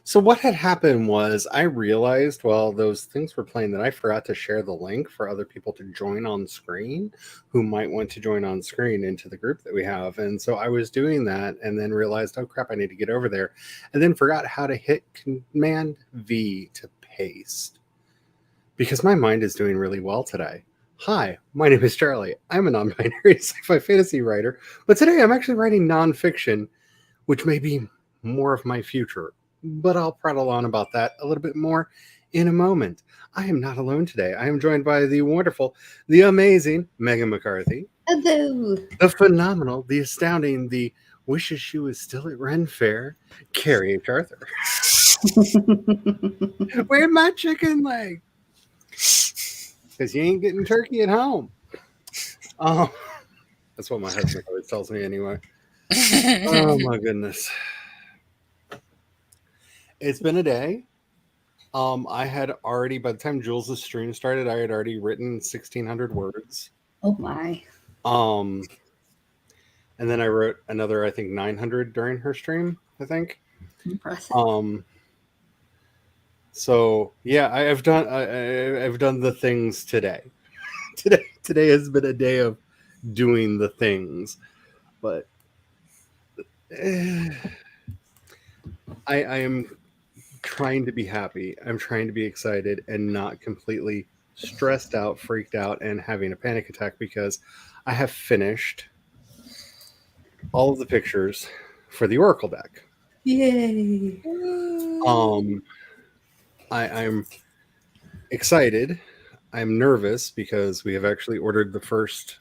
So what had happened was I realized while those things were playing that I forgot to share the link for other people to join on screen who might want to join on screen into the group that we have. And so I was doing that and then realized, oh crap, I need to get over there. And then forgot how to hit Command V to paste because my mind is doing really well today. Hi, my name is Charlie. I'm a non-binary sci-fi fantasy writer, but today I'm actually writing nonfiction, which may be more of my future, but I'll prattle on about that a little bit more in a moment. I am not alone today. I am joined by the wonderful, the amazing Megan McCarthy, Hello. the phenomenal, the astounding, the wishes she was still at Ren Fair, Carrie H. Arthur. Where's my chicken leg? Because you ain't getting turkey at home. That's what my husband always tells me anyway. Oh my goodness. It's been a day. I had already, by the time Jules' stream started, I had already written 1,600 words. Oh my. And then I wrote another, I think, 900 during her stream, I think. Impressive. So yeah, I've done the things today. Today has been a day of doing the things, but I am trying to be happy. I'm trying to be excited and not completely stressed out, freaked out, and having a panic attack because I have finished all of the pictures for the Oracle deck. Yay. I'm excited. I'm nervous because we have actually ordered the first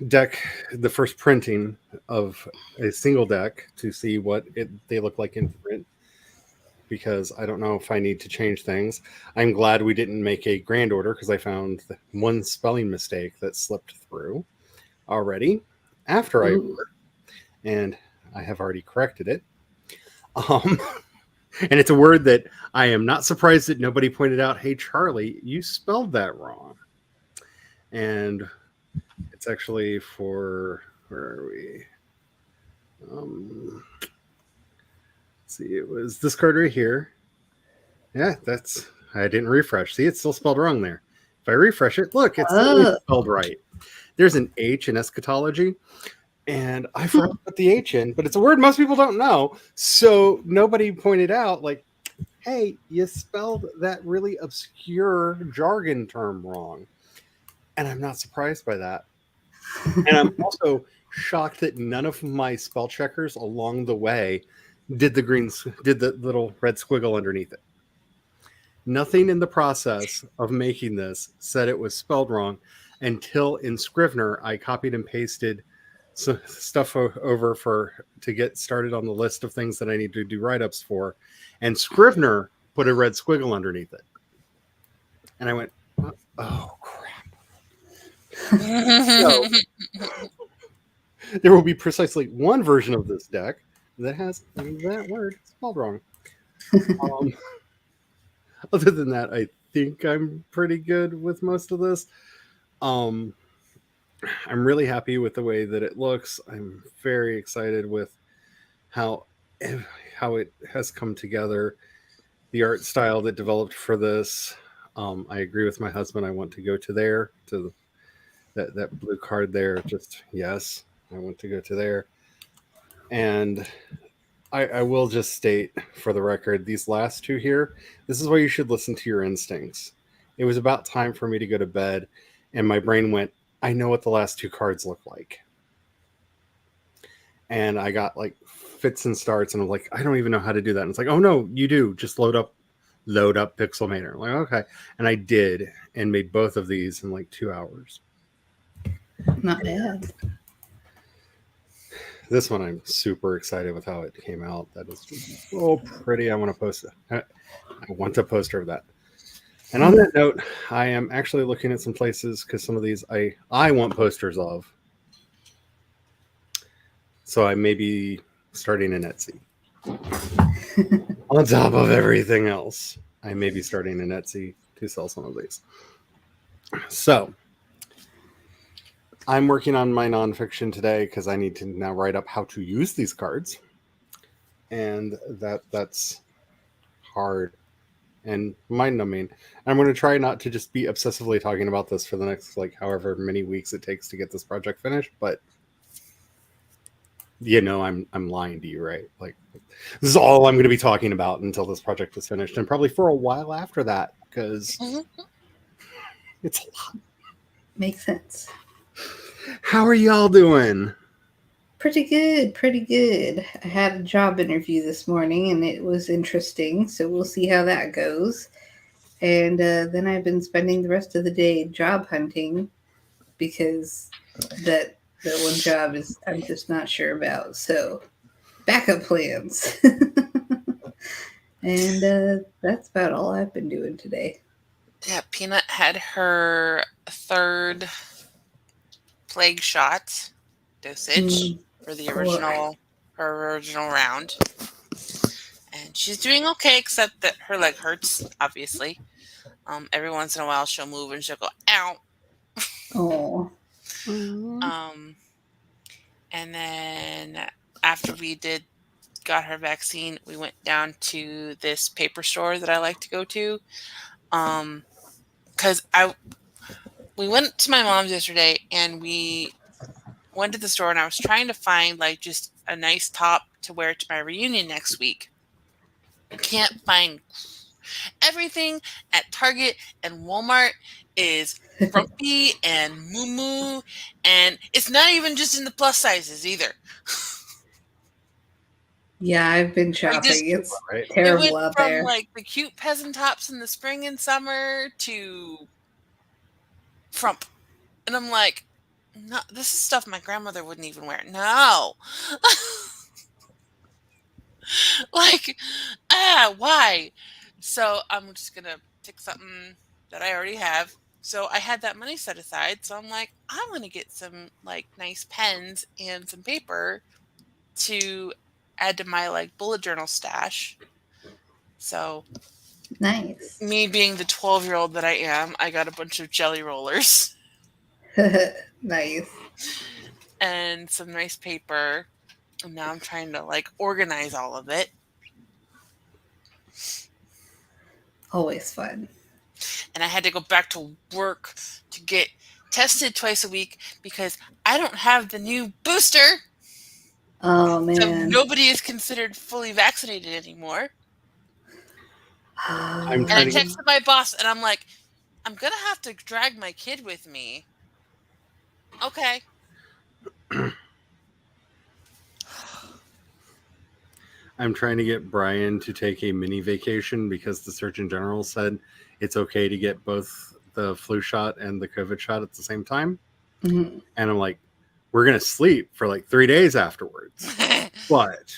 deck, the first printing of a single deck to see what they look like in print, because I don't know if I need to change things. I'm glad we didn't make a grand order because I found one spelling mistake that slipped through already after I ordered, and I have already corrected it. And it's a word that I am not surprised that nobody pointed out, hey, Charlie, you spelled that wrong. And it's actually for, where are we? Let's see, it was this card right here. Yeah, I didn't refresh. See, it's still spelled wrong there. If I refresh it, look, it's spelled right. There's an H in eschatology, and I forgot to put the H in, but it's a word most people don't know. So nobody pointed out, like, hey, you spelled that really obscure jargon term wrong. And I'm not surprised by that. And I'm also shocked that none of my spell checkers along the way did the little red squiggle underneath it. Nothing in the process of making this said it was spelled wrong until in Scrivener I copied and pasted some stuff over to get started on the list of things that I need to do write-ups for, and Scrivener put a red squiggle underneath it. And I went, oh crap. So there will be precisely one version of this deck that has that word spelled wrong. Other than that, I think I'm pretty good with most of this. I'm really happy with the way that it looks. I'm very excited with how it has come together. The art style that developed for this. I agree with my husband. I want to go to that blue card there. Just yes, I want to go to there. And I will just state for the record, these last two here, this is why you should listen to your instincts. It was about time for me to go to bed, and my brain went, I know what the last two cards look like. And I got like fits and starts, and I'm like, I don't even know how to do that. And it's like, oh no, you do. Just load up Pixelmator. I'm like, okay. And I did, and made both of these in like 2 hours. Not bad. This one I'm super excited with how it came out. That is so pretty. I want to post it. I want a poster of that. And on that note, I am actually looking at some places because some of these I want posters of. So I may be starting an Etsy. On top of everything else, I may be starting an Etsy to sell some of these. So I'm working on my nonfiction today because I need to now write up how to use these cards. and that's hard and mind-numbing. I'm going to try not to just be obsessively talking about this for the next like however many weeks it takes to get this project finished, but I'm lying to you, right? Like, this is all I'm going to be talking about until this project is finished, and probably for a while after that, because it's a lot. Makes sense. How are y'all doing? Pretty good, pretty good. I had a job interview this morning and it was interesting, so we'll see how that goes. And then I've been spending the rest of the day job hunting because that one job is I'm just not sure about. So backup plans. And that's about all I've been doing today. Yeah, Peanut had her third plague shot dosage for the her original round. And she's doing okay, except that her leg hurts, obviously. Every once in a while she'll move and she'll go, ow. Oh. And then after we got her vaccine, we went down to this paper store that I like to go to. Because we went to my mom's yesterday and we went to the store and I was trying to find like just a nice top to wear to my reunion next week. Can't find everything at Target and Walmart is frumpy and moo, and it's not even just in the plus sizes either. Yeah, I've been shopping. It's right? terrible out there. From like the cute peasant tops in the spring and summer to frump. And I'm like, no, this is stuff my grandmother wouldn't even wear. No. Like, why? So I'm just going to pick something that I already have. So I had that money set aside. So I'm like, I'm going to get some like nice pens and some paper to add to my like bullet journal stash. So nice. Me being the 12-year-old that I am, I got a bunch of jelly rollers. Nice. And some nice paper. And now I'm trying to like organize all of it. Always fun. And I had to go back to work to get tested twice a week because I don't have the new booster. Oh, man. So nobody is considered fully vaccinated anymore. And I texted my boss and I'm like, I'm going to have to drag my kid with me. Okay. I'm trying to get Brian to take a mini vacation because the Surgeon General said it's okay to get both the flu shot and the COVID shot at the same time. Mm-hmm. And I'm like, we're going to sleep for like 3 days afterwards. But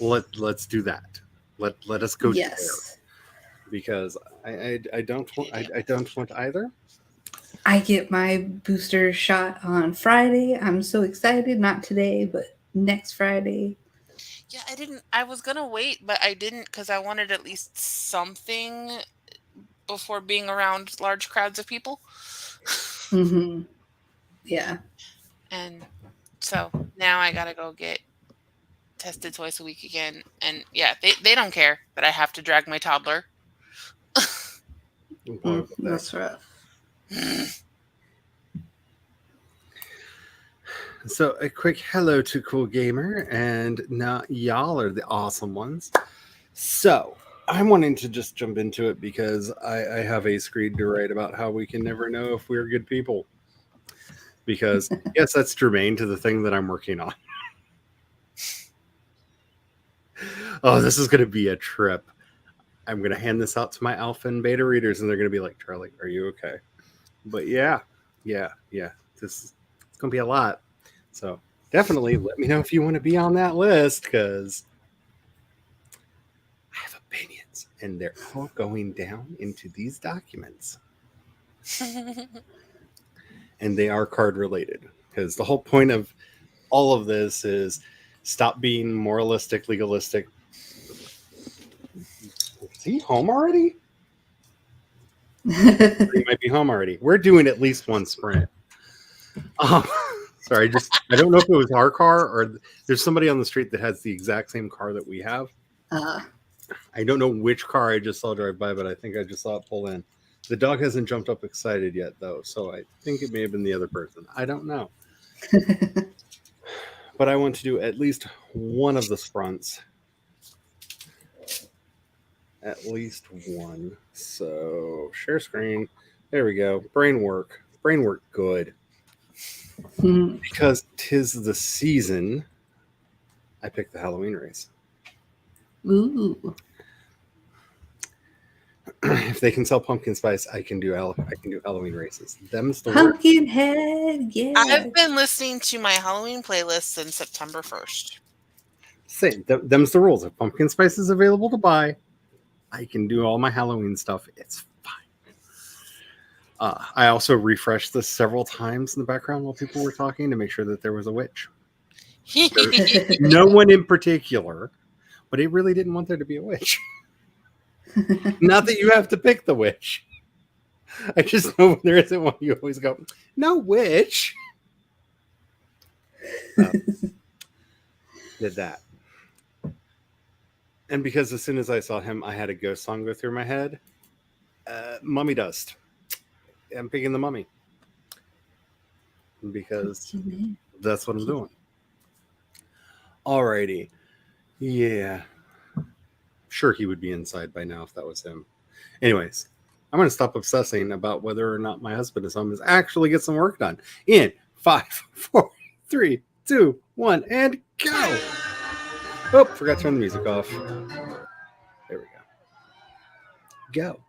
let's do that. Let us go there. Because I don't want either. I get my booster shot on Friday. I'm so excited. Not today, but next Friday. Yeah, I was going to wait, but I didn't because I wanted at least something before being around large crowds of people. Mm-hmm. Yeah. And so now I got to go get tested twice a week again. And yeah, they don't care that I have to drag my toddler. That's rough. So a quick hello to Cool Gamer, and now y'all are the awesome ones. So I'm wanting to just jump into it because I have a screed to write about how we can never know if we're good people. Because yes, that's germane to the thing that I'm working on. Oh, this is going to be a trip. I'm going to hand this out to my alpha and beta readers, and they're going to be like, Charlie, are you okay? But yeah. It's going to be a lot. So definitely let me know if you want to be on that list, because I have opinions, and they're all going down into these documents. And they are card related, because the whole point of all of this is stop being moralistic, legalistic. Is he home already? He might be home already. We're doing at least one sprint. So Sorry, I don't know if it was our car or there's somebody on the street that has the exact same car that we have. Uh, I don't know which car I just saw drive by, but I think I just saw it pull in. The dog hasn't jumped up excited yet, though, so I think it may have been the other person. I don't know. But I want to do at least one of the sprints. At least one. So, share screen. There we go. Brain work. Brain work good. Because 'tis the season, I picked the Halloween race. Ooh. If they can sell pumpkin spice, I can do Halloween races. Them's the word. Pumpkin head, yeah. I've been listening to my Halloween playlist since September 1st. Same. Them's the rules. If pumpkin spice is available to buy, I can do all my Halloween stuff. It's fine. I also refreshed this several times in the background while people were talking to make sure that there was a witch. No one in particular, but it really didn't want there to be a witch. Not that you have to pick the witch. I just know when there isn't one, you always go, no witch. Did that. And because as soon as I saw him, I had a ghost song go through my head. Mummy Dust. I'm picking the mummy. Because that's what I'm doing. Alrighty. Yeah. Sure, he would be inside by now if that was him. Anyways, I'm going to stop obsessing about whether or not my husband is home and actually get some work done. In 5, 4, 3, 2, 1, and go! Oh, forgot to turn the music off. There we go. Go.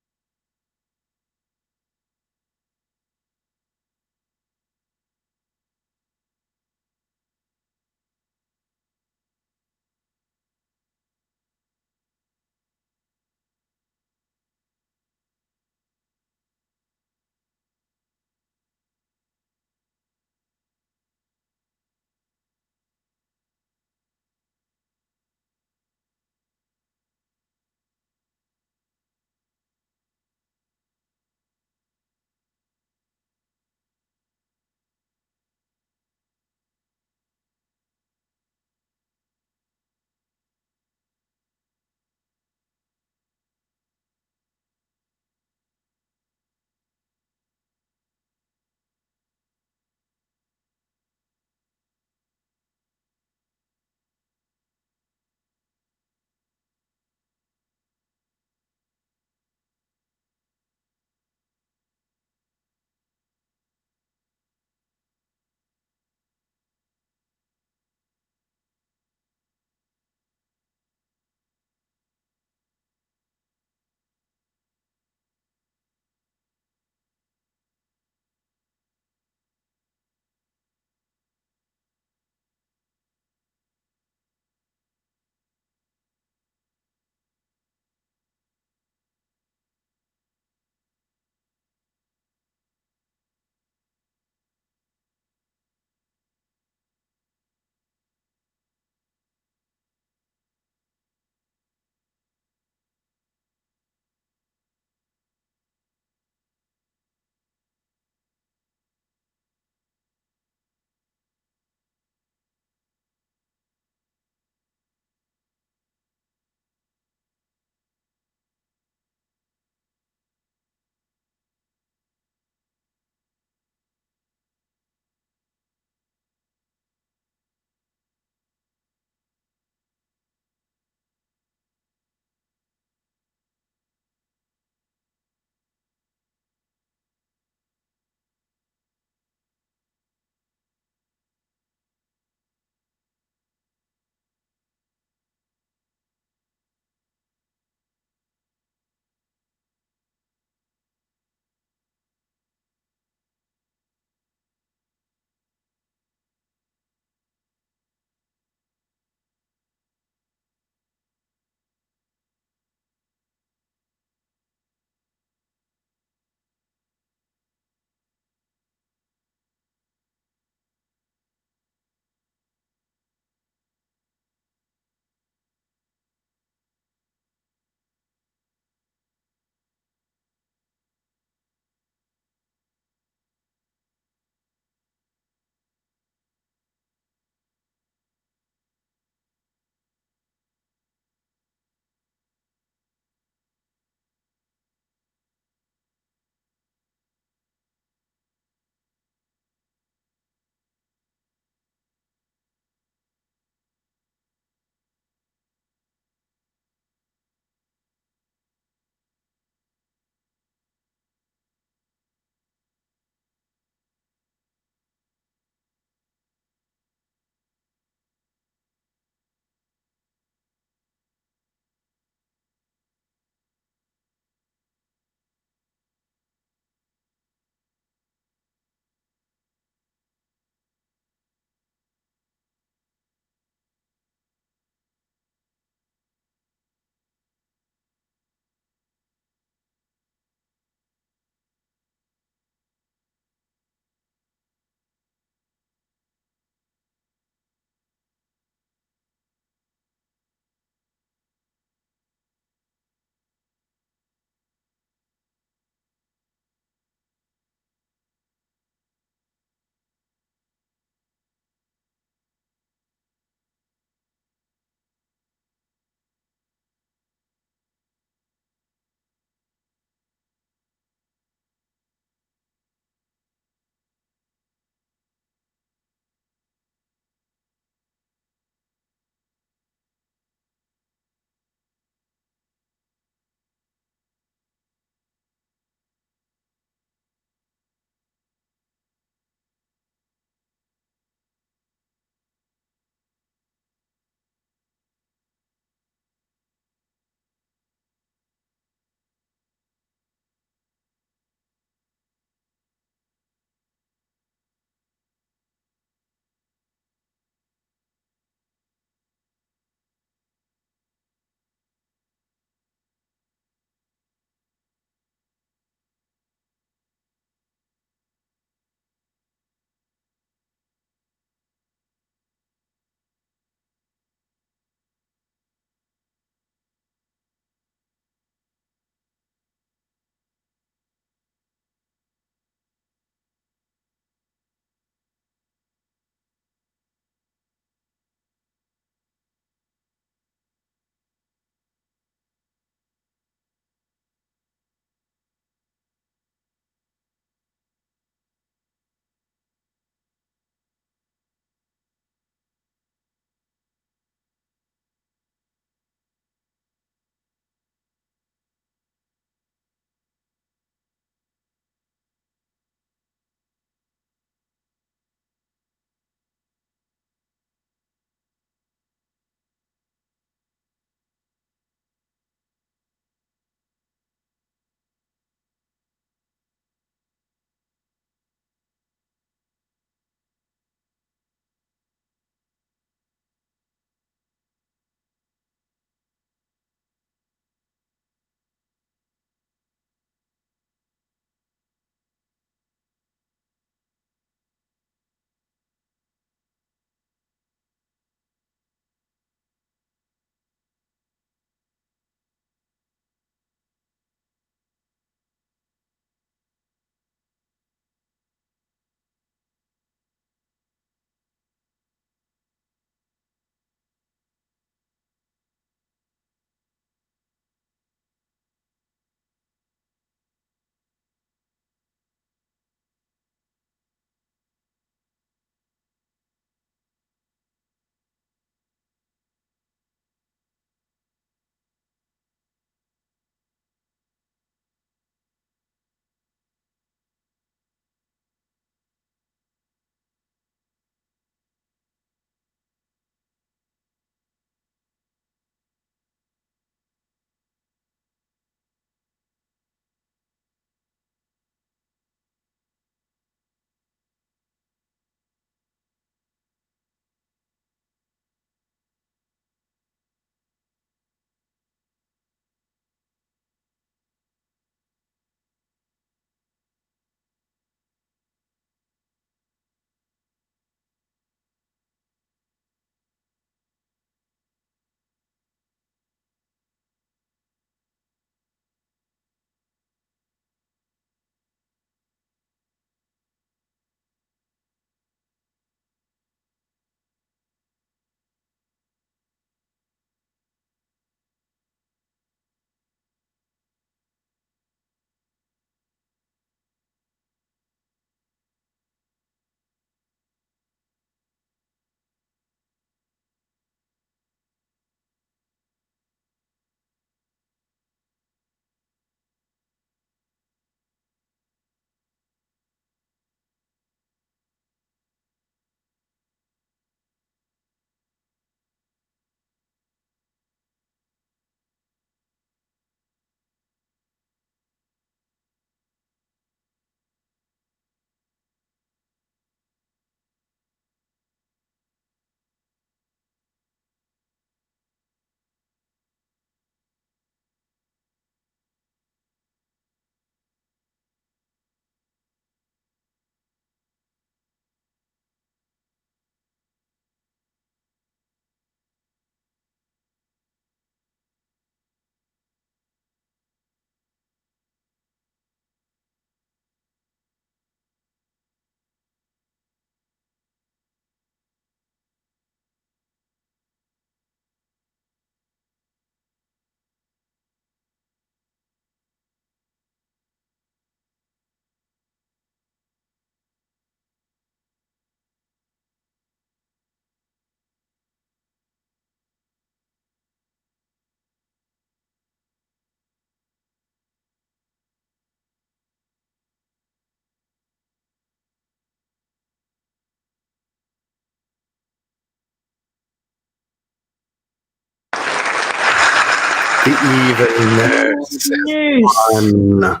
The evilness Nurse. on.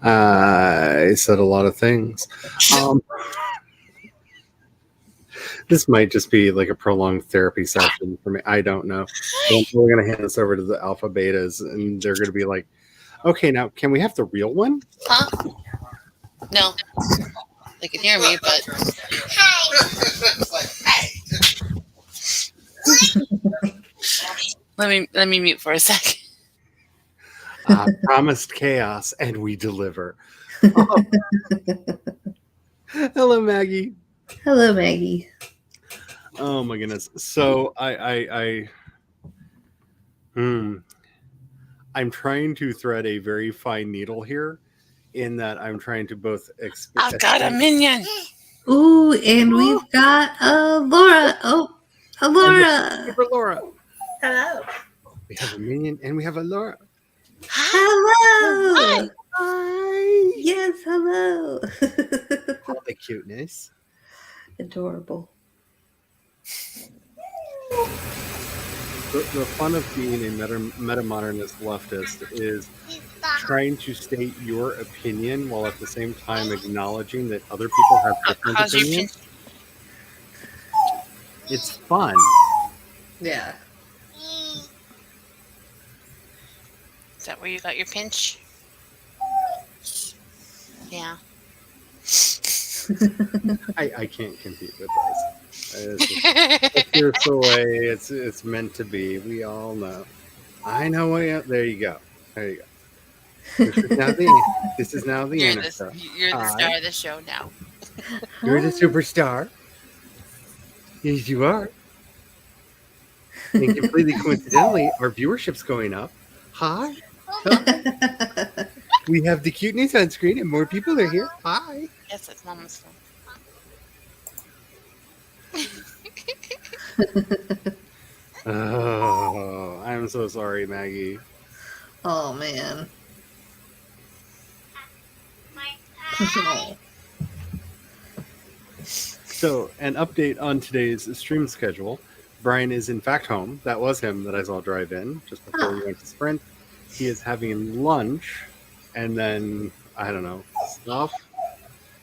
I said a lot of things. This might just be like a prolonged therapy session for me. I don't know. We're going to hand this over to the alpha betas, and they're going to be like, okay, now can we have the real one? Huh? No. They can hear me, but let me mute for a second. Promised chaos, and we deliver. Oh. Hello, Maggie. Hello, Maggie. Oh my goodness. So I'm trying to thread a very fine needle here, in that I'm trying to both I've got a minion. Ooh, and we've got Laura. Oh, Laura. Super Laura. Hello. We have a minion and we have a Laura. Hello. Hi. Yes, hello. All the cuteness. Adorable. The fun of being a meta-modernist leftist is trying to state your opinion while at the same time acknowledging that other people have different How's your opinions. It's fun. Yeah. Is that where you got your pinch? Yeah. I can't compete with those. It's just the way it's meant to be. We all know. I know. There you go. There you go. This is now the You're Anna the show. star of the show now. You're the superstar. Yes, you are. And completely coincidentally, our viewership's going up. Hi. We have the cuteness on screen and more people are here. Hi. Yes, it's Mama's phone. Oh, I'm so sorry, Maggie. Oh, man. So, an update on today's stream schedule. Brian is in fact home. That was him that I saw drive in just before we went to Sprint. He is having lunch, and then, I don't know, stuff.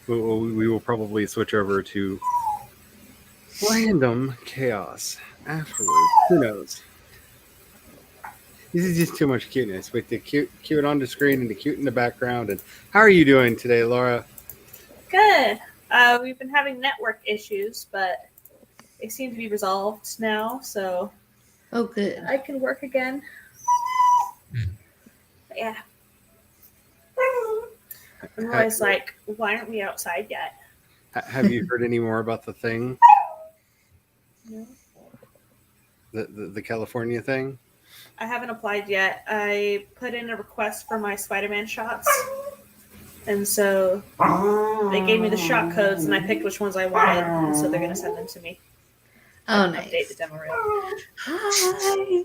We will probably switch over to random chaos afterwards. Who knows? This is just too much cuteness with the cute on the screen and the cute in the background. And how are you doing today, Laura? Good. We've been having network issues, but they seem to be resolved now, so Oh, good. I can work again. But yeah. I'm always like, why aren't we outside yet? Have you heard any more about the thing? No. The California thing? I haven't applied yet. I put in a request for my Spider-Man shots. And so they gave me the shot codes, and I picked which ones I wanted. And so they're going to send them to me. Oh, Update nice. the demo reel. Hi.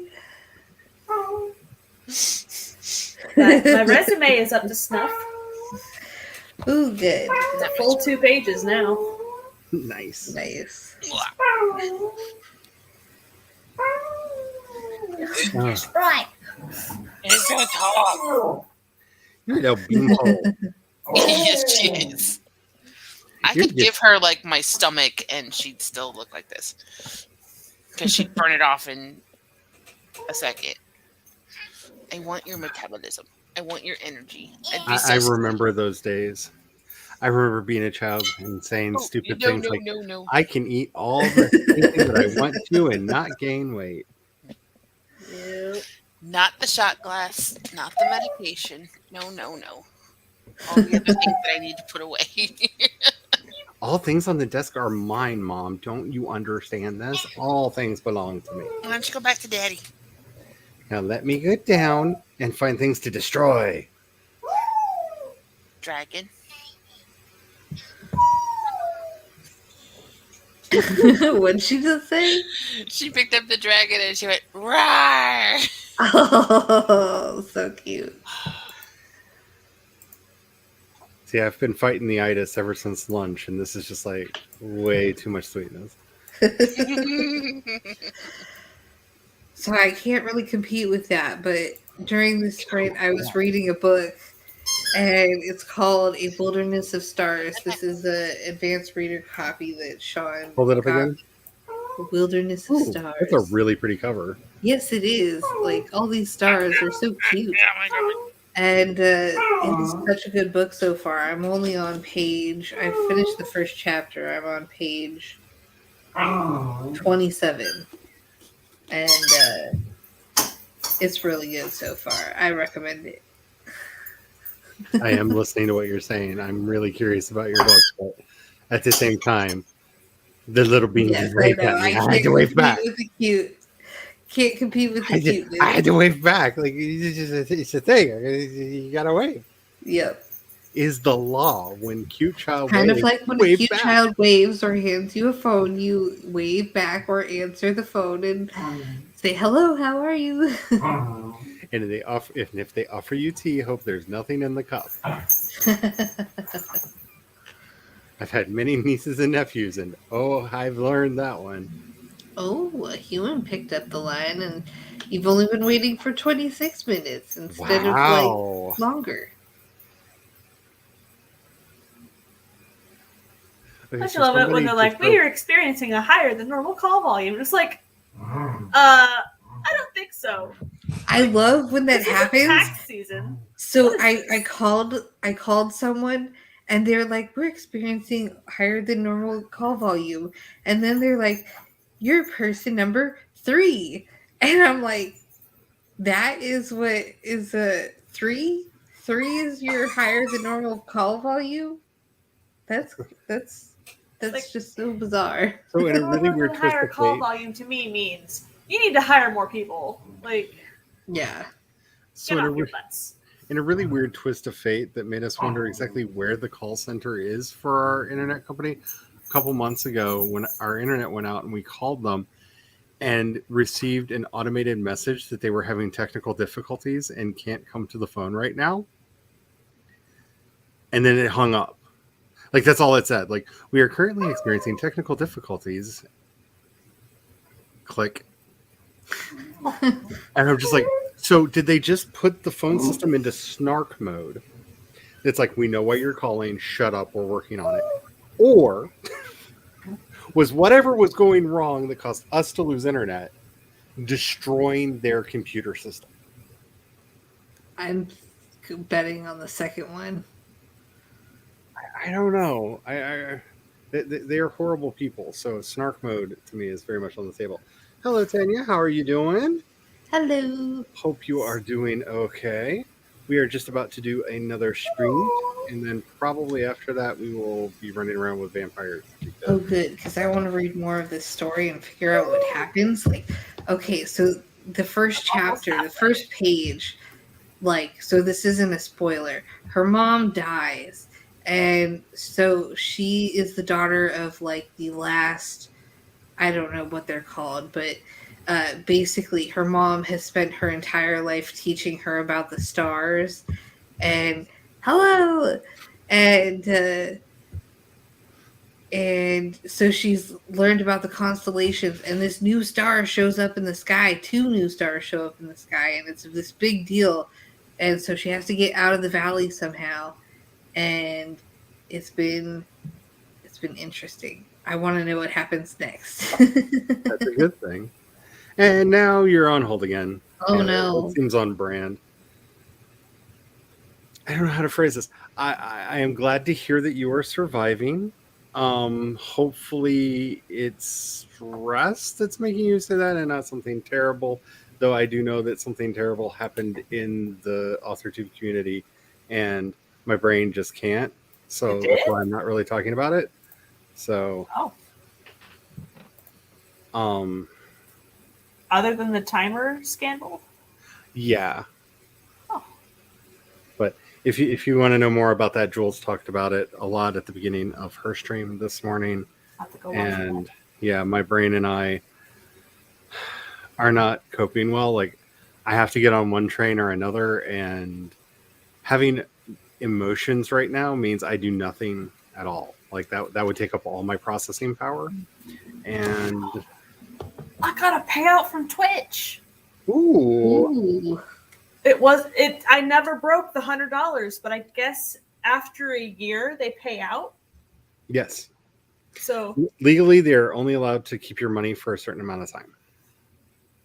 But my resume is up to snuff. Ooh, good. It's a full 2 pages now. Nice. Nice. Oh, Right. It's so tall. you're no beanhole. Yes, she is. I You're could give her like my stomach, and she'd still look like this because she'd burn it off in a second. I want your metabolism. I want your energy. I'd be so I remember those days. I remember being a child and saying Oh, stupid no, things no, like, no, no. I can eat all the things that I want to and not gain weight. Yep. Not the shot glass, not the medication. No, no, no. All the other things that I need to put away. All things on the desk are mine, Mom. Don't you understand this? All things belong to me. Why don't you go back to Daddy? Now let me get down and find things to destroy. Dragon. What'd she just say? She picked up the dragon and she went, "Roar!" Oh, so cute. See, I've been fighting the itis ever since lunch, and this is just like way too much sweetness. So I can't really compete with that. But during the sprint, I was reading a book, and it's called A Wilderness of Stars. This is the advanced reader copy that Sean Hold it up got. again. Wilderness of Ooh, Stars. that's a really pretty cover. Yes, it is. Like, all these stars are so cute. Yeah, my God. And it's such a good book so far. I'm only on page, I finished the first chapter. I'm on page 27. And it's really good so far. I recommend it. I am listening to what you're saying. I'm really curious about your book, but at the same time, the little bean Yes, just I waved know. at me. I I had can't to wave compete back. with the cute. Can't compete with the cuteness. I had to wave back. Like it's a thing. You gotta wave. Yep. Is the law when cute child Kind of waves, like when a wave cute back. child waves or hands you a phone, you wave back or answer the phone and say, "Hello, how are you?" And if they offer you tea, hope there's nothing in the cup. I've had many nieces and nephews, and I've learned that one. Oh, a human picked up the line, and you've only been waiting for 26 minutes instead of Wow. like longer. Okay, I so love it when somebody they're like, just "We are experiencing a higher than normal call volume." Just like, I don't think so. I love when that This isn't happens. tax season. So What is I this? called someone and they're like, "We're experiencing higher than normal call volume," and then they're like, "You're person number 3," and I'm like, "That is what is a 3? 3 is your higher than normal call volume? That's Like- just so bizarre." So in a really weird twist higher of call fate, volume to me means you need to hire more people. Like, Yeah. so get in off a, your re- butts. in a really weird twist of fate that made us wonder exactly where the call center is for our internet company. A couple months ago, when our internet went out and we called them and received an automated message that they were having technical difficulties and can't come to the phone right now. And then it hung up. Like, that's all it said. Like, we are currently experiencing technical difficulties. Click. And I'm just like, so did they just put the phone system into snark mode? It's like, we know why you're calling. Shut up. We're working on it. Or was whatever was going wrong that caused us to lose internet destroying their computer system? I'm betting on the second one. I don't know. They are horrible people. So snark mode to me is very much on the table. Hello, Tanya. How are you doing? Hello. Hope you are doing okay. We are just about to do another sprint, and then probably after that we will be running around with vampires. Oh, good, because I want to read more of this story and figure out what happens. Like, okay, so the first chapter, the first page, like, so this isn't a spoiler. Her mom dies, and so she is the daughter of, like, the last, I don't know what they're called, but basically her mom has spent her entire life teaching her about the stars, and hello, and so she's learned about the constellations, and this new star shows up in the sky. 2 new stars show up in the sky, and it's this big deal. And so she has to get out of the valley somehow. And it's been interesting. I want to know what happens next. That's a good thing. And now you're on hold again. Oh, Yeah, no. that seems on brand. I don't know how to phrase this. I am glad to hear that you are surviving. Hopefully it's stress that's making you say that and not something terrible. Though I do know that something terrible happened in the AuthorTube community and my brain just can't. So It did? that's why I'm not really talking about it. So Oh. Other than the timer scandal? yeah. Oh. But if you want to know more about that, Jules talked about it a lot at the beginning of her stream this morning. I'll have to go watch And that. yeah, my brain and I are not coping well. Like, I have to get on one train or another, and having emotions right now means I do nothing at all. Like that would take up all my processing power. And I got a payout from Twitch. ooh, Ooh. I never broke the $100, but I guess after a year they pay out. yes. So Legally, they're only allowed to keep your money for a certain amount of time.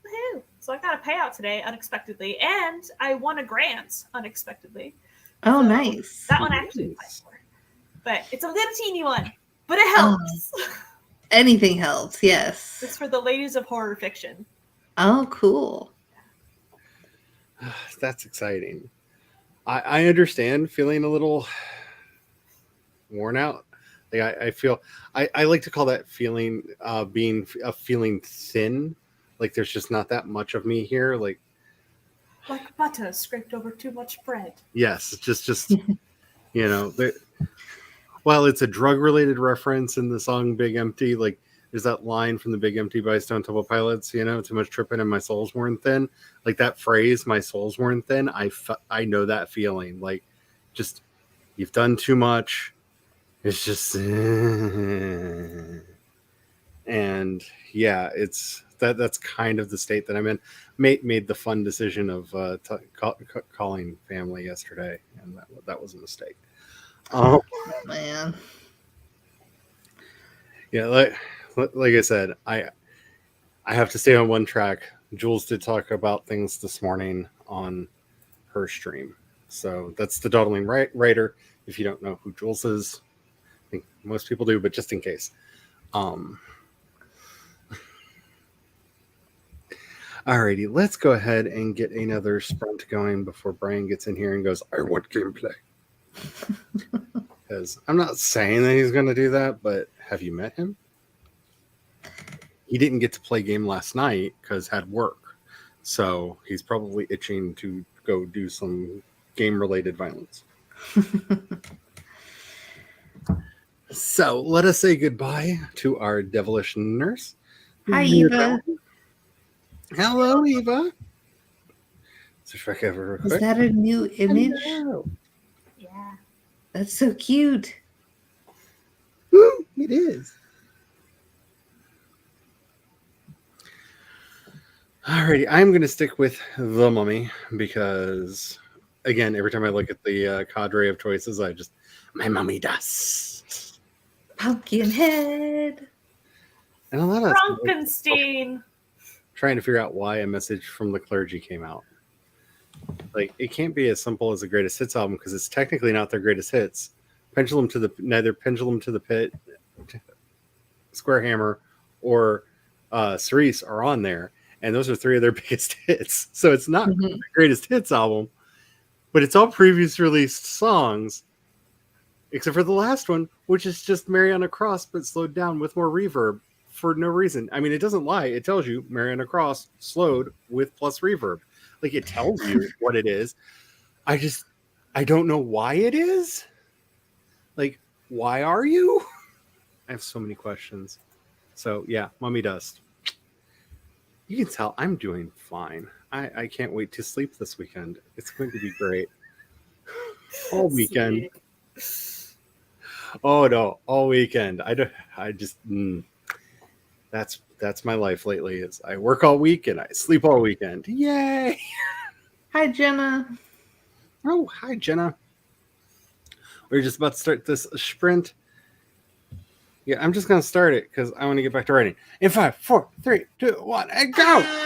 woohoo. So I got a payout today unexpectedly, and I won a grant unexpectedly. Oh, So nice. That one I actually applied Nice. for. But it's a little teeny one. But it Oh. helps. Anything helps, yes. It's for the ladies of horror fiction. Oh, cool. That's exciting. I understand feeling a little worn out. Like I feel I like to call that feeling being feeling thin. Like there's just not that much of me here. Like Like butter scraped over too much bread. yes, just you know, while it's a drug related reference in the song Big Empty, like there's that line from the Big Empty by Stone Temple Pilots, you know, too much tripping and my soul's worn thin. Like that phrase, my soul's worn thin. I know that feeling. Like just you've done too much. It's just and yeah, it's that's kind of the state that I'm in. Made the fun decision of calling family yesterday, and that was a mistake. Man. Yeah, like I said, I have to stay on one track. Jules did talk about things this morning on her stream, so that's the Dawdling Writer. If you don't know who Jules is, I think most people do, but just in case. Alrighty, let's go ahead and get another sprint going before Brian gets in here and goes, I want gameplay. Because I'm not saying that he's going to do that, but have you met him? He didn't get to play game last night because had work. So he's probably itching to go do some game-related violence. So let us say goodbye to our devilish nurse. Hi, Eva. Hello, Eva. Switch back over real Is quick. that a new image? Hello. Yeah. That's so cute. Woo, it is. Alrighty, I'm going to stick with The Mummy because, again, every time I look at the cadre of choices, my mummy does. Pumpkinhead. And a lot of Frankenstein. trying to figure out why a message from the clergy came out. Like, it can't be as simple as the greatest hits album because it's technically not their greatest hits. Neither Pendulum to the Pit, Square Hammer, or Cerise are on there. And those are three of their biggest hits. So it's not the greatest hits album, but it's all previous released songs, except for the last one, which is just Mary on a Cross, but slowed down with more reverb for no reason. I mean, it doesn't lie. It tells you Mary on a Cross slowed with plus reverb. Like, it tells you what it is. I don't know why it is. Like, why are you? I have so many questions. So, yeah, Mummy Dust. You can tell I'm doing fine. I can't wait to sleep this weekend. It's going to be great. All weekend. Sweet. Oh no, all weekend. That's my life lately is I work all week and I sleep all weekend. Yay! Hi, Jenna. Oh, hi Jenna. We're just about to start this sprint. Yeah, I'm just gonna start it because I want to get back to writing. In 5, 4, 3, 2, 1, and go!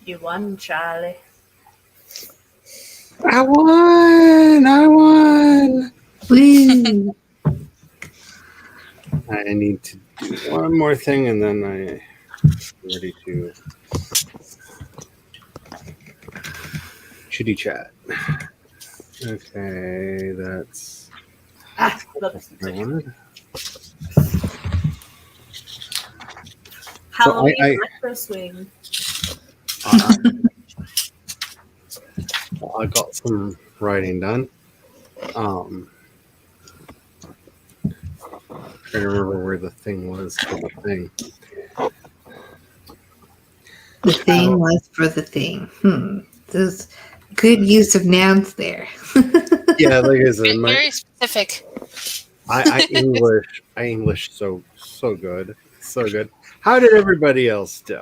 You won, Charlie. I won. Woo! I need to do one more thing, and then I'm ready to chitty chat. Okay, that's Look, what I wanted. Halloween I- retro swing. I got some writing done. Trying to remember where the thing was for the thing. The thing was for the thing. There's good use of nouns there. Yeah, like I said, Very specific. I English so good, so good. How did everybody else do?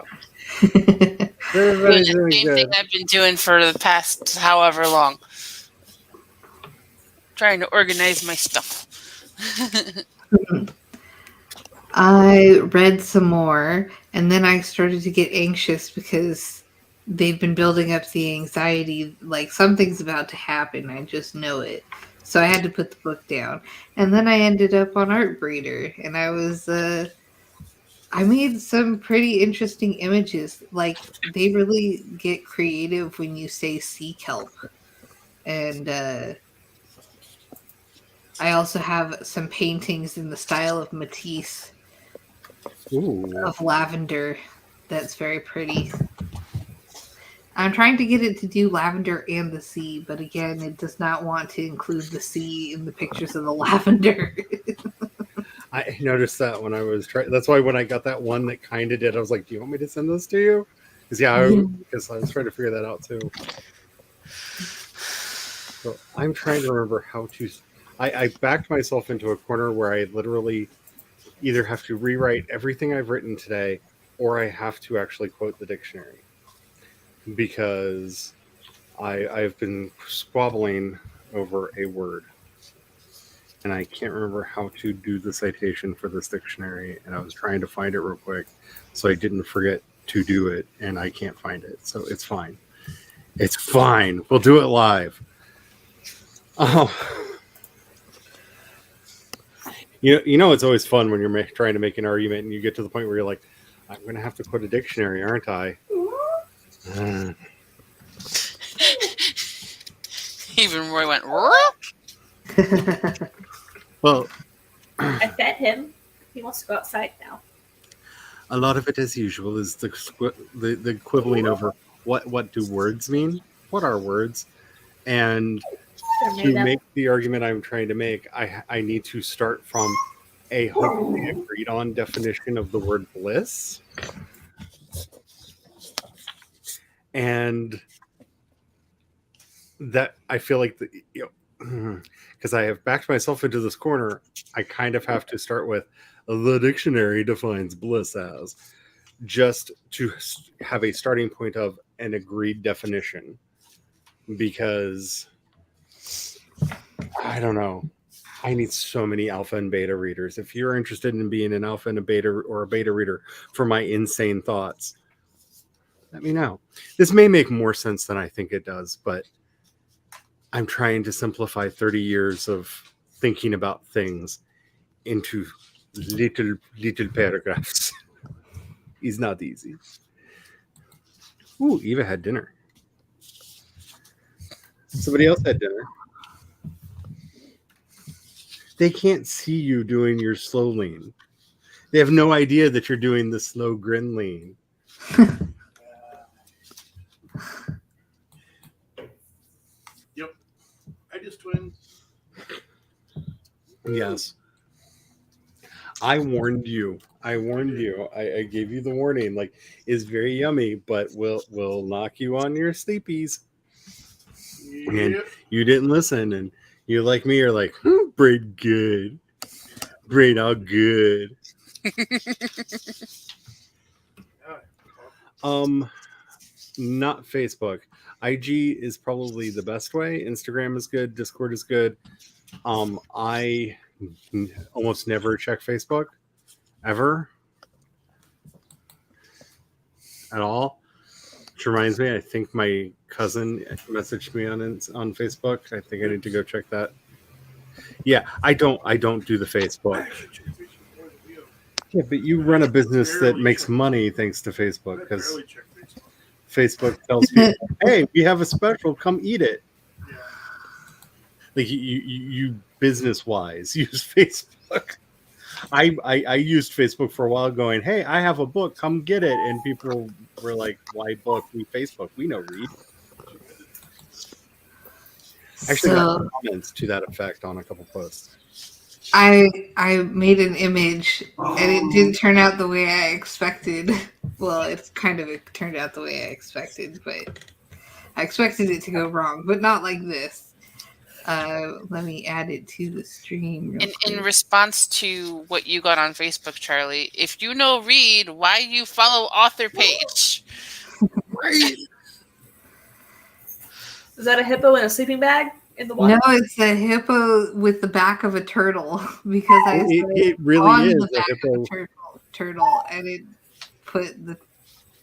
Everybody's Doing doing the same good. thing I've been doing for the past however long. Trying to organize my stuff. I read some more, and then I started to get anxious because they've been building up the anxiety, like something's about to happen. I just know it. So I had to put the book down. And then I ended up on Artbreeder, and I made some pretty interesting images. Like, they really get creative when you say sea kelp. And I also have some paintings in the style of Matisse Ooh. of lavender that's very pretty. I'm trying to get it to do lavender and the sea, but again, it does not want to include the sea in the pictures of the lavender. I noticed that when I was trying. That's why when I got that one that kind of did, I was like, "Do you want me to send this to you?" Because because I was trying to figure that out too. So I'm trying to remember how to. I backed myself into a corner where I literally either have to rewrite everything I've written today, or I have to actually quote the dictionary because I've been squabbling over a word. And I can't remember how to do the citation for this dictionary, and I was trying to find it real quick so I didn't forget to do it, and I can't find it. So it's fine. It's fine. We'll do it live. Oh, you know, it's always fun when you're trying to make an argument and you get to the point where you're like, I'm going to have to quote a dictionary, aren't I? Even Roy went, "Ruh?" Well, I fed him. He wants to go outside now. a lot of it, as usual, is the quibbling over what do words mean? What are words? And They're to made up. make the argument I'm trying to make, I need to start from a hopefully agreed on definition of the word bliss. And that I feel like because I have backed myself into this corner, I kind of have to start with the dictionary defines bliss as, just to have a starting point of an agreed definition, because I don't know. I need so many alpha and beta readers. If you're interested in being an alpha and a beta or a beta reader for my insane thoughts, let me know. This may make more sense than I think it does, but I'm trying to simplify 30 years of thinking about things into little paragraphs. It's not easy. Ooh, Eva had dinner. Somebody else had dinner. They can't see you doing your slow lean. They have no idea that you're doing the slow grin lean. Yep. I just twins. Yes. I warned you. I gave you the warning. Like, it's very yummy, but will knock you on your sleepies. And Yep. you didn't listen, and you like me are like, brain good. Brain all good. Not Facebook. IG is probably the best way. Instagram is good. Discord is good. I almost never check Facebook ever at all. Which reminds me, I think my cousin messaged me on Facebook. I think I need to go check that. Yeah, I don't do the I Facebook. actually check Facebook more than you. Yeah, but you run a business that Barely makes check. money thanks to I Facebook because barely check Facebook. Facebook tells people, "Hey, we have a special. Come eat it." Yeah. Like you business wise use Facebook. I used Facebook for a while, going, "Hey, I have a book. Come get it." And people were like, "Why book? We Facebook. We know read." Actually, got So comments to that effect on a couple posts. I made an image and it didn't turn out the way I expected. Well, it turned out the way I expected, but I expected it to go wrong, but not like this. Let me add it to the stream. Real In quick. response to what you got on Facebook, Charlie, if you know read, why you follow author page? Right. Is that a hippo in a sleeping bag in the water? No, it's a hippo with the back of a turtle because I said It really on is the a back hippo. of a turtle, and it put the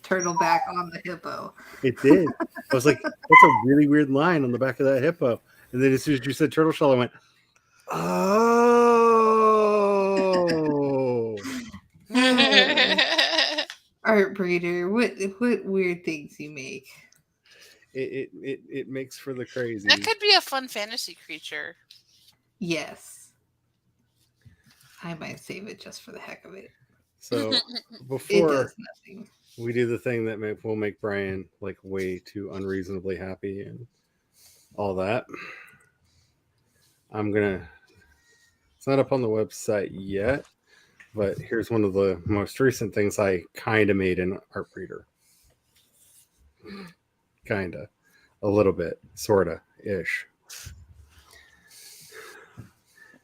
turtle back on the hippo. It did. I was like, "That's a really weird line on the back of that hippo." And then as soon as you said turtle shell, I went, "Oh." Art breeder, what weird things you make? It makes for the crazy. That could be a fun fantasy creature. Yes, I might save it just for the heck of it. So It before does nothing. we do the thing that will make Brian like way too unreasonably happy and all that, it's not up on the website yet, but here's one of the most recent things I kind of made in Art Breeder. Kinda, a little bit, sorta, ish.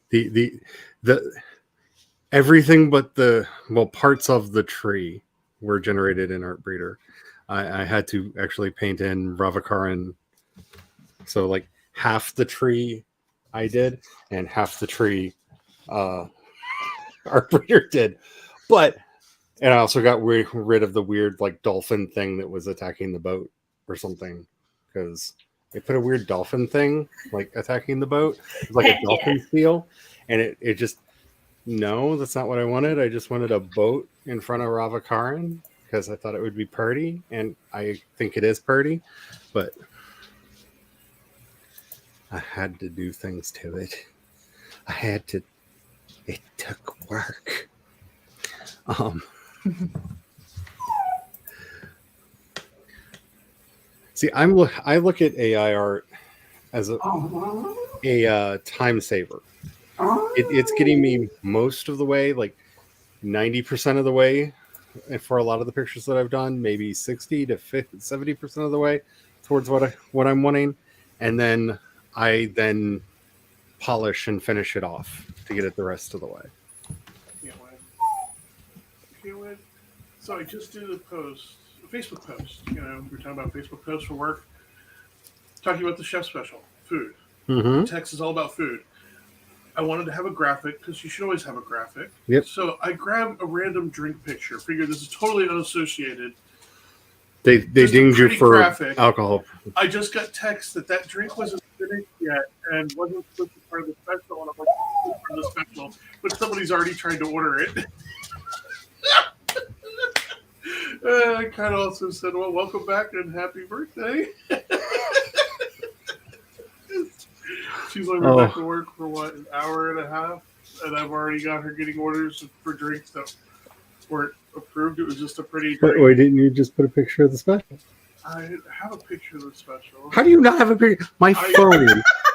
The everything but parts of the tree were generated in Art Breeder. I had to actually paint in Ravakaran, so like half the tree I did and half the tree Art Breeder did, and I also got rid of the weird like dolphin thing that was attacking the boat or something, because they put a weird dolphin thing like attacking the boat. It was like a dolphin seal, and it just, no, that's not what I wanted. I just wanted a boat in front of Ravakaran because I thought it would be purty, and I think it is purty, but I had to do things to it. It took work. See, I look at AI art as a time saver. It's getting me most of the way, like 90% of the way, and for a lot of the pictures that I've done, maybe 60 to 50, 70% of the way towards what I'm wanting, and then I polish and finish it off to get it the rest of the way. Can't wait. So I just did a Facebook post. You know, we're talking about Facebook posts for work. Talking about the chef special, food. Mm-hmm. Text is all about food. I wanted to have a graphic because you should always have a graphic. Yep. So I grabbed a random drink picture. Figured this is totally unassociated. They Just a dinged you pretty for graphic. alcohol. I just got text that drink wasn't finished yet and wasn't supposed to be part of the special. And I'm like, "This is part of the special," but somebody's already tried to order it. I kind of also said, "Well, welcome back and happy birthday." She's only been back to work for an hour and a half, and I've already got her getting orders for drinks that weren't approved. It was just a pretty drink. Why didn't you just put a picture of the special? I have a picture of the special. How do you not have a picture? My phone,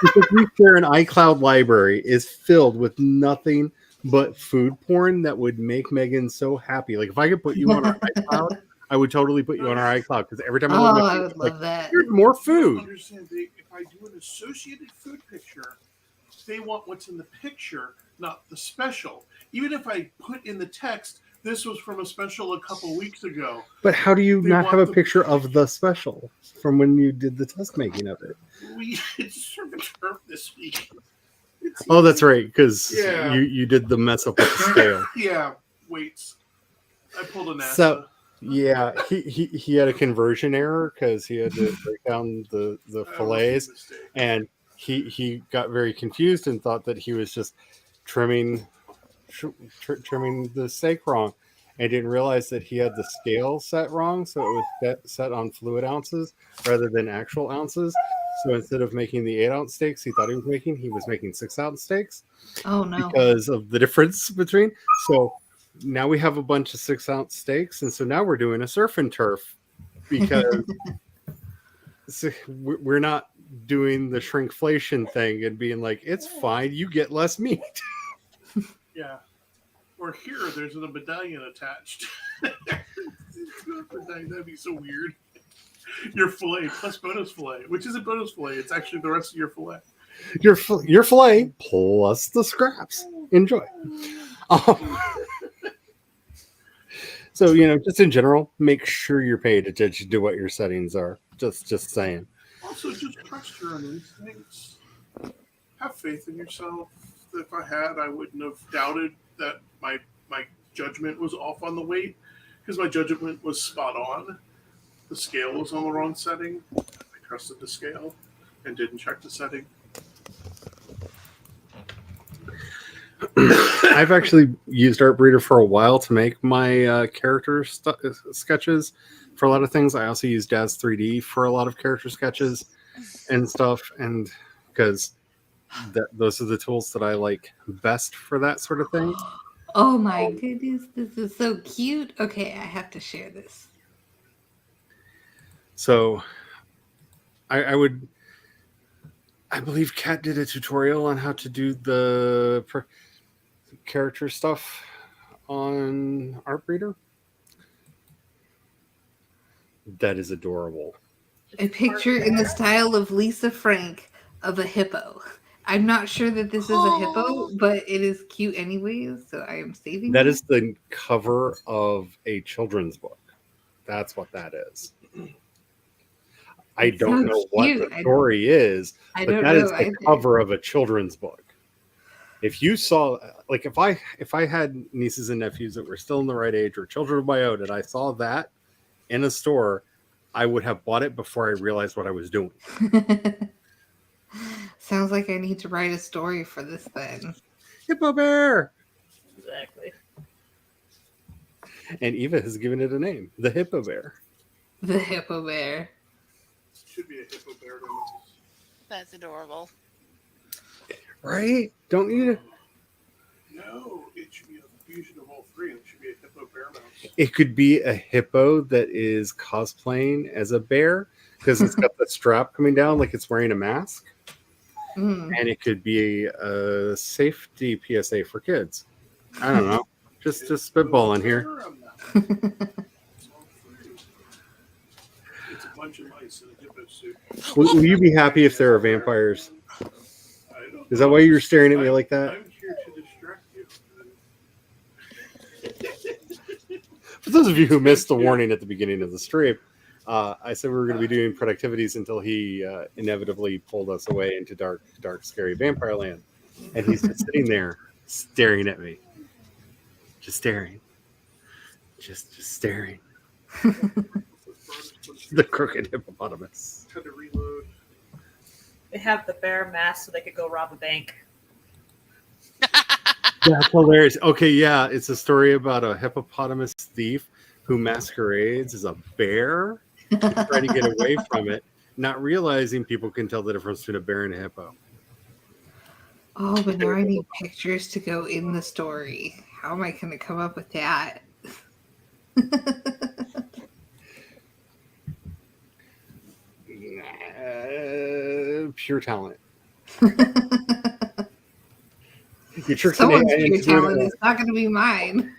because we share an iCloud library, is filled with nothing but food porn that would make Megan so happy. Like if I could put you on our iCloud, I would totally put you on our iCloud, because every time I look at I you, would it's like, love that. here's more You don't food. understand. If I do an associated food picture, they want what's in the picture, not the special. Even if I put in the text, this was from a special a couple weeks ago. But how do you They not have a want the- picture of the special from when you did the test making of it? We it's surf and turf this week. It's Oh, that's right, because Yeah. you did the mess up with the scale. Yeah, weights. I pulled a NASA. Yeah, he had a conversion error because he had to break down the That was a fillets, mistake. and he got very confused and thought that he was just trimming trimming the steak wrong, and didn't realize that he had the scale set wrong, so it was set on fluid ounces rather than actual ounces. So instead of making the 8-ounce steaks he thought he was making 6-ounce steaks Oh no. because of the difference between. So now we have a bunch of 6-ounce steaks, and so now we're doing a surf and turf because we're not doing the shrinkflation thing and being like, it's fine, you get less meat. Yeah. Or here, there's a medallion attached. That'd be so weird. Your fillet plus bonus fillet, which is a bonus fillet. It's actually the rest of your fillet. Your fillet plus the scraps. Enjoy. So, just in general, make sure you're paid attention to what your settings are. Just saying. Also, just trust your own instincts. Have faith in yourself. If I had, I wouldn't have doubted that my judgment was off on the weight, because my judgment was spot on. The scale was on the wrong setting. I trusted the scale and didn't check the setting. I've actually used Artbreeder for a while to make my character sketches for a lot of things. I also use Daz 3D for a lot of character sketches and stuff, and because those are the tools that I like best for that sort of thing. Oh my goodness, this is so cute. Okay, I have to share this. So I believe Kat did a tutorial on how to do the character stuff on Artbreeder. That is adorable. A picture in the style of Lisa Frank of a hippo. I'm not sure that this is a hippo, but it is cute anyways, so I am saving That is the cover of a children's book. That's what that is. I don't know what the story is, but that is the cover of a children's book. If you saw, like, if I had nieces and nephews that were still in the right age or children of my own, and I saw that in a store, I would have bought it before I realized what I was doing. Sounds like I need to write a story for this then. Hippo Bear! Exactly. And Eva has given it a name, the Hippo Bear. The Hippo Bear. Should be a hippo bear. That's adorable. Right? Don't you? No, it should be a fusion of all three. It should be a hippo bear mouse. It could be a hippo that is cosplaying as a bear because it's got the strap coming down like it's wearing a mask. Mm. And it could be a safety PSA for kids. I don't know. Just spitballing here. It's all three. It's a bunch of mice in a hippo suit. Will you be happy if there are vampires? Is that why you're staring at me like that? I'm here to distract you. For those of you who missed the warning at the beginning of the stream, I said we were going to be doing productivities until he inevitably pulled us away into dark, scary vampire land. And he's just sitting there staring at me. Just staring. Just staring. The crooked hippopotamus. Had to reload. They have the bear mask so they could go rob a bank. That's hilarious. Okay, yeah, it's a story about a hippopotamus thief who masquerades as a bear to try to get away from it, not realizing people can tell the difference between a bear and a hippo. Oh, but now I need pictures to go in the story. How am I going to come up with that? Pure talent. You tricked Someone's an AI pure into doing talent. it. It's not going to be mine.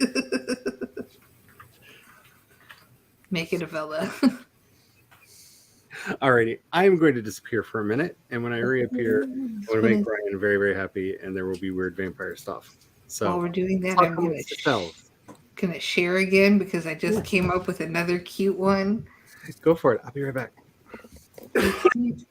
Make it a villa. Alrighty, I'm going to disappear for a minute, and when I reappear, I'm going to make Brian very, very happy, and there will be weird vampire stuff. So while we're doing that, talk I'm amongst yourselves. going to share again because I just came up with another cute one. Go for it. I'll be right back. It's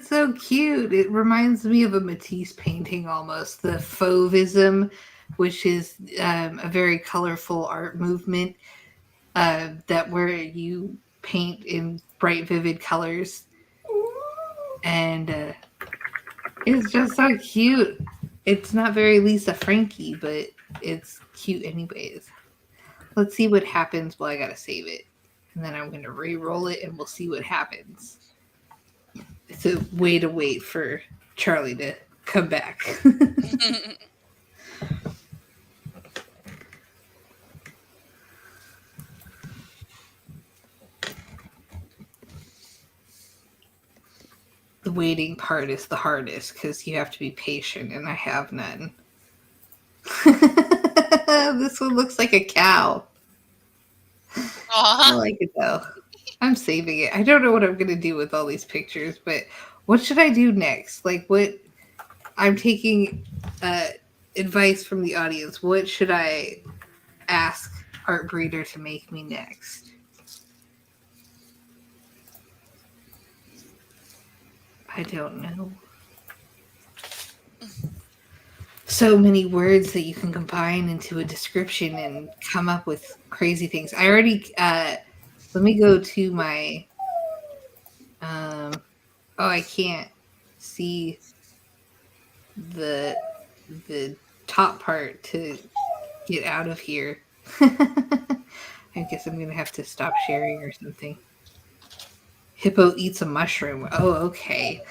so cute. It reminds me of a Matisse painting almost. The fauvism which is a very colorful art movement that where you paint in bright, vivid colors, and it's just so cute. It's not very Lisa Frankie, but it's cute anyways. Let's see what happens. Well, I gotta save it, and then I'm gonna re-roll it, and we'll see what happens. It's a way to wait for Charlie to come back. The waiting part is the hardest because you have to be patient, and I have none. This one looks like a cow. I Aw. like it though. I'm saving it. I don't know what I'm gonna do with all these pictures, but what should I do next? Like, what? I'm taking advice from the audience. What should I ask Art Breeder to make me next? I don't know. So many words that you can combine into a description and come up with crazy things. I already let me go to my I can't see the top part to get out of here. I guess I'm gonna have to stop sharing or something. Hippo eats a mushroom. Oh, okay.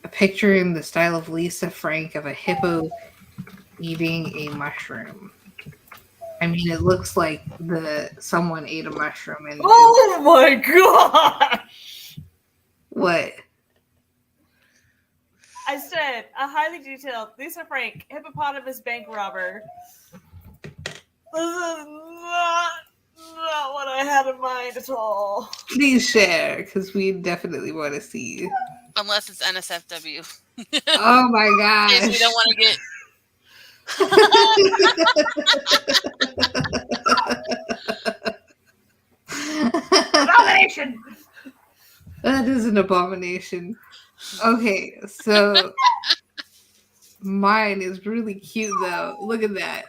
A picture in the style of Lisa Frank of a hippo eating a mushroom. I mean, it looks like someone ate a mushroom and Oh my gosh! what? I said a highly detailed Lisa Frank hippopotamus bank robber. This is not what I had in mind at all. Please share, because we definitely want to see. Unless it's NSFW. Oh my If gosh! we don't want to get. Abomination! That is an abomination. Okay, so mine is really cute though. Look at that.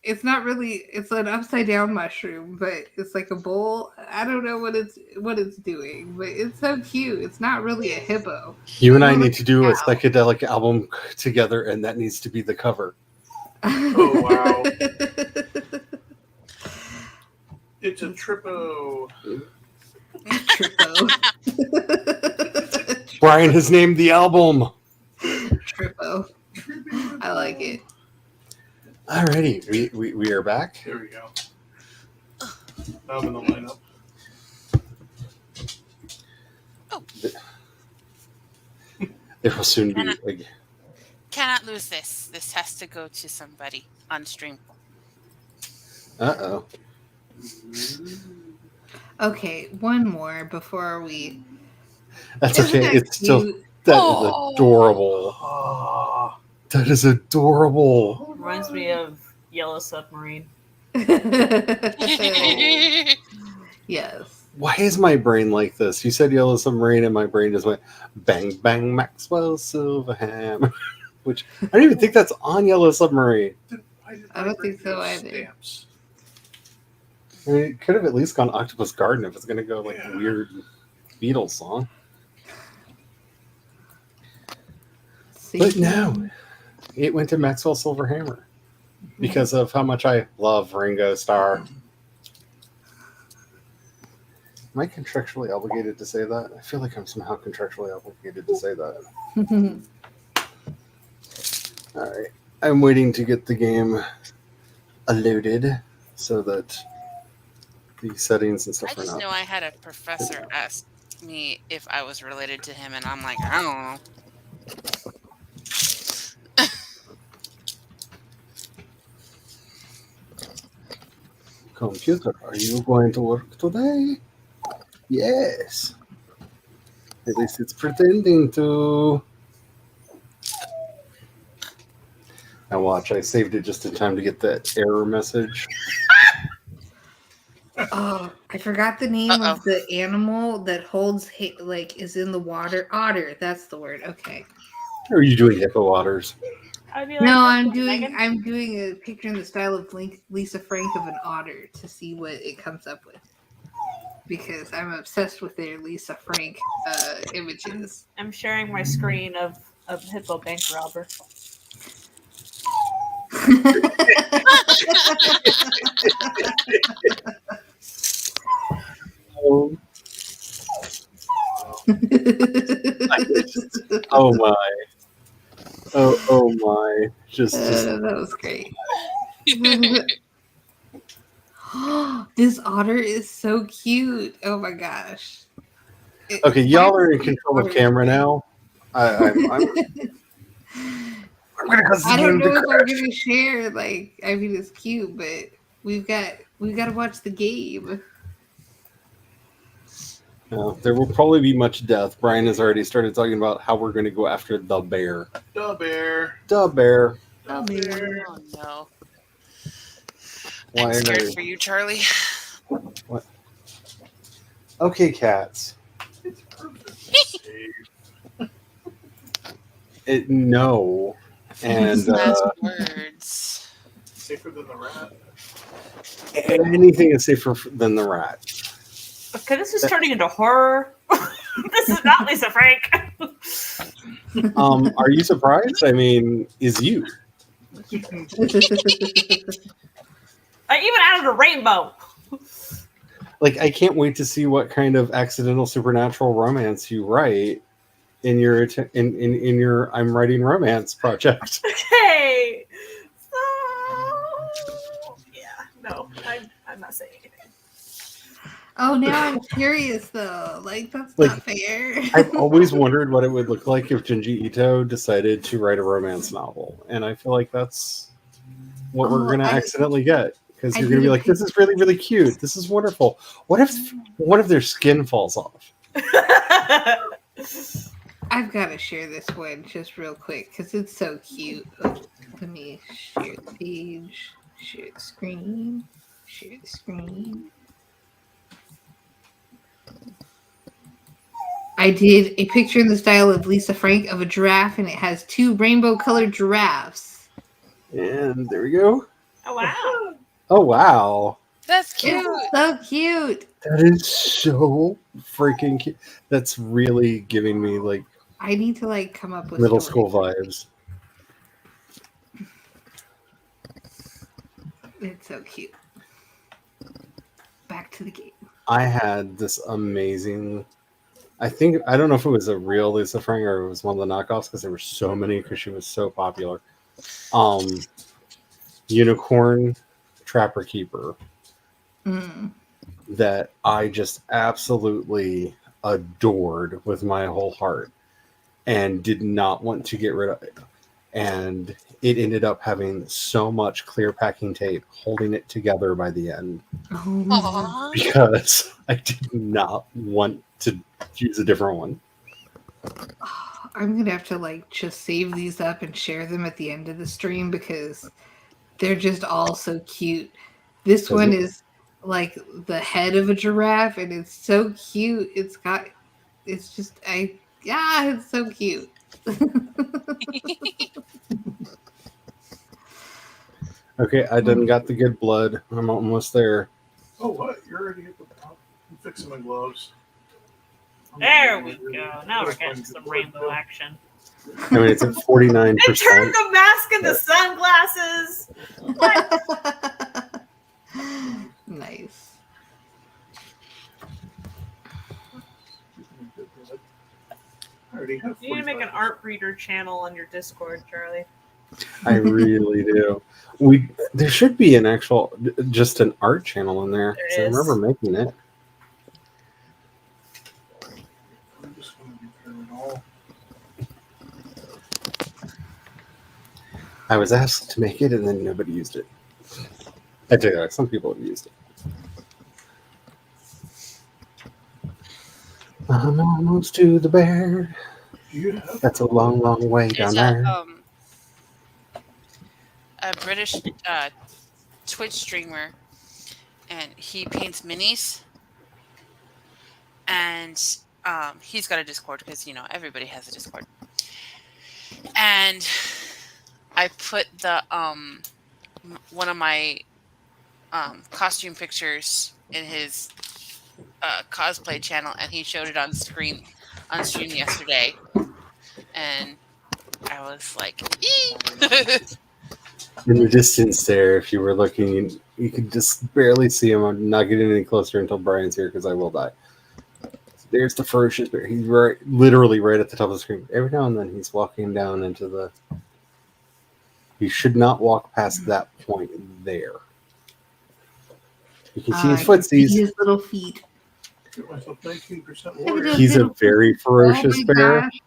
It's not really, it's an upside down mushroom, but it's like a bowl. I don't know what it's doing, but it's so cute. It's not really a hippo. You and I need to do a psychedelic album together, and that needs to be the cover. Oh, wow. It's a trippo. Trippo. Brian has named the album. Trippo. I like it. Alrighty, we are back. There we go. I'm in the lineup. There will soon be. Cannot lose this. This has to go to somebody on stream. Uh-oh. Okay, one more before we. That's Isn't okay. that It's still cute? that Oh. is adorable. Ah, That is adorable. Reminds me of Yellow Submarine. Yes. Why is my brain like this? You said Yellow Submarine, and my brain just went bang bang Maxwell Silverham, which I don't even think that's on Yellow Submarine. then why did I my don't brain think so go either. Stamps? I mean, it could have at least gone Octopus Garden if it's going to go like Yeah. a weird Beatles song. But no, it went to Maxwell Silverhammer because of how much I love Ringo Starr. Am I contractually obligated to say that? I feel like I'm somehow contractually obligated to say that. All right. I'm waiting to get the game loaded so that the settings and I stuff are just not. know I had a professor ask me if I was related to him, and I'm like, I don't know. Computer, are you going to work today? Yes. At least it's pretending to. Now watch, I saved it just in time to get that error message. Oh, I forgot the name Uh-oh. of the animal that holds like is in the water. Otter. That's the word. Okay. Or are you doing hippo otters? I'd be like, No, Megan. I'm doing a picture in the style of Lisa Frank of an otter to see what it comes up with. Because I'm obsessed with their Lisa Frank images. I'm sharing my screen of Hippo Bank Robber. Oh, oh my. Oh my. Just that was great. This otter is so cute. Oh my gosh. okay, y'all are in control of camera now. I'm gonna cause I the don't game to know if I'm crash. gonna share. Like, I mean, it's cute, but we've got to watch the game. There will probably be much death. Brian has already started talking about how we're going to go after the bear. Da bear. The bear. Da bear. Oh no. Why I'm are scared you- for you, Charlie. Okay, cats. It's perfect. No. And Last words. Safer than the rat. anything is safer than the rat. Okay, this is turning into horror. This is not Lisa Frank. Are you surprised? I mean, is you? I even added a rainbow. Like, I can't wait to see what kind of accidental supernatural romance you write in your in your I'm writing romance project. Okay. So yeah, no, I'm not saying anything. Oh, now I'm curious though. Like, that's Like, not fair. I've always wondered what it would look like if Junji Ito decided to write a romance novel, and I feel like that's what we're Oh, going to accidentally get, because I you're going to be need a like, "This is really, really cute. This is wonderful." What if one of their skin falls off? I've got to share this one just real quick because it's so cute. Oh, let me share the page, share the screen, share the screen. I did a picture in the style of Lisa Frank of a giraffe, and it has 2 rainbow-colored giraffes. And there we go. Oh wow. Oh wow, That's cute. It's so cute. that is so freaking cute. That's really giving me like I need to like come up with middle stories. school vibes. It's so cute. Back to the game. I had this amazing. I don't know if it was a real Lisa Frank or it was one of the knockoffs, because there were so many because she was so popular. Unicorn Trapper Keeper Mm. that I just absolutely adored with my whole heart and did not want to get rid of it. And it ended up having so much clear packing tape holding it together by the end, Oh, Aw. because I did not want to use a different one. I'm gonna have to like just save these up and share them at the end of the stream because they're just all so cute. This Does one it? is like the head of a giraffe and it's so cute. It's so cute. Okay, I done got the good blood. I'm almost there. Oh, what? You're already at the top. I'm fixing my gloves. There we go. Now we're getting some rainbow action. I mean, it's at 49%. It turned the mask into sunglasses. Nice. I already have You need to make an 45. art reader channel on your Discord, Charlie. I really do. There should be an actual, just an art channel in there. 'Cause I There is. remember making it. I'm just going to be turning all. I was asked to make it, and then nobody used it. I take that back. Some people have used it. I'm almost to the bear. You have That's a long, long way down There's there. a British Twitch streamer, and he paints minis. And he's got a Discord because everybody has a Discord. And I put the one of my costume pictures in his cosplay channel, and he showed it on stream yesterday, and I was like, "Ee!" In the distance there, if you were looking, you could just barely see him. I'm not getting any closer until Brian's here because I will die. There's the ferocious bear. He's literally right at the top of the screen. Every now and then he's walking down into the... You should not walk past that point there. You can see his footsies. His little feet. Get myself 19% Look at warrior. this. He's a very ferocious Oh my bear. gosh.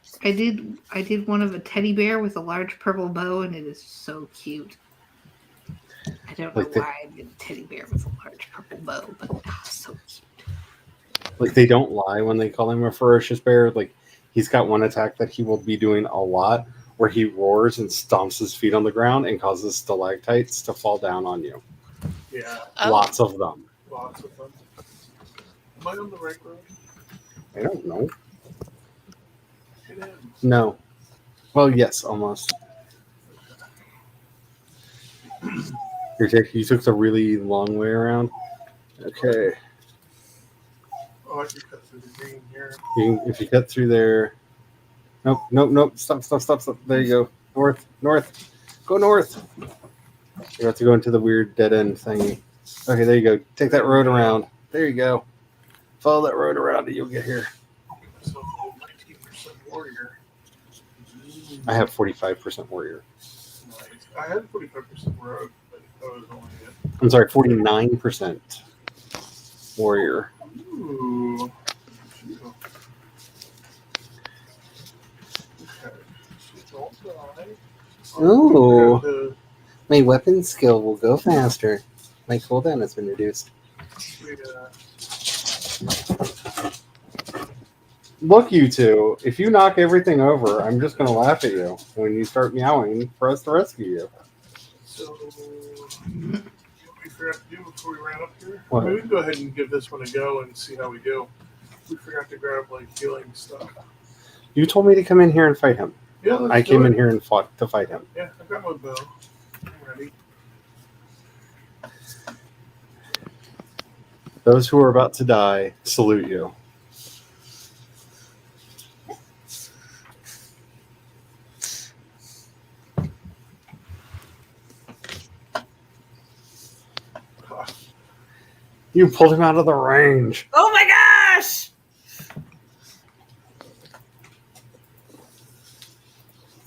I did one of a teddy bear with a large purple bow, and it is so cute. I don't know Like the- why I did a teddy bear with a large purple bow, but so cute. Like, they don't lie when they call him a ferocious bear. Like, he's got one attack that he will be doing a lot where he roars and stomps his feet on the ground and causes stalactites to fall down on you. Yeah, Oh, Lots of them. lots of them. Am I on the right road? I don't know. It is. No. Well, yes, almost. You took the really long way around. Okay. Oh, I could cut through the green here. If you cut through there. Nope. Stop. There you go. North. Go north. You have to go into the weird dead end thingy. Okay, there you go. Take that road around. There you go. Follow that road around and you'll get here. So 19% warrior. I have 45% warrior. Nice. I had 45% rogue, but that was only it. I'm sorry, 49% warrior. Ooh. Okay. Don't die. Ooh. The, My weapon skill will go faster. My cooldown has been reduced. Look, you two. If you knock everything over, I'm just going to laugh at you when you start meowing for us to rescue you. So, what we forgot to do before we ran up here? What? Maybe we can go ahead and give this one a go and see how we do. We forgot to grab like healing stuff. You told me to come in here and fight him. Yeah, let's I do came it. in here and fought to fight him. Yeah, I've got my bow. I'm ready. Those who are about to die, salute you. You pulled him out of the range. Oh my gosh!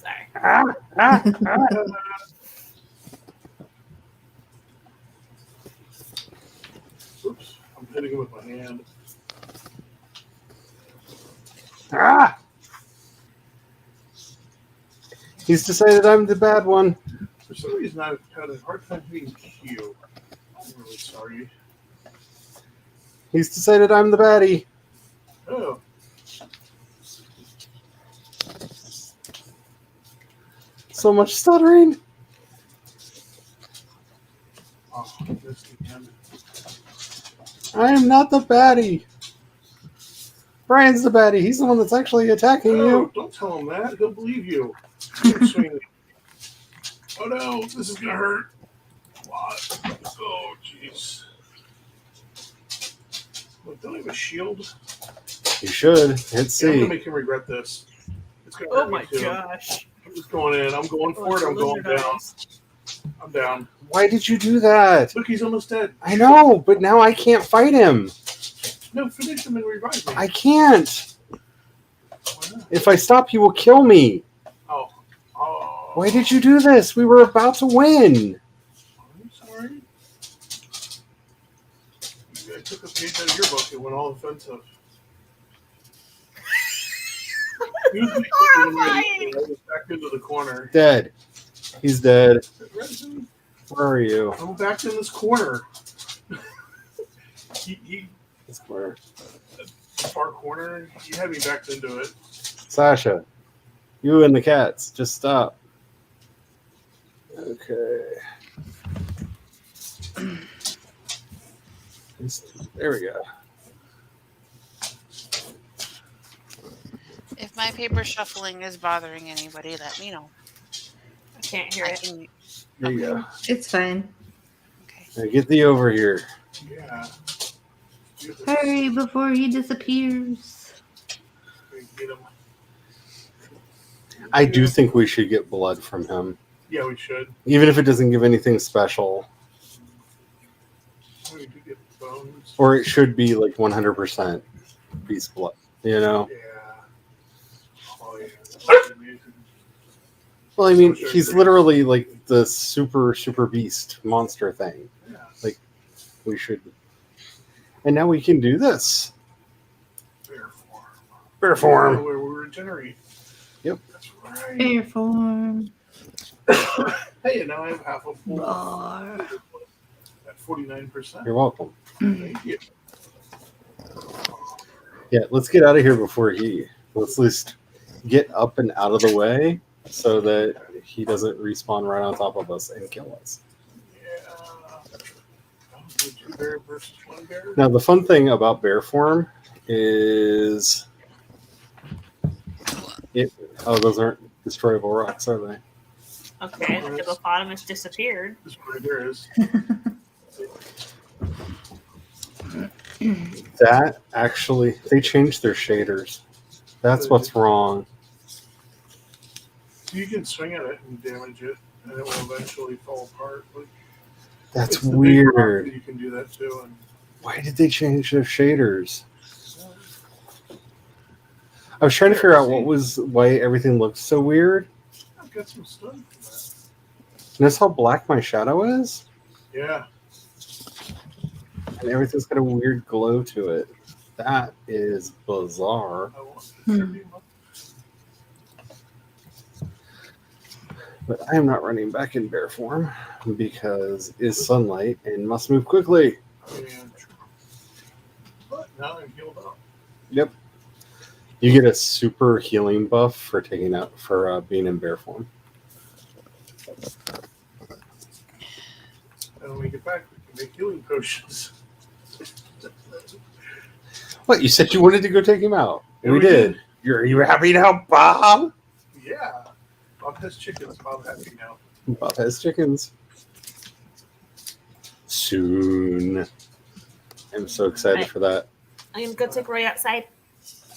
Sorry. Oops, I'm hitting him with my hand. Ah! He's decided I'm the bad one. For some reason, I've had a hard time hitting Q. I'm really sorry. He's decided I'm the baddie. Oh, So much stuttering. oh, missed again. I am not the baddie. Brian's the baddie. He's the one that's actually attacking Oh, you. don't tell him that. He'll believe you. Swing. Oh no, this is gonna hurt. A lot. Oh, jeez. Look, don't have a shield. You should. Hit Yeah, I'm gonna C. make him regret this. It's gonna Oh hurt my me too. gosh. I'm just going in. I'm going for it. I'm going down. I'm down. Why did you do that? Look, he's almost dead. I know, but now I can't fight him. No, finish him and revive me. I can't. Why not? If I stop, he will kill me. Oh. Oh. Why did you do this? We were about to win. I'm sorry. I took a page out of your book and went all offensive. He was making Horrifying. I was back into the corner. Dead. He's dead. Redson, Where are you? I'm back in this corner. he This corner. far corner. You had me backed into it. Sasha, you and the cats, just stop. Okay. There we go. If my paper shuffling is bothering anybody, let me know. can't hear I it. can. There you go. It's fine. Okay. Now get thee over here. Yeah. Hurry before he disappears. Get him. I do think we should get blood from him, Yeah, we should. even if it doesn't give anything special, We do get bones. or it should be like 100% beast blood. You know. Yeah. Oh yeah. That's amazing. Well, I mean, So sure he's it's- literally like the super beast monster thing. Yeah. We should. And now we can do this. Bear form. Bear form. Where we regenerate. Yep. That's right. Bear form. Hey, and now I have half a full Roar. at 49%. You're welcome. Thank you. Yeah, let's get out of here before let's at least get up and out of the way so that he doesn't respawn right on top of us and kill us. Yeah. Oh, two bear versus one bear. Now, the fun thing about bear form is those aren't destroyable rocks, are they? Okay, the hippopotamus disappeared. This one right there is. That actually, they changed their shaders. That's what's wrong. You can swing at it and damage it, and it will eventually fall apart. But That's it's the big rock weird. that you can do that too. And Why did they change their shaders? I was trying to figure out why everything looked so weird. I've got some stuff from that. Notice how black my shadow is? Yeah. And everything's got a weird glow to it. That is bizarre. I want Hmm. But I am not running back in bear form because it's sunlight and must move quickly. Yeah, true. But now I'm healed up. Yep. You get a super healing buff for being in bear form. And when we get back, we can make healing potions. What, you said you wanted to go take him out? Yeah, we we did. Are you happy now, Bob? Yeah. Bob has chickens. Bob happy now. Bob has chickens. Soon. I'm so excited Right. for that. I'm gonna go take Roy outside.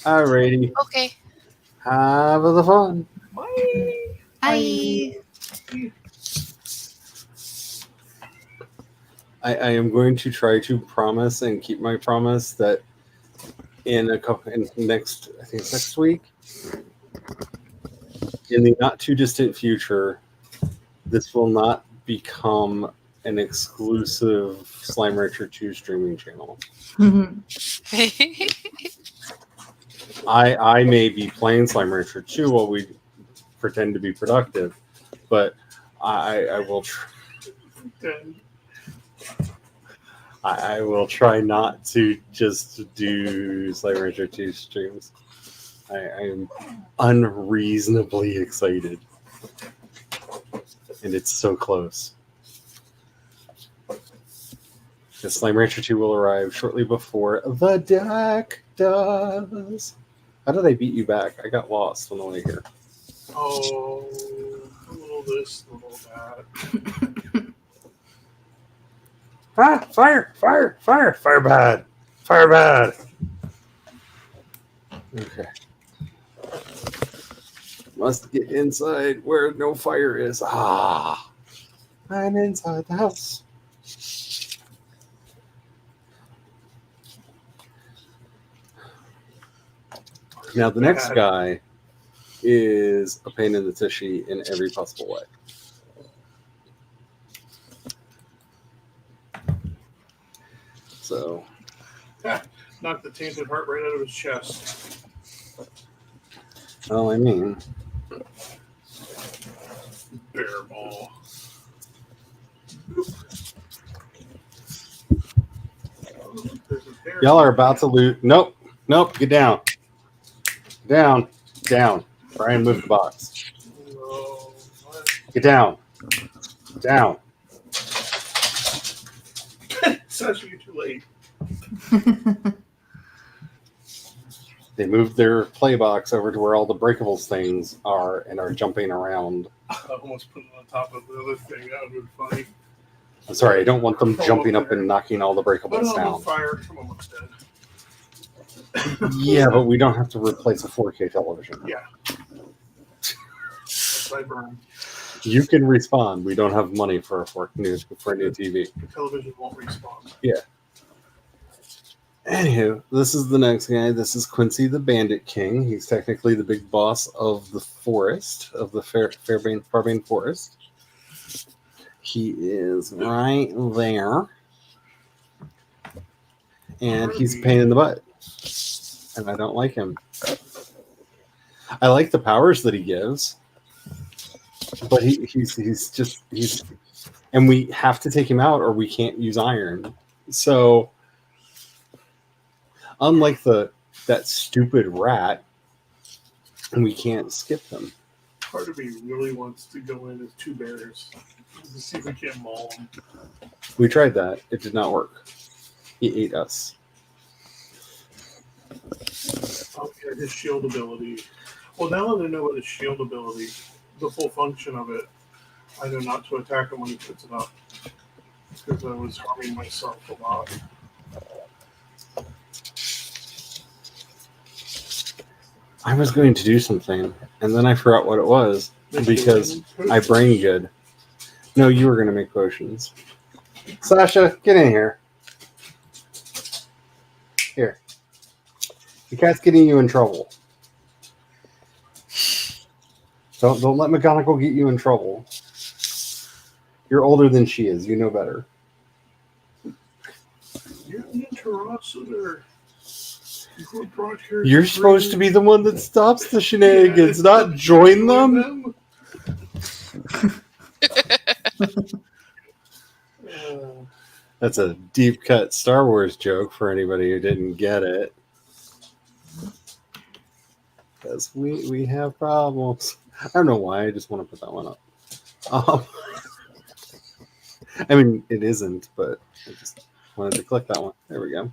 Alrighty. Okay. Have the fun. Bye. Bye. I am going to try to promise and keep my promise that I think it's next week, in the not too distant future, this will not become an exclusive Slime Rancher 2 streaming channel. I may be playing Slime Rancher 2 while we pretend to be productive, but I will I will try not to just do Slime Rancher 2 streams. I am unreasonably excited. And it's so close. The Slime Rancher 2 will arrive shortly before the deck does. How did I beat you back? I got lost on the way here. Oh, a little this, a little that. Ah, fire, fire, fire, fire bad. Fire bad. Okay. Must get inside where no fire is. Ah. I'm inside the house. Now the next guy is a pain in the tushy in every possible way. So Knocked the tainted heart right out of his chest. well, I mean, Bear ball. There's a bear. y'all are about to lose. Nope, get down. Down, down. Brian, move the box. No, what? Get down. Down. Sasha, you're too late. They moved their play box over to where all the breakables things are and are jumping around. I almost put it on top of the other thing. That would be funny. I'm sorry, I don't want them jumping up and knocking all the Put breakables it on down. fire. I'm almost dead. Yeah, but we don't have to replace a 4K television. Yeah. I burn. You can respawn. We don't have money for a new TV. The television won't respond. Anywho, this is the next guy. This is Quincy the Bandit King. He's technically the big boss of the forest, of the Farbane Forest. He is right there. And he's a pain in the butt. And I don't like him. I like the powers that he gives. But he's and we have to take him out or we can't use iron. So unlike that stupid rat, we can't skip them. Part of me really wants to go in as two bears to see if we can maul them. We tried that. It did not work. He ate us. Oh, yeah, his shield ability. Well, now that I know about his shield ability, the full function of it, I know not to attack him when he puts it up. Because I was harming myself a lot. I was going to do something, and then I forgot what it was because I brain good. No, you were going to make potions. Sasha, get in here. Here. The cat's getting you in trouble. Don't let McGonagall get you in trouble. You're older than she is. You know better. You're the interrogator. You're supposed to be the one that stops the shenanigans, not join them. That's a deep cut Star Wars joke for anybody who didn't get it. Because we have problems. I don't know why. I just want to put that one up. I mean, it isn't, but I just wanted to click that one. There we go.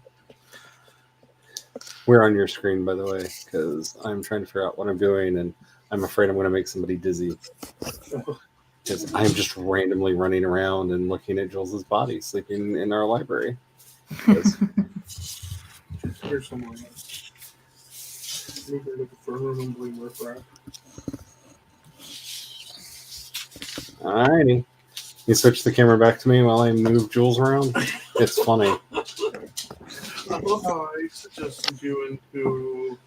We're on your screen, by the way, because I'm trying to figure out what I'm doing, and I'm afraid I'm going to make somebody dizzy. Because I'm just randomly running around and looking at Jules' body sleeping in our library. Here's someone. Maybe look for her and blame her for it. Alrighty. You switch the camera back to me while I move Jules around? It's funny. I love how I suggested you into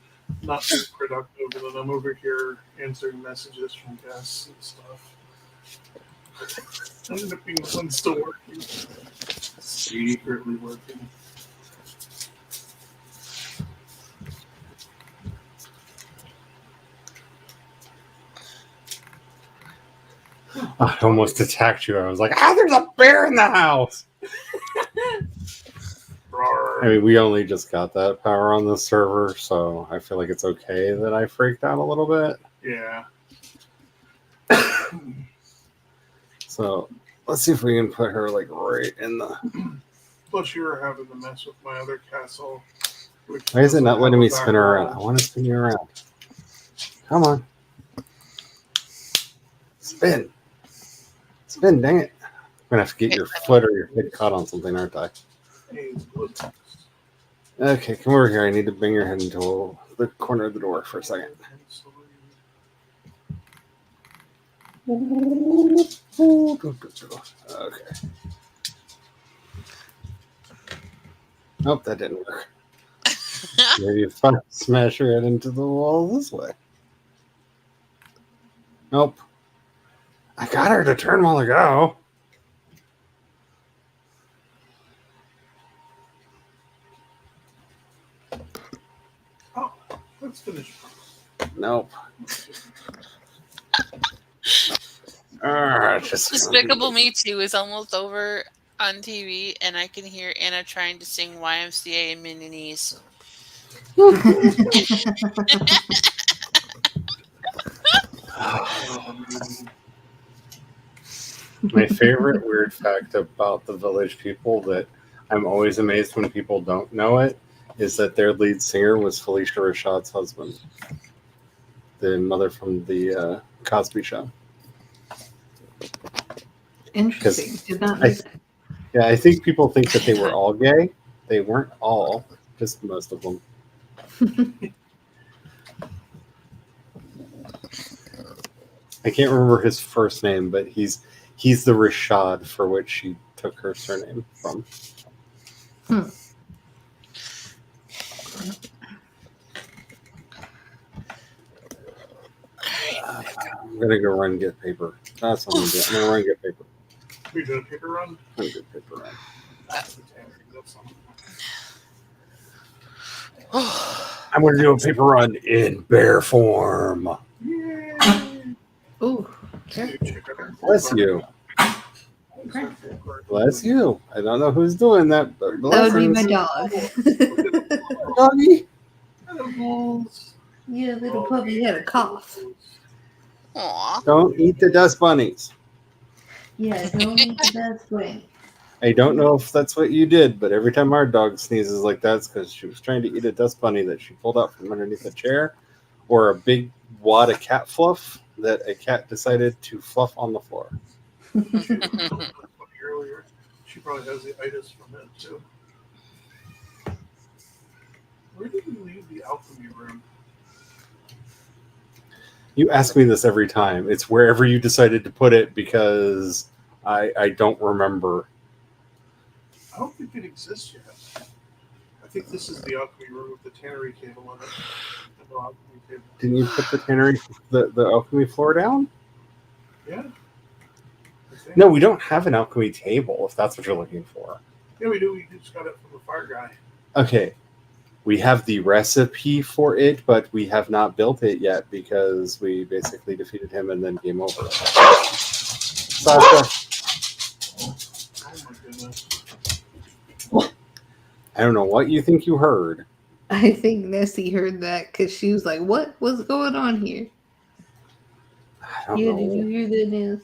not being productive, and then I'm over here answering messages from guests and stuff. I ended up being the one still working. Secretly working. I almost attacked you. I was like, there's a bear in the house! Rawr. I mean, we only just got that power on the server, so I feel like it's okay that I freaked out a little bit. Yeah. So let's see if we can put her like right in the. Plus, you were having to mess with my other castle. Why is it not letting me spin her around? I want to spin you around. Come on. Spin. Spin, dang it. I'm going to have to get your foot or your head caught on something, aren't I? Okay, come over here. I need to bring your head into the corner of the door for a second. Okay. Nope, that didn't work. Maybe if I smash your head into the wall this way. Nope. I got her to turn while ago. Oh, let's finish. Nope. Just Despicable Me 2 is almost over on TV, and I can hear Anna trying to sing YMCA and Mini-Knees. My favorite weird fact about the Village people that I'm always amazed when people don't know it is that their lead singer was Felicia Rashad's husband, the mother from the Cosby Show. Interesting. Did not know I- that. Yeah, I think people think that they were all gay. They weren't all, just most of them. I can't remember his first name, but he's the Rashad for which she took her surname from. I'm gonna go run and get paper. That's what I'm gonna do. I'm gonna run and get paper. We're doing a paper run. I'm gonna get paper run. That's something. I'm gonna do a paper run in bear form. Ooh. Bless you. Bless you. I don't know who's doing that, but That would be my blessings. dog. Doggy. Yeah, little puppy had a cough. Aw. Don't eat the dust bunnies. Yeah, don't eat the dust bunny. I don't know if that's what you did, but every time our dog sneezes like that, it's because she was trying to eat a dust bunny that she pulled out from underneath a chair, or a big wad of cat fluff that a cat decided to fluff on the floor. Earlier, she probably has the itis from it too. Where did we leave the alchemy room? You ask me this every time. It's wherever you decided to put it because I don't remember. I don't think it exists yet. I think this is the alchemy room with the tannery table in it. No alchemy table. Didn't you put the tannery, the alchemy floor down? Yeah. I think. No, we don't have an alchemy table, if that's what you're looking for. Yeah, we do. We just got it from the fire guy. Okay. We have the recipe for it, but we have not built it yet because we basically defeated him and then game over. Sasha, Oh my goodness. I don't know what you think you heard. I think Nessie heard that because she was like, what's going on here? I don't Yeah, did you know. hear the news?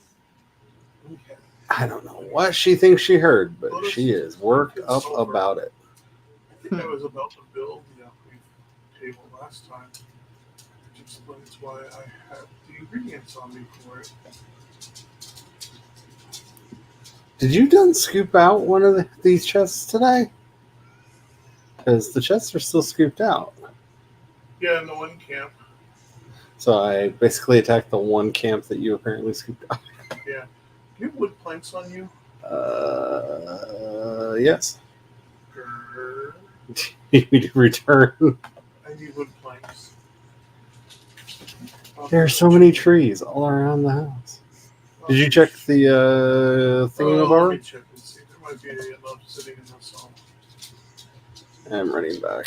Okay. I don't know what she thinks she heard, but she is worked up about it. I think I was about to build the alchemy table last time, which explains why I had the ingredients on me for it. Did you done scoop out one of these chests today? Because the chests are still scooped out. Yeah, in the one camp. So I basically attacked the one camp that you apparently scooped out. Yeah. Do you have wood planks on you? Yes. Grrr. You need to return. I need wood planks. There are so many trees all around the house. Did you check the thingy Let bar? me check and see. There might be enough sitting in this hall. I'm running back.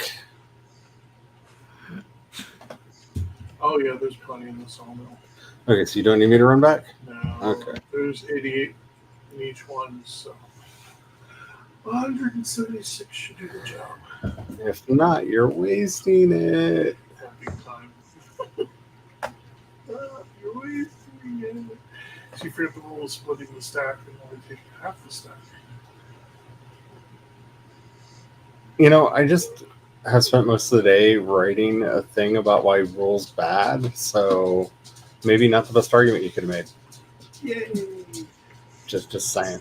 Oh yeah, there's plenty in this hall now. Okay, so you don't need me to run back? No. Okay. There's 88 in each one, so 176 should do the job. If not, you're wasting it. Big time. You're wasting it. So you forget the rule of splitting the stack and only taking half the stack. You know, I just have spent most of the day writing a thing about why rule's bad, so maybe not the best argument you could have made. Yay! Just saying.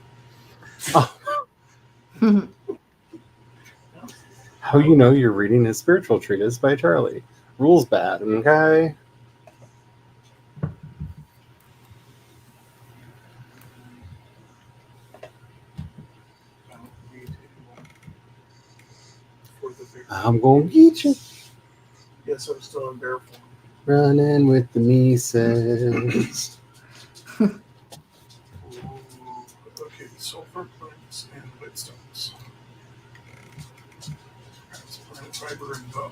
Oh, how you know you're reading a spiritual treatise by Charlie? Rule's bad, okay? I don't need anyone for the bear. I'm gonna get you. Yes, I'm still in bear form. Running with the Mises. Ooh, okay, sulfur planks and whetstones. That's plant fiber and bone.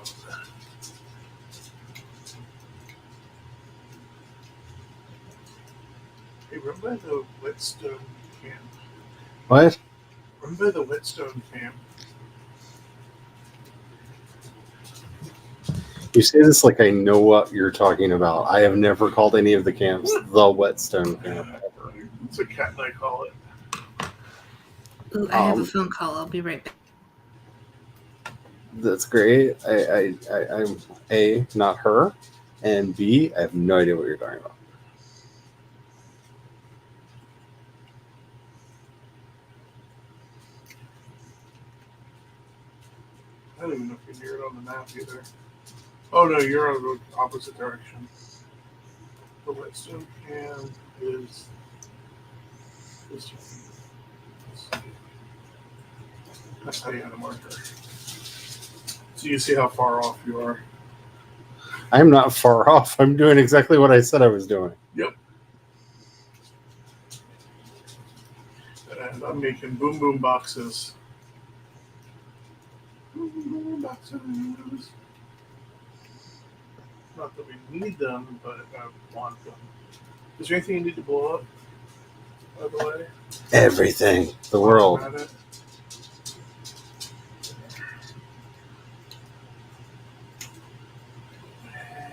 Hey, run by the whetstone camp. What? Run by the whetstone camp. You say this like I know what you're talking about. I have never called any of the camps the Whetstone Camp ever. That's what Kat and I call it. Ooh, I have a phone call. I'll be right back. That's great. I'm A, not her, and B, I have no idea what you're talking about. I don't even know if you're near it on the map either. Oh no, you're on the opposite direction. The western hand is this way. That's how you had a marker. So you see how far off you are. I'm not far off. I'm doing exactly what I said I was doing. Yep. And I'm making boom boom boxes. Boom boom boxes. Not that we need them, but I want them. Is there anything you need to blow up, by the way? Everything. The world. At it?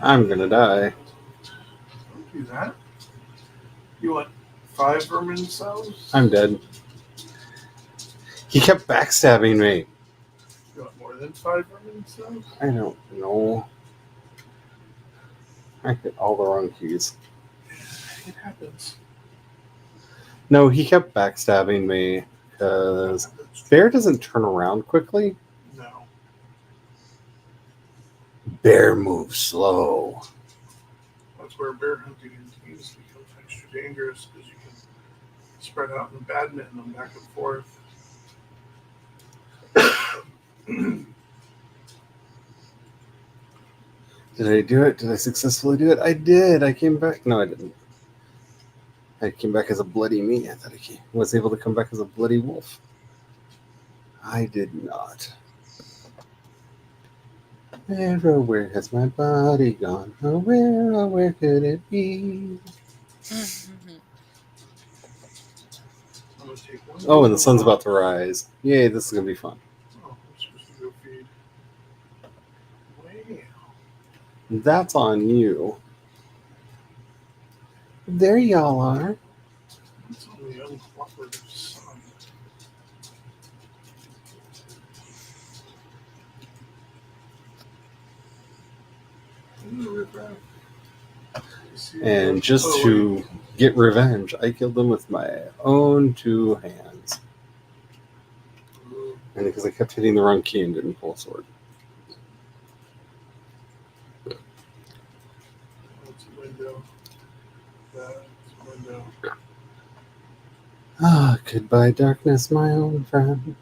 I'm gonna die. Don't do that. You want 5 vermin cells? I'm dead. He kept backstabbing me. You want more than 5 vermin cells? I don't know. I hit all the wrong keys. It happens. No, he kept backstabbing me because Bear doesn't turn around quickly. No. Bear moves slow. That's where bear hunting in teams becomes extra dangerous because you can spread out and badminton them back and forth. Did I do it? Did I successfully do it? I did. I came back. No, I didn't. I came back as a bloody me. I thought I was able to come back as a bloody wolf. I did not. Where has my body gone? Oh, where could it be? I'm gonna take one. Oh, and the sun's about to rise. Yay, this is going to be fun. Oh, I'm supposed to go feed. Wow. That's on you. There y'all are. It's on the uncooperative sun. And just to get revenge, I killed them with my own 2 hands. And because I kept hitting the wrong key and didn't pull a sword. That's a window. That's a window. Ah, goodbye, darkness, my old friend.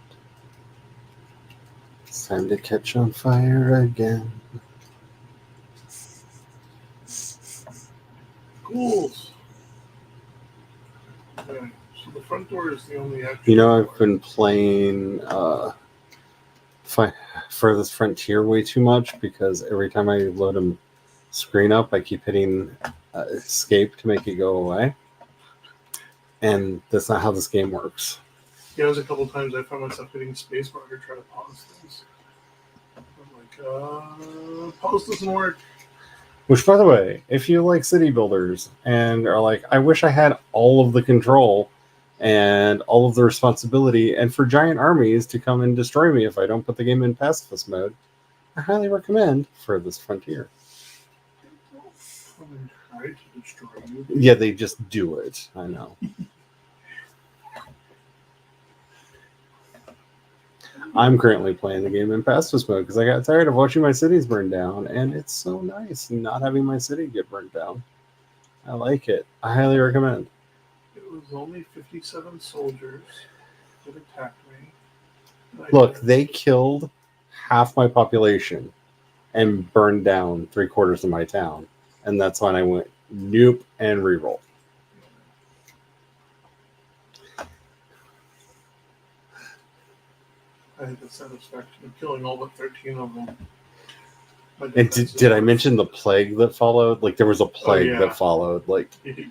It's time to catch on fire again. Ghouls. Okay, so the front door is the only actual You know, I've door. been playing Furthest Frontier way too much because every time I load a screen up, I keep hitting escape to make it go away. And that's not how this game works. Yeah, there's a couple times I found myself hitting spacebar to try to pause things. I'm like, pause doesn't work. Which, by the way, if you like city builders and are like, I wish I had all of the control and all of the responsibility, and for giant armies to come and destroy me if I don't put the game in pacifist mode, I highly recommend Furthest Frontier. I'm trying to destroy you. Yeah, they just do it. I know. I'm currently playing the game in pacifist mode because I got tired of watching my cities burn down, and it's so nice not having my city get burnt down. I like it. I highly recommend. It was only 57 soldiers that attacked me. Look, they killed half my population and burned down 3/4 of my town, and that's when I went nope and reroll. I had the satisfaction of killing all but 13 of them. And did I mention the plague that followed? Like, there was a plague that followed. Like, You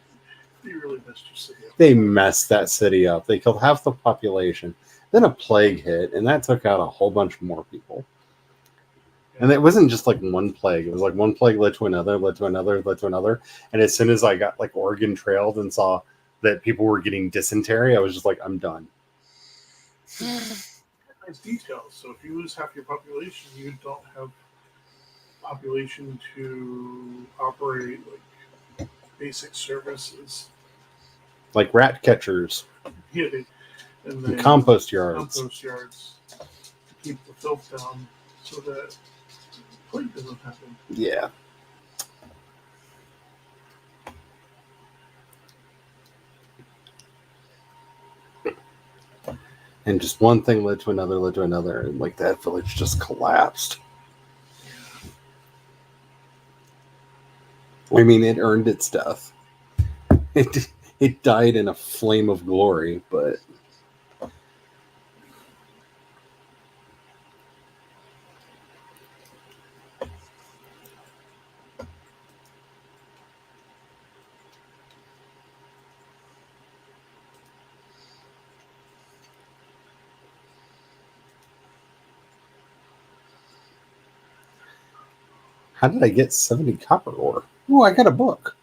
really messed your city up. they messed that city up. They killed half the population. Then a plague hit, and that took out a whole bunch more people. And it wasn't just like one plague. It was like one plague led to another, led to another, led to another. And as soon as I got like Oregon trailed and saw that people were getting dysentery, I was just like, I'm done. It's details. So if you lose half your population, you don't have population to operate like basic services. Like rat catchers, Yeah, and and then compost yards. compost yards to keep the filth down so that plague doesn't happen. Yeah. And just one thing led to another, and like that village just collapsed. I mean, it earned its death. It died in a flame of glory, but how did I get 70 copper ore? Oh, I got a book.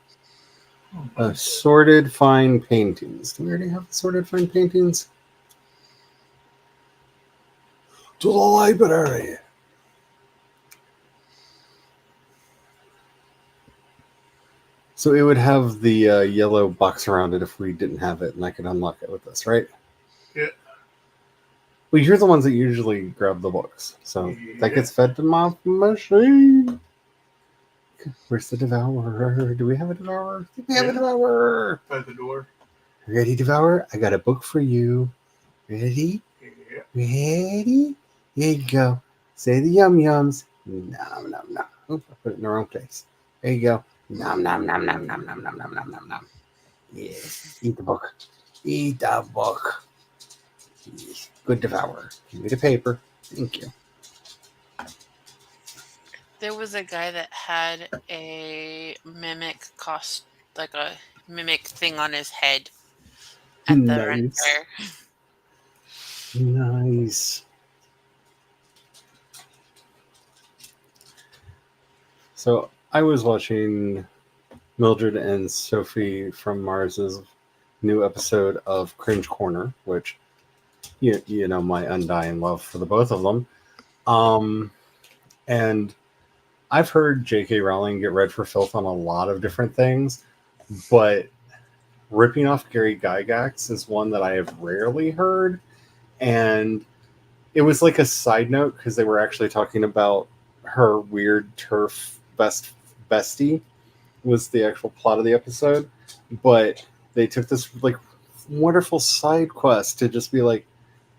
Assorted fine paintings. Do we already have assorted fine paintings? To the library. So it would have the yellow box around it if we didn't have it, and I could unlock it with this, right? Yeah. Well, you're the ones that usually grab the books, so that Yeah. gets fed to my machine. Where's the devourer? Do we have a devourer? I think we have a Yeah. devourer. By the door. Ready, devourer? I got a book for you. Ready? Yeah. Ready? Here you go. Say the yum yums. Nom nom nom. Oop, I put it in the wrong place. There you go. Nom nom nom nom nom nom nom nom nom nom nom. Yeah. Eat the book. Eat the book. Yes. Good devourer. Give me the paper. Thank you. There was a guy that had a mimic like a mimic thing on his head at the rent Nice. fair. Nice. So I was watching Mildred and Sophie from Mars's new episode of Cringe Corner, which you know my undying love for the both of them. And I've heard J.K. Rowling get read for filth on a lot of different things, but ripping off Gary Gygax is one that I have rarely heard. And it was like a side note because they were actually talking about her weird turf bestie was the actual plot of the episode. But they took this like wonderful side quest to just be like,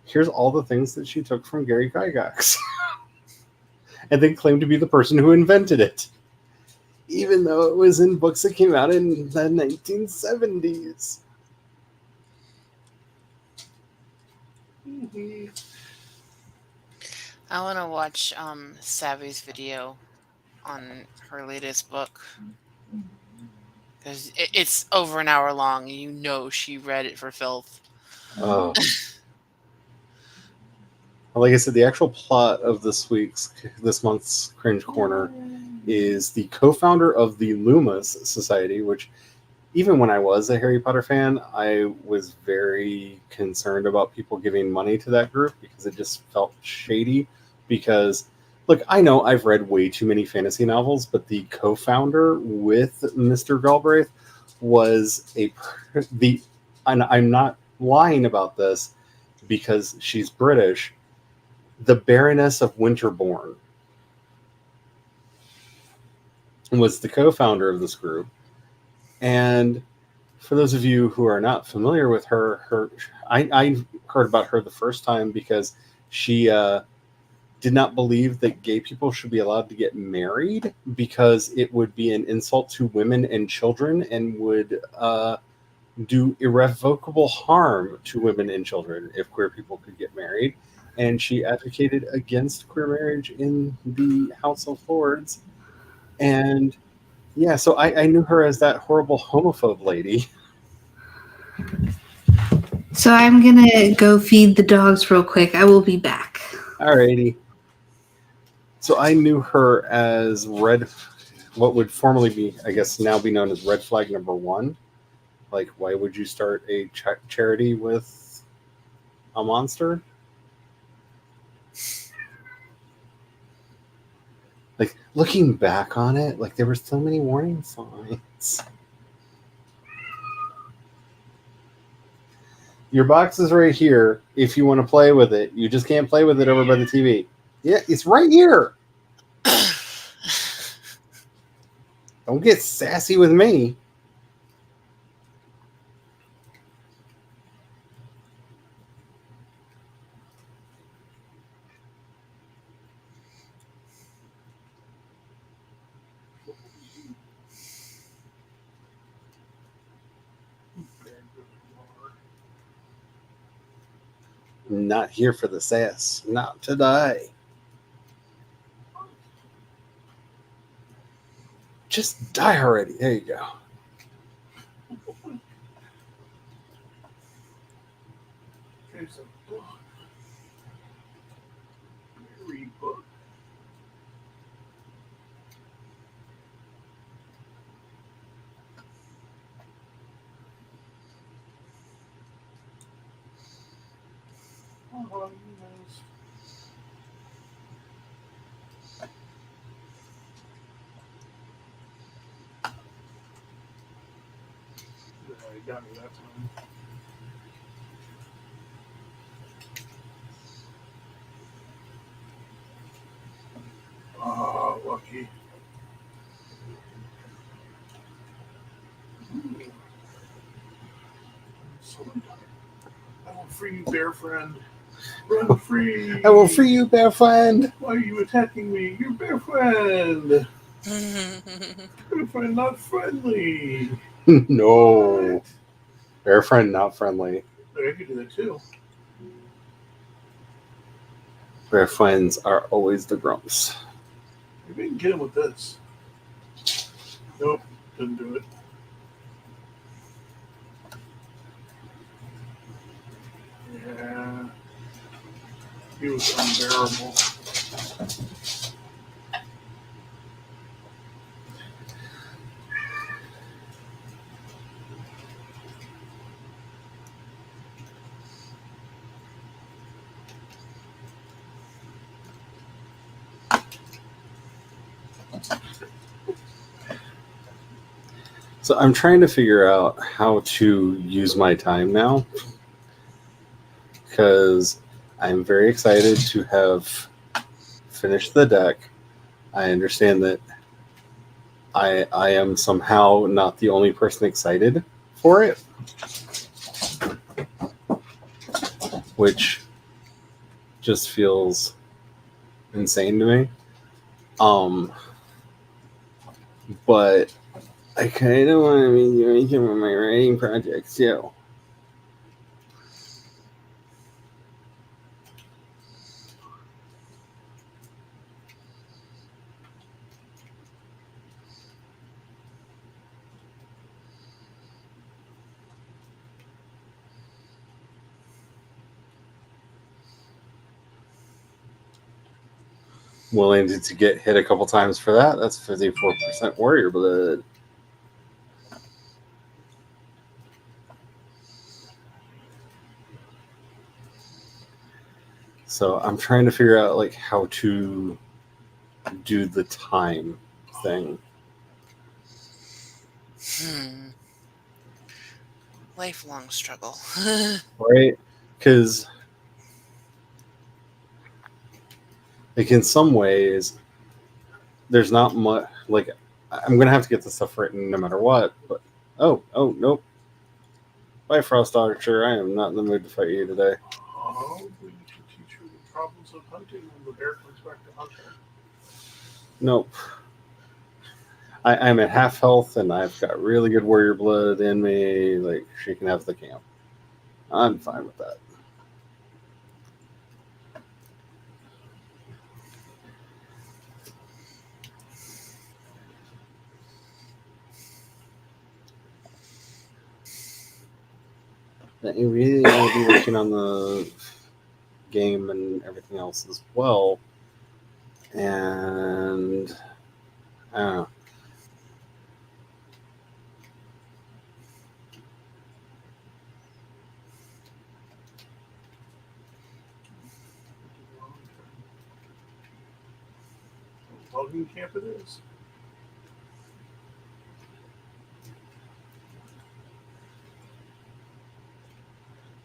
here's all the things that she took from Gary Gygax. And then claimed to be the person who invented it. Even though it was in books that came out in the 1970s. Mm-hmm. I want to watch Savvy's video on her latest book because it's over an hour long. And you know she read it for filth. Oh. Like I said, the actual plot of this month's Cringe Corner is the co-founder of the Lumos Society, which even when I was a Harry Potter fan, I was very concerned about people giving money to that group because it just felt shady. Because, look, I know I've read way too many fantasy novels, but the co-founder with Mr. Galbraith was and I'm not lying about this because she's British, the Baroness of Winterbourne was the co-founder of this group. And for those of you who are not familiar with her, I heard about her the first time because she did not believe that gay people should be allowed to get married because it would be an insult to women and children and would do irrevocable harm to women and children if queer people could get married. And she advocated against queer marriage in the House of Lords. And yeah, so I knew her as that horrible homophobe lady. So I'm gonna go feed the dogs real quick. I will be back. Alrighty. So I knew her as what would formerly be, I guess, now be known as Red Flag number 1. Like, why would you start a charity with a monster? Like looking back on it, like there were so many warning signs. Your box is right here. If you want to play with it, you just can't play with it over by the TV. Yeah, it's right here. Don't get sassy with me. I'm not here for the sass. Not today. Just die already. There you go. There's a book. Read book. Oh, nice. Yeah, you got me that time. Oh, lucky. I will free you, bear friend. Run free. I will free you, bear friend. Why are you attacking me? You're bear friend. Bear friend not friendly. No. Bear friend not friendly. I could do that too. Bear friends are always the grumps. Maybe we can get him with this. Nope, didn't do it. Yeah. He was unbearable. So I'm trying to figure out how to use my time now because I'm very excited to have finished the deck. I understand that I am somehow not the only person excited for it, which just feels insane to me. But I kind of want to be doing some of my writing projects too. Willing to get hit a couple times for that. That's 54% warrior blood. So I'm trying to figure out like how to do the time thing. Lifelong struggle. Right? Because like in some ways there's not much like I'm gonna have to get this stuff written no matter what, but oh nope. Bye, Frost Archer. I am not in the mood to fight you today. Oh, we need to teach her the problems of hunting when the bear comes back to hunt her. Nope. I'm at half health and I've got really good warrior blood in me. Like, she can have the camp. I'm fine with that. But you really want to be working on the game and everything else as well. And I don't know. logging camp it is.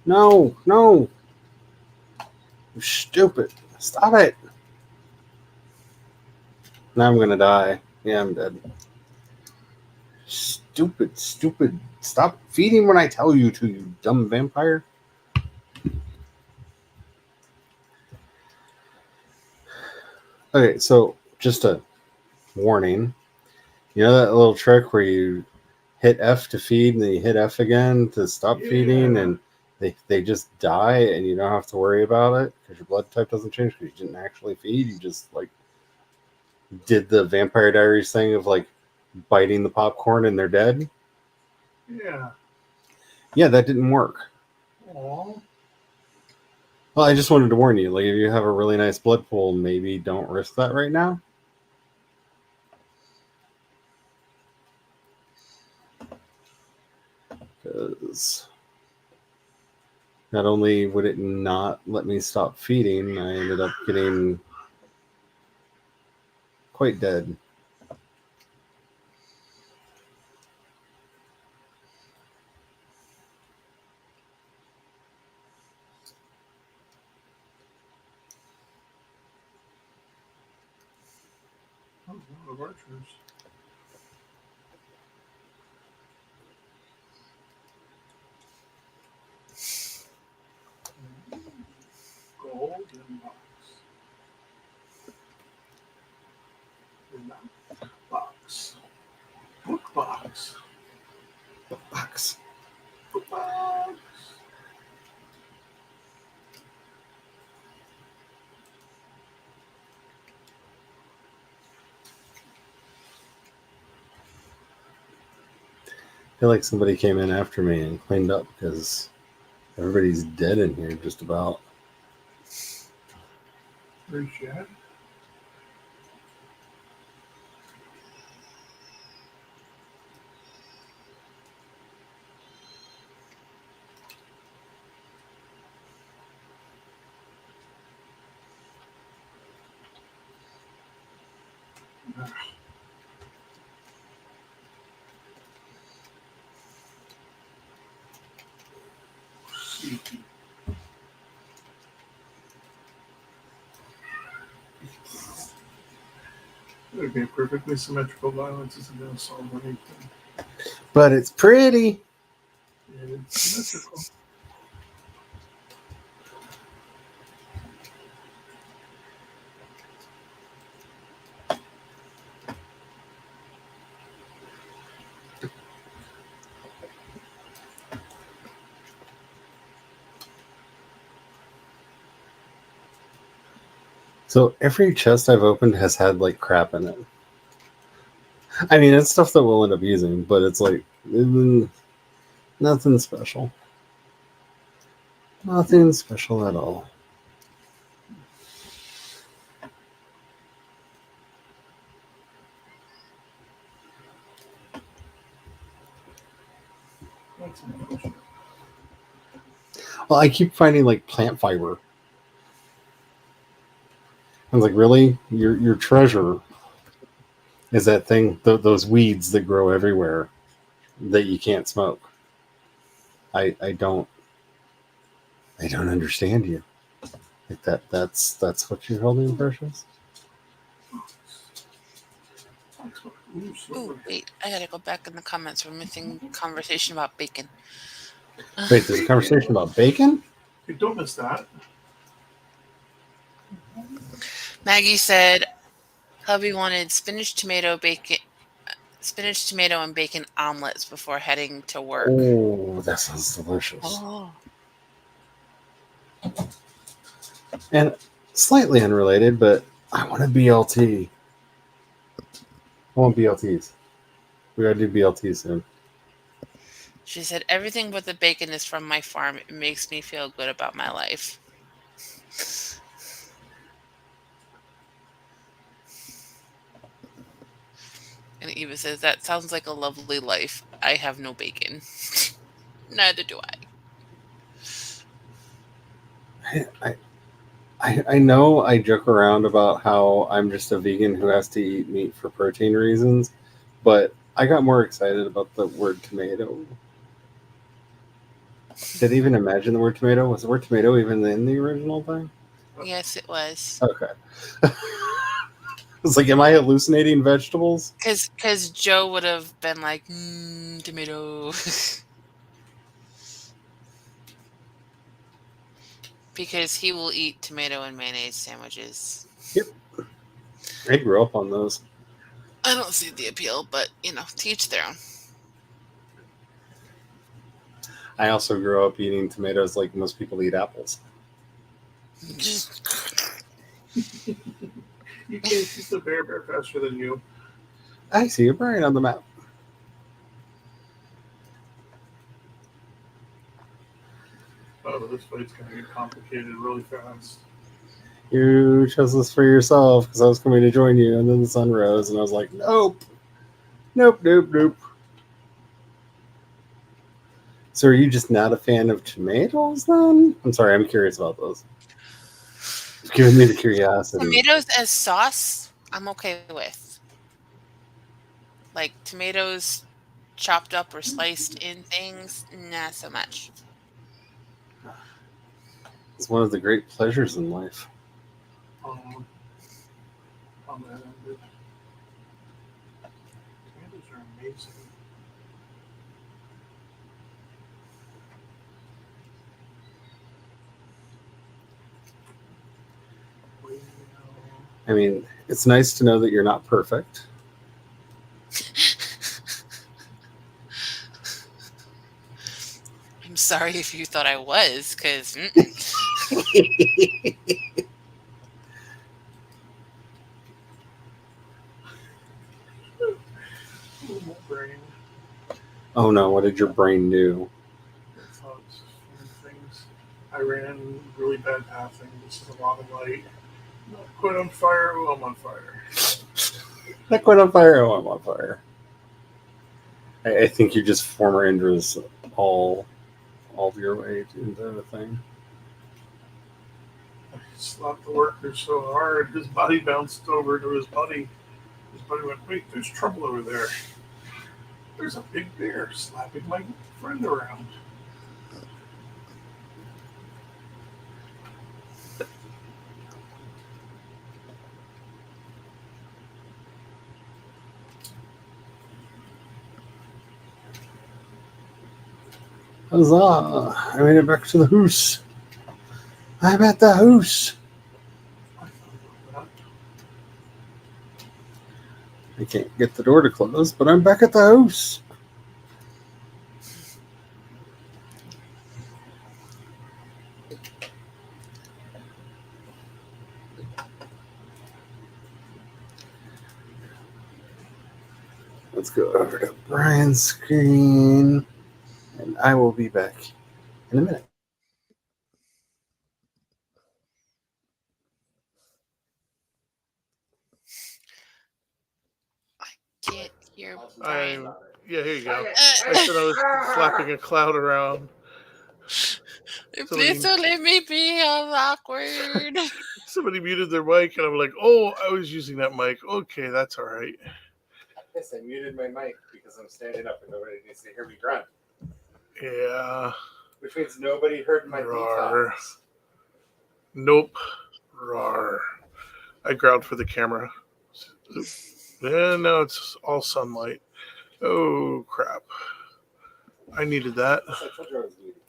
No, no. You stupid. Stop it. Now I'm gonna die. Yeah, I'm dead. Stupid, stupid. Stop feeding when I tell you to, you dumb vampire. Okay, so just a warning. You know that little trick where you hit F to feed and then you hit F again to stop feeding and they just die and you don't have to worry about it because your blood type doesn't change because you didn't actually feed. You just like did the Vampire Diaries thing of like biting the popcorn and they're dead. Yeah. Yeah, that didn't work. Aw. Well, I just wanted to warn you. Like, if you have a really nice blood pool, maybe don't risk that right now. Because not only would it not let me stop feeding, I ended up getting quite dead. Oh, a lot of archers. Golden box. In that box. Book box. Box. Book box. I feel like somebody came in after me and cleaned up because everybody's dead in here just about. Where's Chad? Okay, perfectly symmetrical violence isn't going to solve anything. But it's pretty. And it's symmetrical. So every chest I've opened has had like crap in it. I mean, it's stuff that we'll end up using, but it's like nothing special. Nothing special at all. That's unfortunate. Well, I keep finding like plant fiber. I was like, really? Your treasure is that thing, those weeds that grow everywhere that you can't smoke. I don't understand you. Like that's what you're holding, Precious? Ooh, Ooh, silver. wait, I gotta go back in the comments. We're missing conversation about bacon. Wait, there's a conversation about bacon? Hey, don't miss that. Maggie said hubby wanted spinach, tomato, and bacon omelets before heading to work. Oh, that sounds delicious. Oh, And slightly unrelated, but I want a BLT. I want BLTs. We gotta do BLT soon. she said everything but the bacon is from my farm. It makes me feel good about my life. And Eva says that sounds like a lovely life. I have no bacon. Neither do I. I know I joke around about how I'm just a vegan who has to eat meat for protein reasons, but I got more excited about the word tomato. Did I even imagine the word tomato? Was the word tomato even in the original thing? Yes, it was. Okay. It's like, am I hallucinating vegetables? Because Joe would have been like, tomato. Because he will eat tomato and mayonnaise sandwiches. Yep. I grew up on those. I don't see the appeal, but to each their own. I also grew up eating tomatoes like most people eat apples. Just You can't see the bear faster than you. I see a brain on the map. Oh, this fight's gonna get complicated really fast. You chose this for yourself because I was coming to join you, and then the sun rose, and I was like, nope. Nope. So are you just not a fan of tomatoes then? I'm sorry, I'm curious about those. It's giving me the curiosity. tomatoes as sauce, I'm okay with. Like tomatoes chopped up or sliced in things, not so much. It's one of the great pleasures in life. On that end, tomatoes are amazing. I mean, it's nice to know that you're not perfect. I'm sorry if you thought I was, because Oh, my brain. Oh no, what did your brain do? Thoughts and things. I ran really bad pathing. This is a lot of light. Not quite on fire. Oh, I'm on fire. Not quite on fire. Oh, I'm on fire. I think you just former Indra's all of your way into the thing. I slapped the worker so hard, his body bounced over to his buddy. His buddy went, wait, there's trouble over there. There's a big bear slapping my friend around. Huzzah! I made it back to the house. I'm at the house. I can't get the door to close, but I'm back at the house. Let's go over to Brian's screen, and I will be back in a minute. can't hear Yeah, Brian. here you go. I said I was slapping a cloud around. Please don't let me be all awkward. Somebody muted their mic, and I'm like, oh, I was using that mic. Okay, that's all right. Yes, I muted my mic because I'm standing up and nobody needs to hear me grunt. Yeah. Which means nobody heard my Rawr. detox. Nope. Rawr. I growled for the camera. And now it's all sunlight. Oh, crap. I needed that. Yes, I told you I was muted.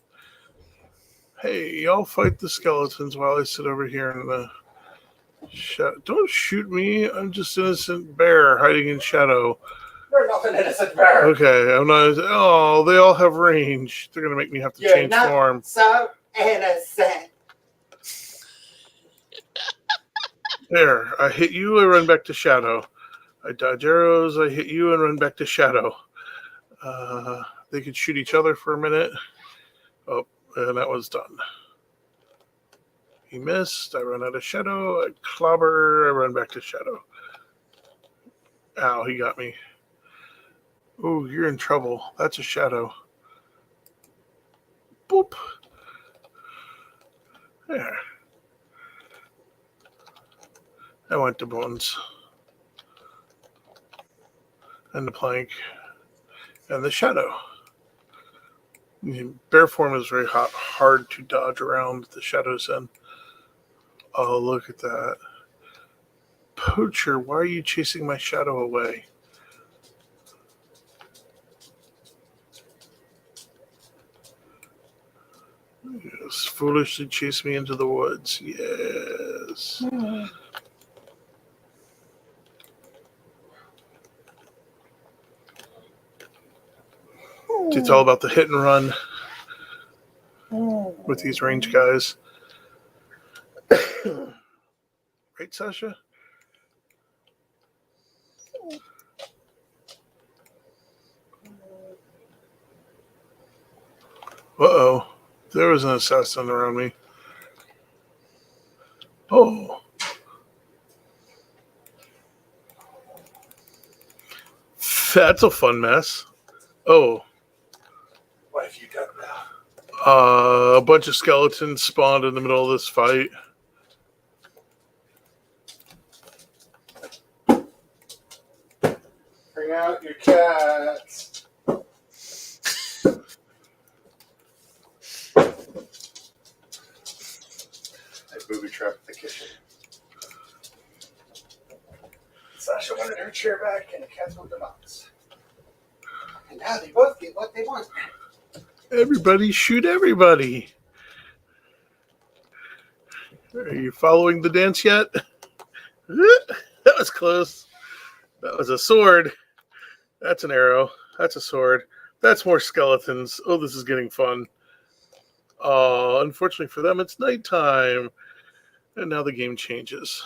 Hey, y'all fight the skeletons while I sit over here in the shadow. Don't shoot me. I'm just an innocent bear hiding in shadow. You're not an innocent bear. Okay, I'm not. Oh, they all have range. They're going to make me have to change form. So innocent. There, I hit you, I run back to shadow. I dodge arrows, I hit you and run back to shadow. They could shoot each other for a minute. Oh, and that was done. He missed, I run out of shadow, I clobber, I run back to shadow. Ow, he got me. Ooh, you're in trouble. That's a shadow. Boop. There. I went to bones. And the plank. And the shadow. Bear form is very hard to dodge around the shadows in. Oh, look at that. Poacher, why are you chasing my shadow away? Yes, foolishly chase me into the woods. Yes. It's all about the hit and run with these range guys. Right, Sasha? Uh-oh. There was an assassin around me. Oh. That's a fun mess. Oh. What have you done now? A bunch of skeletons spawned in the middle of this fight. Bring out your cats. I booby trapped the kitchen. Sasha wanted her chair back, and the cats want the box. And now they both get what they want. Everybody shoot everybody. Are you following the dance yet? That was close. That was a sword. That's an arrow. That's a sword. That's more skeletons. Oh, this is getting fun. Oh, unfortunately for them, it's nighttime. And now the game changes.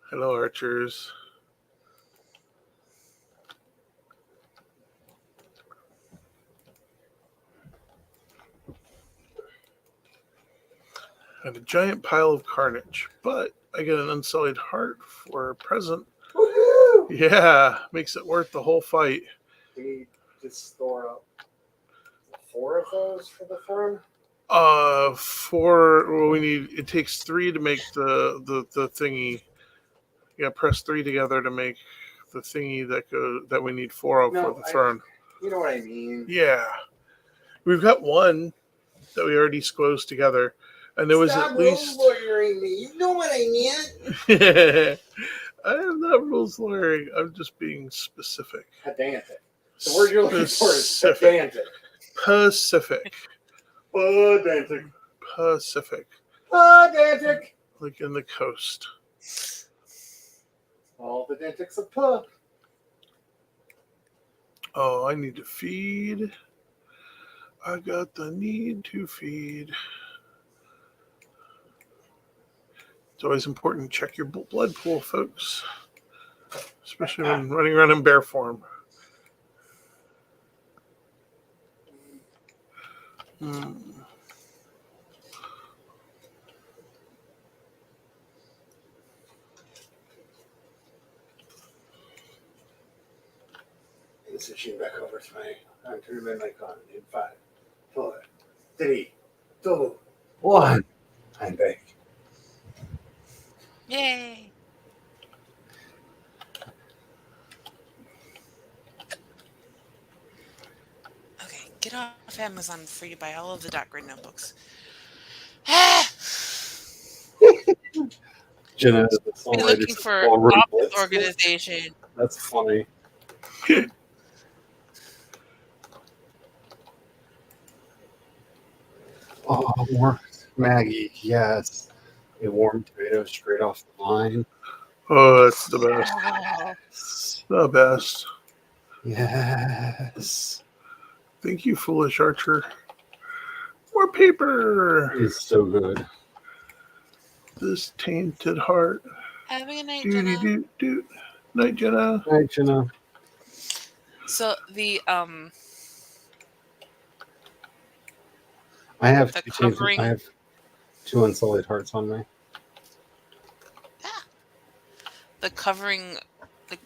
Hello, archers. And a giant pile of carnage. But I get an unsullied heart for a present. Woohoo! Yeah, makes it worth the whole fight. We just store up 4 of those for the throne. We need. It takes 3 to make the thingy. Yeah, press 3 together to make the thingy that we need 4 of for the throne. You know what I mean. Yeah, we've got 1 that we already squoze together, and there was Stop at least. lawyering me. You know what I meant. I am not rules lawyering. I'm just being specific. Pedantic. The word you're looking for is Specific. pedantic. Pacific. Pedantic. Pacific. Pedantic. Like in the coast. All the dentics of pub. Oh, I need to feed. I got the need to feed. It's always important to check your blood pool, folks. Especially when running around in bear form. Switching back over to my turn my mic on in 5, 4, 3, 2, 1. I'm back. Yay! Okay, get off Amazon before you buy all of the .grid notebooks. Jenna, the Be songwriter, looking says, for "Already office blitzed." organization. That's funny. Oh, more Maggie, yes. A warm tomato straight off the vine. Oh, that's the best. Oh, The best. Yes. Thank you, foolish archer. More paper. It's so good. This tainted heart. have a good night, Doody Jenna. doot doot. Night, Jenna. All right, Jenna. So the I have The 2 changes. covering- I have 2 unsullied hearts on me. the covering, the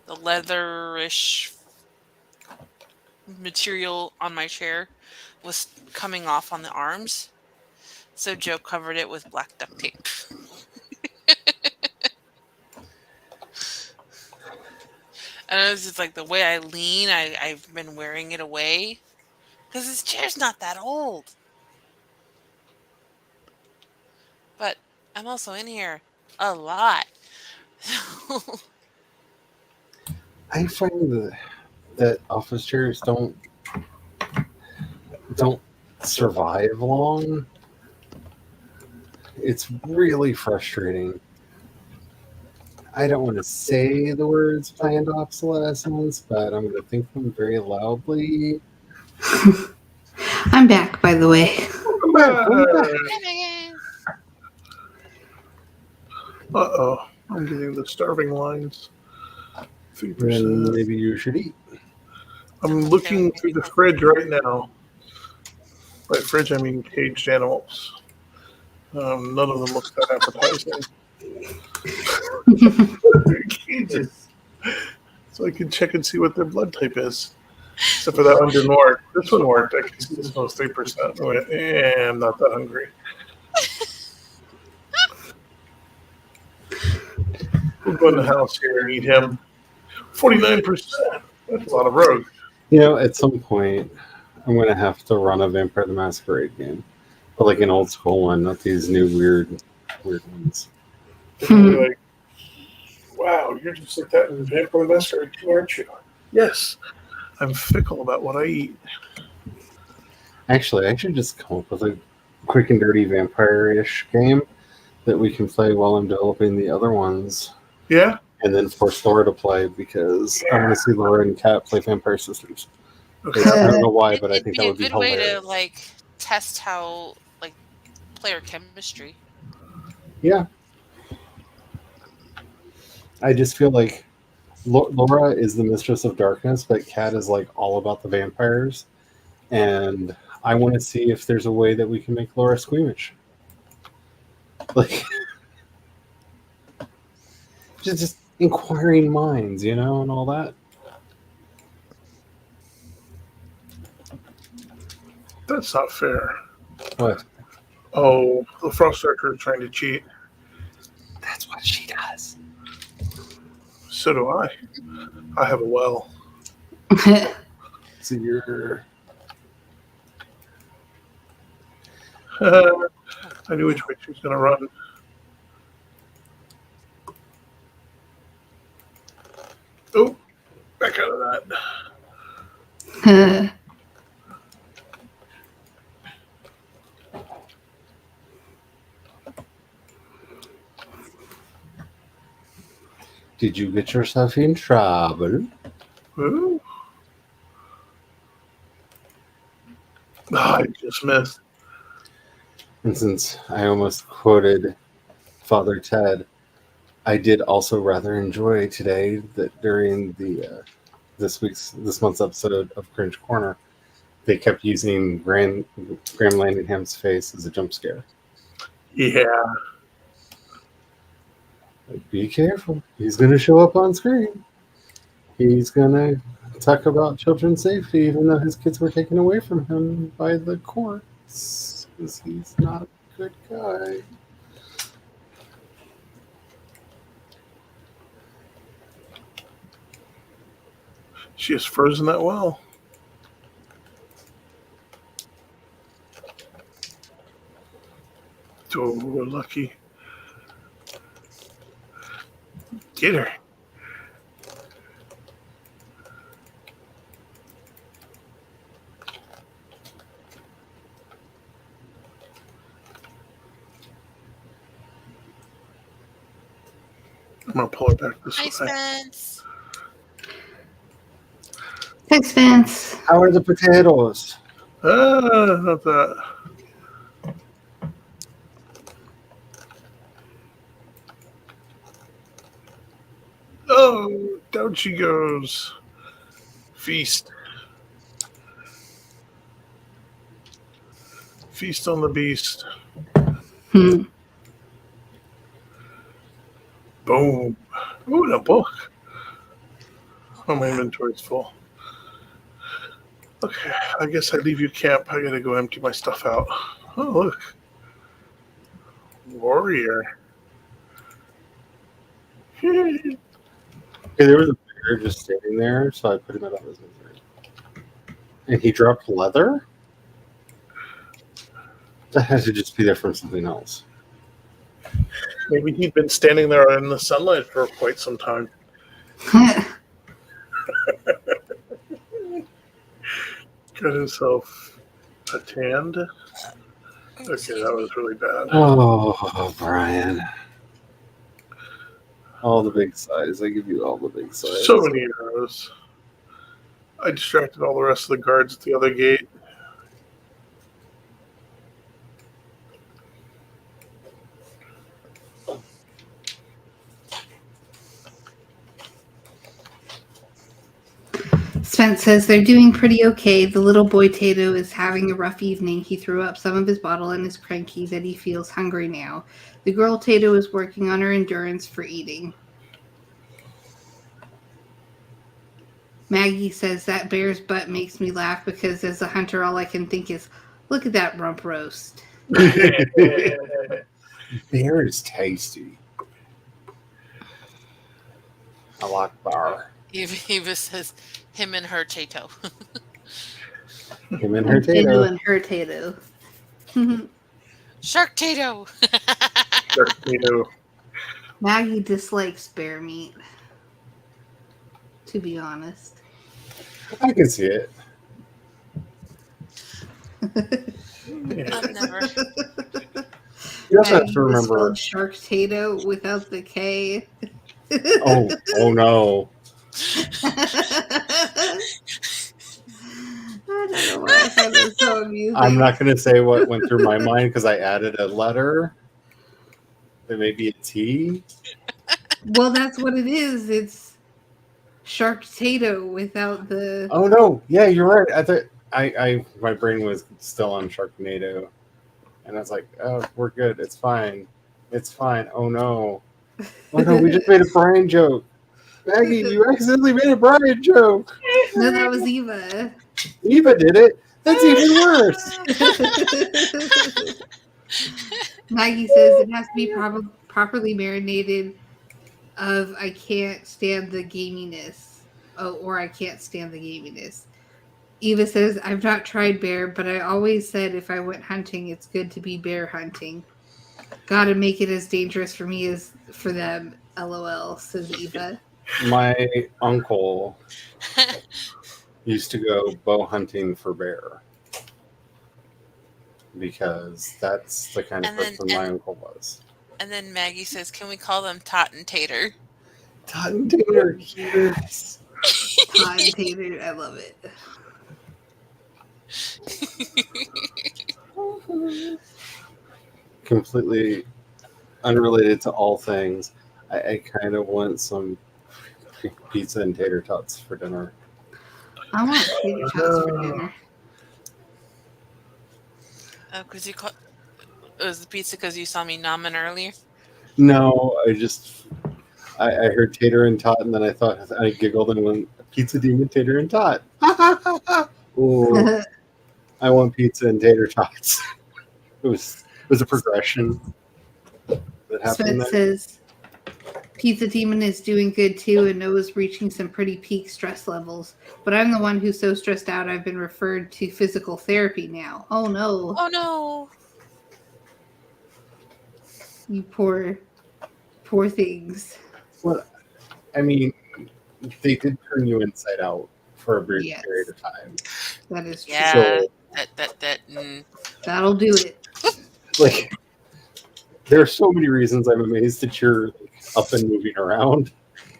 leatherish material on my chair was coming off on the arms, So Joe covered it with black duct tape. And it was just like the way I lean, I've been wearing it away. Because this chair's not that old. But I'm also in here a lot. I find that office chairs don't survive long. It's really frustrating. I don't want to say the words planned obsolescence, but I'm going to think them very loudly. I'm back, by the way. Uh-oh. I'm getting the starving lines. Then 3%. maybe you should eat. I'm looking through the fridge right now. By fridge, I mean caged animals. None of them look that appetizing. They're cages. So I can check and see what their blood type is. Except for that one didn't work. This one worked. I can see this one was 3%. I went, I'm not that hungry. We'll go in the house here and eat him. 49%. That's a lot of rogue. At some point, I'm going to have to run a Vampire the Masquerade game. But like an old school one, not these new weird ones. You're like, wow, you're just like that in Vampire the Masquerade too, aren't you? Yes. I'm fickle about what I eat. Actually, I should just come up with a quick and dirty vampire-ish game that we can play while I'm developing the other ones. Yeah? And then force Laura to play because I want to see Laura and Kat play Vampire Sisters. Okay. I don't know why, but I It'd think be that a would be good way hilarious. to like test how like player chemistry. Yeah. I just feel like Laura is the mistress of darkness, but Kat is like all about the vampires. And I want to see if there's a way that we can make Laura squeamish. Like, just inquiring minds, and all that. That's not fair. What? Oh, the Froststriker is trying to cheat. That's what she does. So do I. I have a well. So you're... I knew which way she was going to run. Oh, back out of that. Did you get yourself in trouble? Ooh. I just missed. And since I almost quoted Father Ted, I did also rather enjoy today that during the this month's episode of Cringe Corner, they kept using Graham Landingham's face as a jump scare. Yeah. Like, be careful. He's going to show up on screen. He's going to talk about children's safety, even though his kids were taken away from him by the courts, because he's not a good guy. She is frozen that well. Oh, we're lucky. Get her. I'm going to pull her back this Hi, way. Spence. Thanks, Vance. How are the potatoes? Not that. Oh, down she goes. Feast. Feast on the beast. Hmm. Boom. Ooh, and a book. Oh, my inventory's full. Okay, I guess I leave you camp. I gotta go empty my stuff out. Oh, look. Warrior. Okay, there was a bear just standing there, so I put him out of his misery. And he dropped leather? That has to just be there from something else. Maybe he'd been standing there in the sunlight for quite some time. Got himself a tanned. Okay, that was really bad. Oh, Brian. All the big size. I give you all the big size. So many arrows. I distracted all the rest of the guards at the other gate. Spence says they're doing pretty okay. The little boy Tato is having a rough evening. He threw up some of his bottle and is cranky that he feels hungry now. The girl Tato is working on her endurance for eating. Maggie says that bear's butt makes me laugh because as a hunter all I can think is, look at that rump roast. Bear is tasty. I like bar. Eva says him and her Tato. Him and her Tato Tato. and her Tato. Shark Tato. Sharknado. Maggie dislikes bear meat, to be honest. I can see it. I've never. You also have Maggie to remember. misspelled Shark Tato without the K. Oh no. I don't know why I find it so amusing. I'm not going to say what went through my mind because I added a letter. There may be a T. Well, that's what it is. It's Shark Tato without the. Oh no. Yeah, you're right. I thought my brain was still on Sharknado. And I was like, oh, we're good. It's fine. It's fine. Oh no. Oh no, we just made a Brian joke. Maggie, you accidentally made a Brian joke. No, that was Eva. Eva did it. That's even worse. Maggie says it has to be properly marinated. Of I can't stand the gaminess. Oh, or I can't stand the gaminess. Eva says, I've not tried bear, but I always said if I went hunting, it's good to be bear hunting. Gotta make it as dangerous for me as for them. LOL, says Eva. My uncle used to go bow hunting for bear because that's the kind of person my uncle was. And then Maggie says, can we call them Tot and Tater? Tot and Tater, yes. Todd and Tater, I love it. Completely unrelated to all things. I kind of want some pizza and tater tots for dinner. I want tater tots for dinner. Oh, because it was the pizza because you saw me nomming earlier? No, I heard tater and tot, and then I giggled and went, pizza demon, tater and tot. Ooh, I want pizza and tater tots. It was a progression that happened. Spence says Pizza Demon is doing good too, and Noah's reaching some pretty peak stress levels. But I'm the one who's so stressed out I've been referred to physical therapy now. Oh no. Oh no. You poor things. Well, I mean, they did turn you inside out for a brief Yes. period of time. That is true. Yeah. So, That'll do it. like, there are so many reasons I'm amazed that you're up and moving around.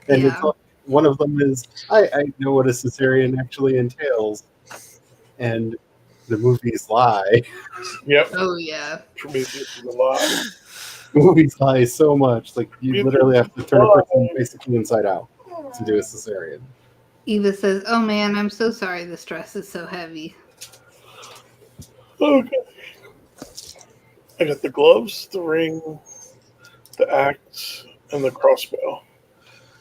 And Yeah. one of them is, I know what a cesarean actually entails. And the movies lie. Yep. Oh yeah. Prometheus is a lie. Movies lie so much. Like, you literally have to turn a person basically inside out to do a cesarean. Eva says, oh man, I'm so sorry the stress is so heavy. Okay. I got the gloves, the ring, the axe, and the crossbow.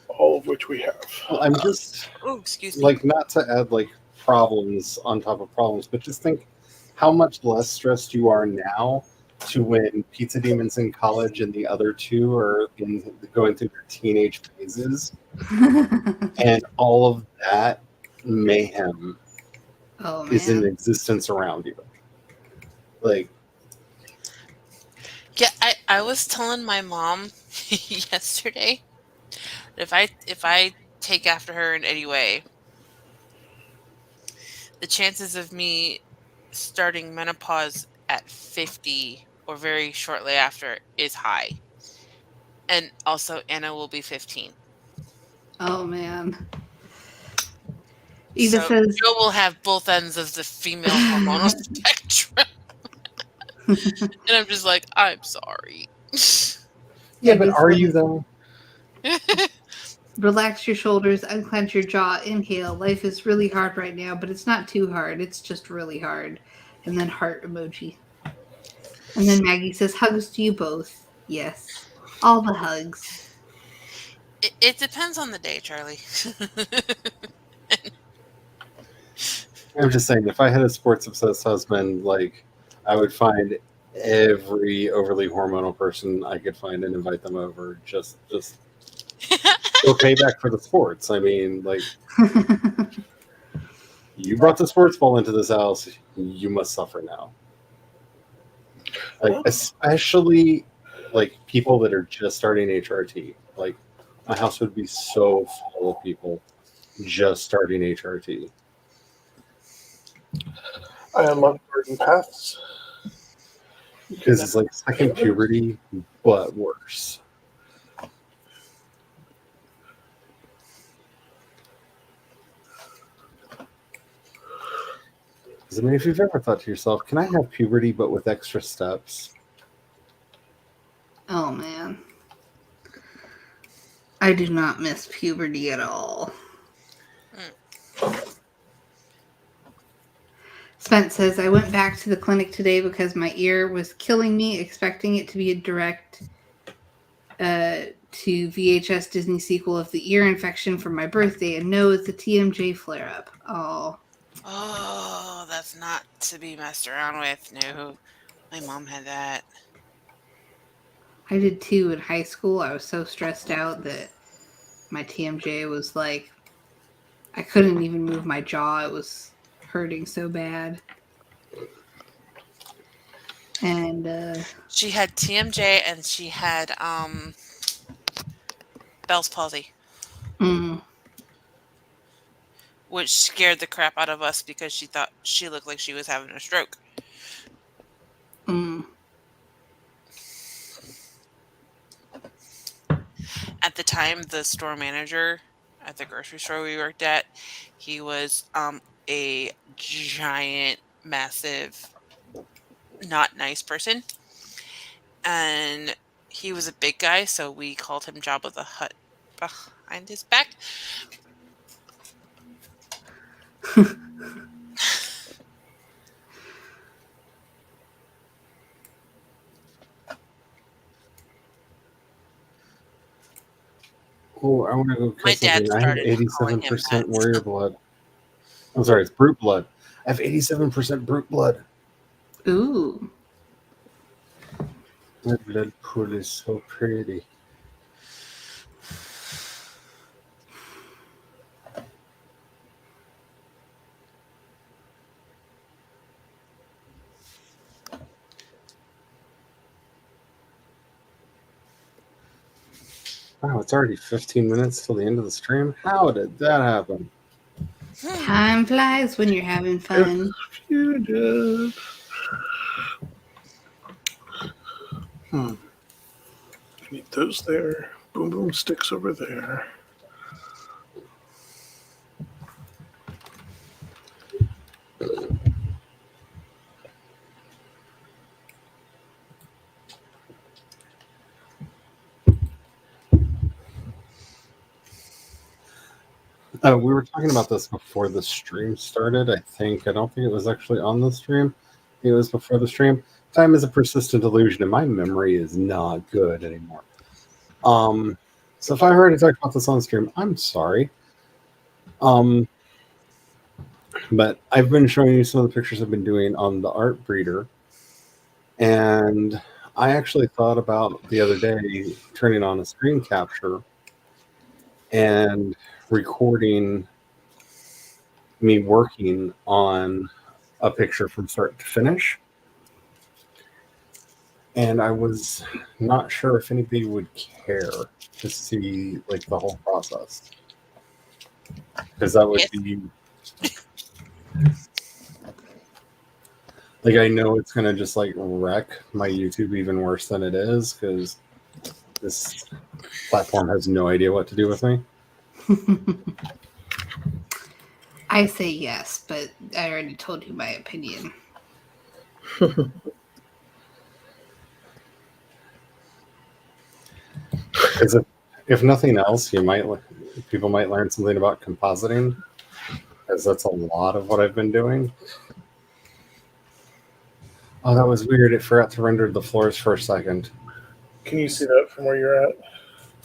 All of which we have. Well, I'm just, Oh, excuse me. like, not to add, like, problems on top of problems, but just think how much less stressed you are now to when Pizza Demon's in college and the other two are going through their teenage phases, and all of that mayhem Oh is in man. existence around you. Like, Yeah, I was telling my mom yesterday that if I take after her in any way, the chances of me starting menopause at 50 or very shortly after is high. And also Anna will be 15. Oh man. Eva So says Joe will have both ends of the female hormonal spectrum. And I'm just like, I'm sorry. yeah, but Eva are you says, though? relax your shoulders, unclench your jaw, inhale. Life is really hard right now, but it's not too hard. It's just really hard. And then heart emoji. And then Maggie says, hugs to you both. Yes. All the hugs. It depends on the day, Charlie. I'm just saying, if I had a sports obsessed husband, like, I would find every overly hormonal person I could find and invite them over. Just for payback for the sports. I mean, like, you brought the sports ball into this house, you must suffer now. Like, especially like people that are just starting HRT. Like, my house would be so full of people just starting HRT. I love garden paths. Because it's like second puberty, but worse. Because, I mean, if you've ever thought to yourself, can I have puberty but with extra steps? Oh man. I do not miss puberty at all. Spence says, I went back to the clinic today because my ear was killing me, expecting it to be a direct to VHS Disney sequel of the ear infection for my birthday, and no, it's a TMJ flare-up. Oh, that's not to be messed around with. No, my mom had that. I did too in high school. I was so stressed out that my TMJ was like, I couldn't even move my jaw. It was hurting so bad. And She had TMJ and she had Bell's palsy, which scared the crap out of us because she thought she looked like she was having a stroke. At the time, the store manager at the grocery store we worked at, he was a giant, massive, not nice person. And he was a big guy, so we called him Jabba the Hutt behind his back. Oh, I want to go My kill dad something. I have started calling him 87% that. warrior blood. I'm sorry, it's brute blood. I have 87% brute blood. ooh. My blood pool is so pretty. Wow, it's already 15 minutes till the end of the stream. How did that happen? Time flies when you're having fun. You did. I need those there. Boom boom sticks over there. We were talking about this before the stream started, I think. I don't think it was actually on the stream. It was before the stream. Time is a persistent illusion, and my memory is not good anymore. So if I already talked about this on the stream, I'm sorry. But I've been showing you some of the pictures I've been doing on the art breeder. And I actually thought about the other day turning on a screen capture and recording me working on a picture from start to finish. And I was not sure if anybody would care to see like the whole process. Because that would Yes. be like, I know it's gonna just like wreck my YouTube even worse than it is, because this platform has no idea what to do with me. I say yes, but I already told you my opinion. Because if nothing else, people might learn something about compositing, because that's a lot of what I've been doing. Oh, that was weird. It forgot to render the floors for a second. Can you see that from where you're at?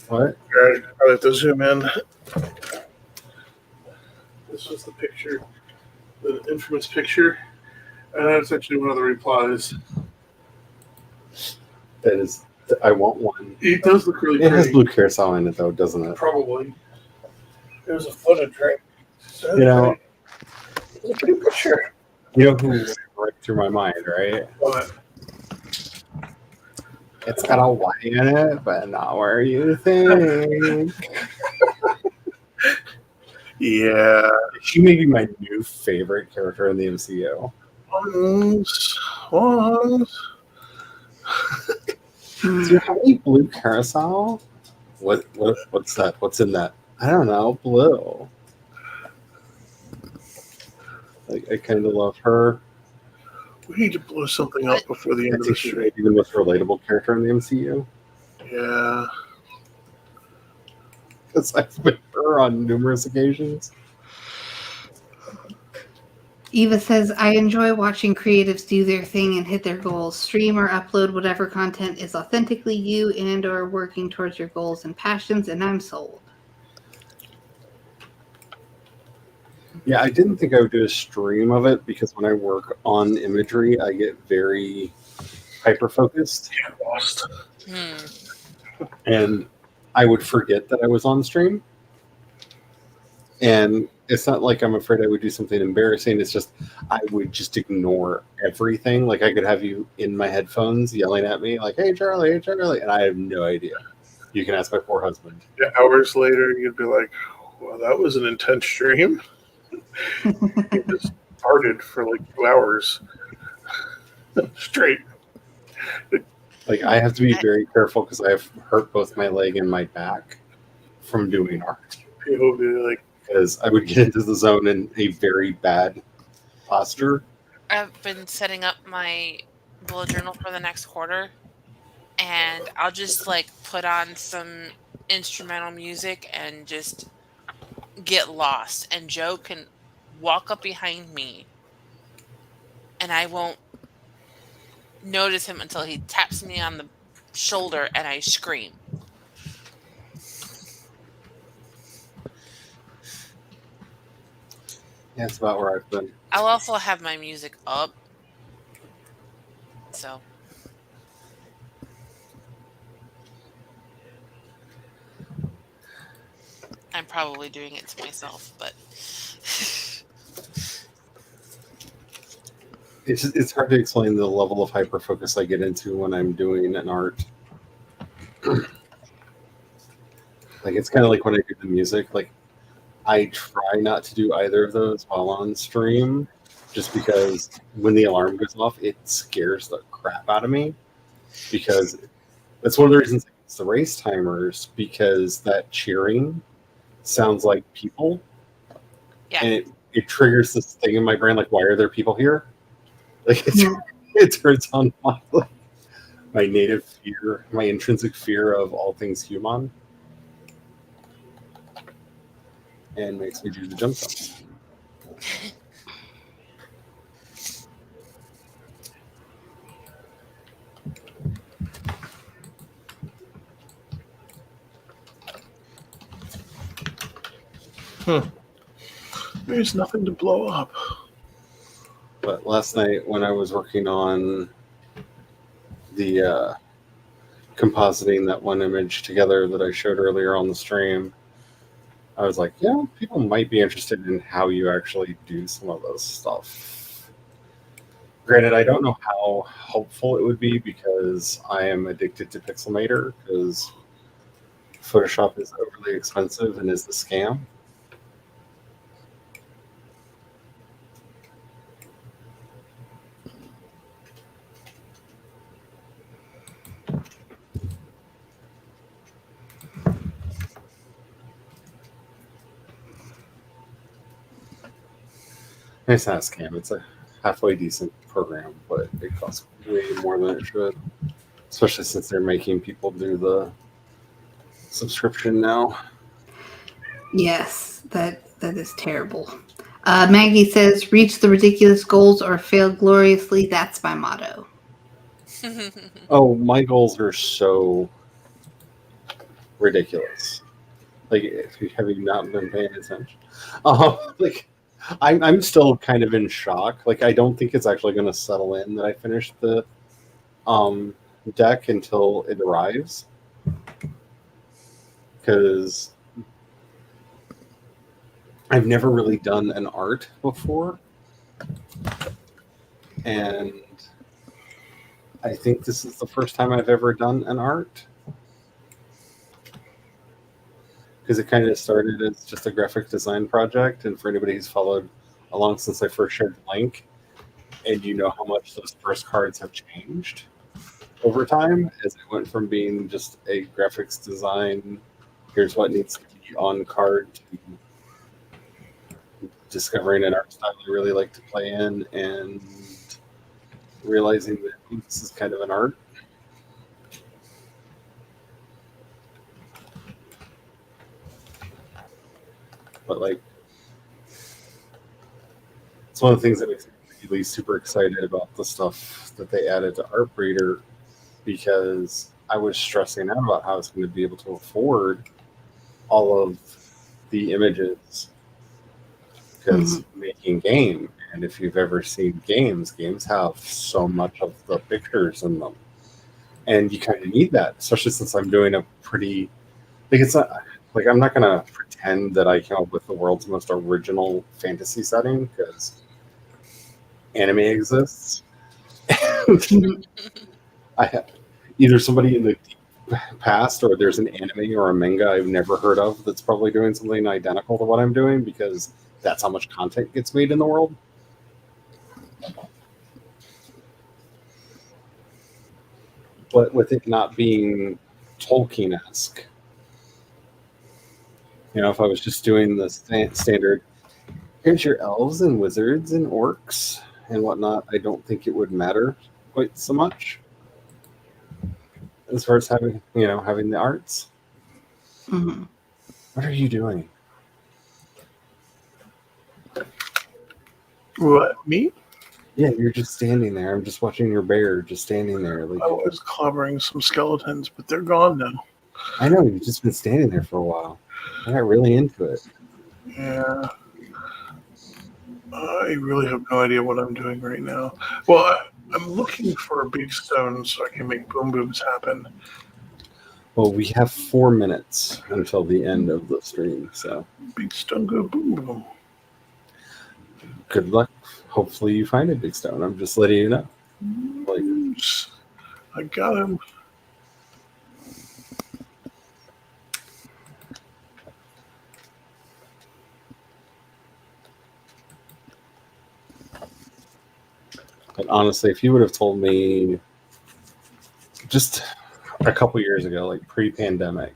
What? Alright, I have to zoom in. This was the picture, the infamous picture. And that's actually one of the replies. That is, I want one. It does look really It has pretty. blue carousel in it, though, doesn't it? Probably. It was a footage, right? So You know, it's a pretty picture. you know who went right through my mind, right? But It's got a Y in it, but not where you think. yeah. She may be my new favorite character in the MCU. Once. Do you have any blue carousel? What's that? What's in that? I don't know. Blue. Like, I kind of love her. We need to blow something up before the I end of the think she stream. may be the most relatable character in the MCU. Yeah. Because I've been her on numerous occasions. Eva says, I enjoy watching creatives do their thing and hit their goals. Stream or upload whatever content is authentically you and or working towards your goals and passions, and I'm sold. Yeah, I didn't think I would do a stream of it, because when I work on imagery, I get very hyper-focused. Lost. And I would forget that I was on stream. And it's not like I'm afraid I would do something embarrassing. It's just I would just ignore everything. Like, I could have you in my headphones yelling at me like, hey, Charlie, and I have no idea. You can ask my poor husband. Yeah, hours later, you'd be like, well, that was an intense stream. You just farted for like 2 hours straight. Like, I have to be very careful because I have hurt both my leg and my back from doing art. People would be like, Because I would get into the zone in a very bad posture. I've been setting up my bullet journal for the next quarter, and I'll just like put on some instrumental music and just get lost. And Joe can walk up behind me, and I won't notice him until he taps me on the shoulder and I scream. Yeah, that's about where I've been. I'll also have my music up. So I'm probably doing it to myself, but It's hard to explain the level of hyper focus I get into when I'm doing an art. Like, it's kind of like when I do the music. Like, I try not to do either of those while on stream, just because when the alarm goes off, it scares the crap out of me. Because that's one of the reasons I use the race timers, because that cheering sounds like people. yeah. And it triggers this thing in my brain, like, why are there people here? Like, it turns on my native fear, my intrinsic fear of all things human, and makes me do the jump jumps. there's nothing to blow up. But last night when I was working on the compositing that one image together that I showed earlier on the stream, I was like, yeah, people might be interested in how you actually do some of those stuff. Granted, I don't know how helpful it would be because I am addicted to Pixelmator because Photoshop is overly expensive and is the scam. It's not a scam. It's a halfway decent program, but it costs way more than it should. Especially since they're making people do the subscription now. Yes, that is terrible. Maggie says, reach the ridiculous goals or fail gloriously. That's my motto. Oh, my goals are so ridiculous. Like, have you not been paying attention? Like, I'm still kind of in shock. Like, I don't think it's actually going to settle in that I finished the deck until it arrives. Because I've never really done an art before. And I think this is the first time I've ever done an art. Because it kind of started as just a graphic design project. And for anybody who's followed along since I first shared the link, and you know how much those first cards have changed over time, as it went from being just a graphics design, here's what needs to be on card, to discovering an art style I really like to play in, and realizing that this is kind of an art. But like, it's one of the things that makes me really super excited about the stuff that they added to Artbreeder, because I was stressing out about how I was going to be able to afford all of the images because making game, and if you've ever seen games have so much of the pictures in them, and you kind of need that, especially since I'm doing a pretty like, it's not like I'm not gonna pretend that I came up with the world's most original fantasy setting because anime exists. I have either somebody in the past or there's an anime or a manga I've never heard of that's probably doing something identical to what I'm doing, because that's how much content gets made in the world. But with it not being Tolkien-esque, you know, if I was just doing the standard, here's your elves and wizards and orcs and whatnot, I don't think it would matter quite so much as far as having the arts. Mm-hmm. What are you doing? What, me? Yeah, you're just standing there. I'm just watching your bear just standing there. Like, I was clobbering some skeletons, but they're gone now. I know, you've just been standing there for a while. I got really into it. Yeah. I really have no idea what I'm doing right now. Well, I'm looking for a big stone so I can make boom booms happen. Well, we have 4 minutes until the end of the stream, so Big stone go boom boom. good luck. Hopefully you find a big stone. I'm just letting you know. Like, Oops. I got him. but honestly, if you would have told me just a couple years ago, like pre-pandemic,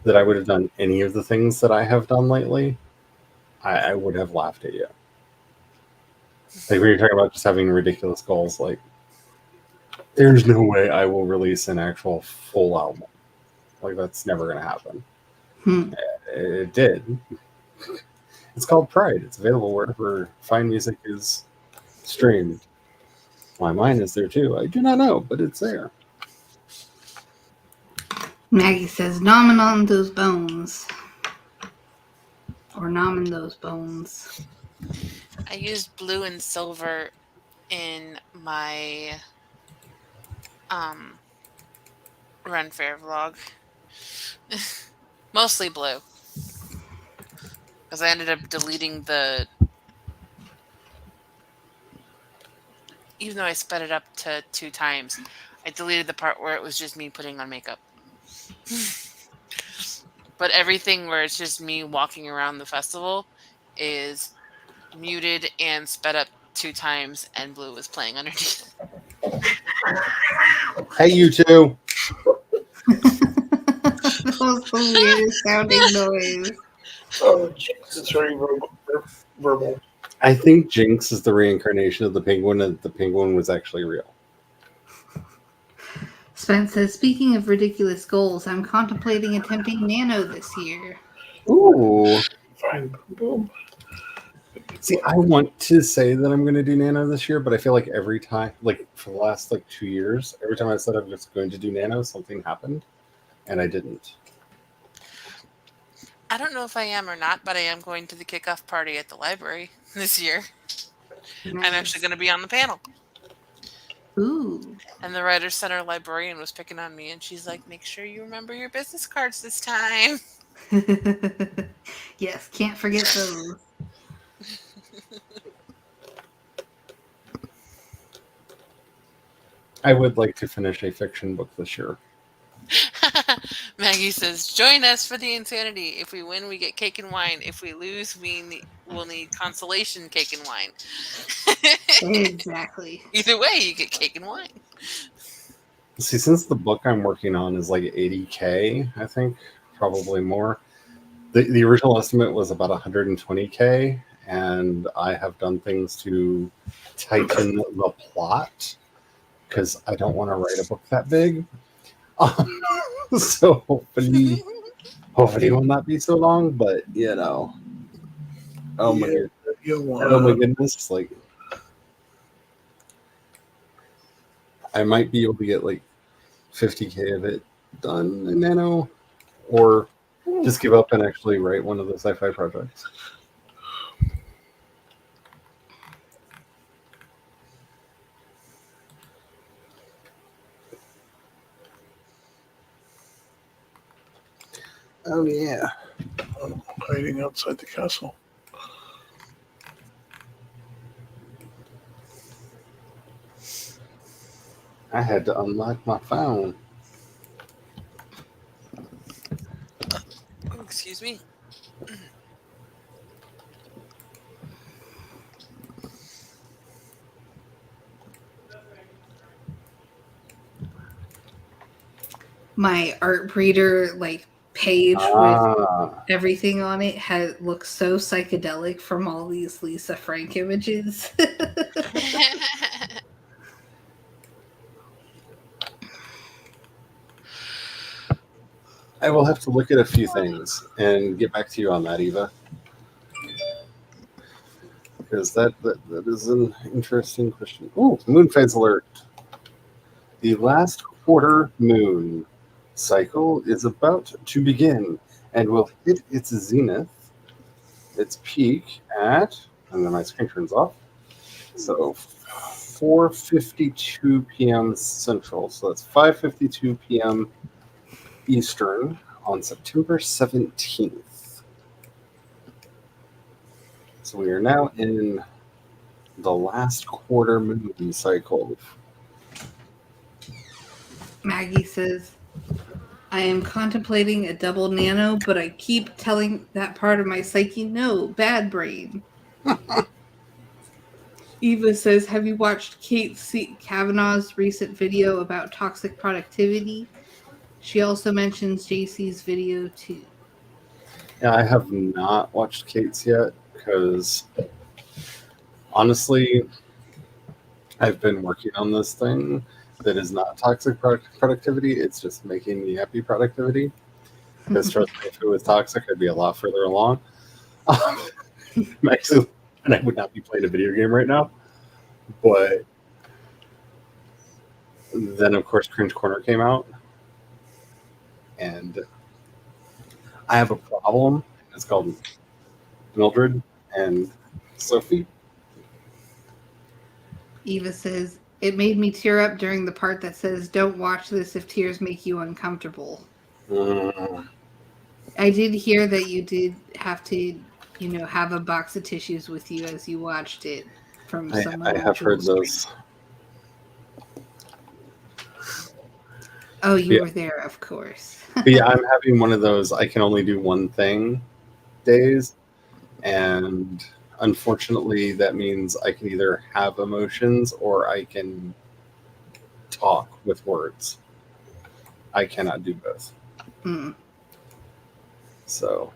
that I would have done any of the things that I have done lately, I would have laughed at you. Like, when you're talking about just having ridiculous goals, like, there's no way I will release an actual full album. Like, that's never going to happen. It did. It's called Pride. It's available wherever fine music is streamed. Why mine is there too, I do not know, but it's there. Maggie says, "Nomin on those bones." Or nomin those bones. I used blue and silver in my Ren Fair vlog. Mostly Blue. Because I ended up deleting the... Even though I sped it up to 2 times, I deleted the part where it was just me putting on makeup. But everything where it's just me walking around the festival is muted and sped up 2 times, and Blue was playing underneath. Hey, you two. That was the weirdest sounding noise. Oh, Jesus, it's very verbal. I think Jinx is the reincarnation of the penguin, and the penguin was actually real. Spence says, speaking of ridiculous goals, I'm contemplating attempting nano this year. Ooh. Fine, boom, boom. See, I want to say that I'm going to do nano this year, but I feel like every time, like for the last 2 years, every time I said I'm just going to do nano, something happened, and I didn't. I don't know if I am or not, but I am going to the kickoff party at the library this year. I'm actually going to be on the panel. Ooh. And the Writers Center librarian was picking on me, and she's like, make sure you remember your business cards this time. Yes, can't forget those. I would like to finish a fiction book this year. Maggie says, join us for the insanity. If we win, we get cake and wine. If we lose, we'll need consolation cake and wine. Exactly. Either way, you get cake and wine. See, since the book I'm working on is like 80K, I think, probably more. The original estimate was about 120K, and I have done things to tighten the plot because I don't want to write a book that big. So hopefully it will not be so long, but you know. Oh my goodness. Oh my goodness, like I might be able to get like 50K of it done in nano, or just give up and actually write one of the sci-fi projects. Oh yeah. I'm hiding outside the castle. I had to unlock my phone. Oh, excuse me. My art breeder page with everything on it looks so psychedelic from all these Lisa Frank images. I will have to look at a few things and get back to you on that, Eva. Because that is an interesting question. Oh, moon phase alert. The last quarter moon cycle is about to begin and will hit its zenith, its peak at, and then my screen turns off, so 4:52 p.m. Central. So that's 5:52 p.m. Eastern on September 17th. So we are now in the last quarter moon cycle. Maggie says, I am contemplating a double nano, but I keep telling that part of my psyche, no, bad brain. Eva says, have you watched Kate Kavanaugh's recent video about toxic productivity? She also mentions JC's video too. Yeah, I have not watched Kate's yet because honestly, I've been working on this thing that is not toxic productivity. It's just making me happy productivity. Because trust me, if it was toxic, I'd be a lot further along. Actually, and I would not be playing a video game right now. But then, of course, Cringe Corner came out. And I have a problem. It's called Mildred and Sophie. Eva says, It made me tear up during the part that says, "Don't watch this if tears make you uncomfortable." Mm, I did hear that you did have to, have a box of tissues with you as you watched it from some I have unusual heard stream. those. Oh, you Yeah. were there, of course. But yeah, I'm having one of those I can only do one thing days. And unfortunately, that means I can either have emotions or I can talk with words. I cannot do both. Mm. So,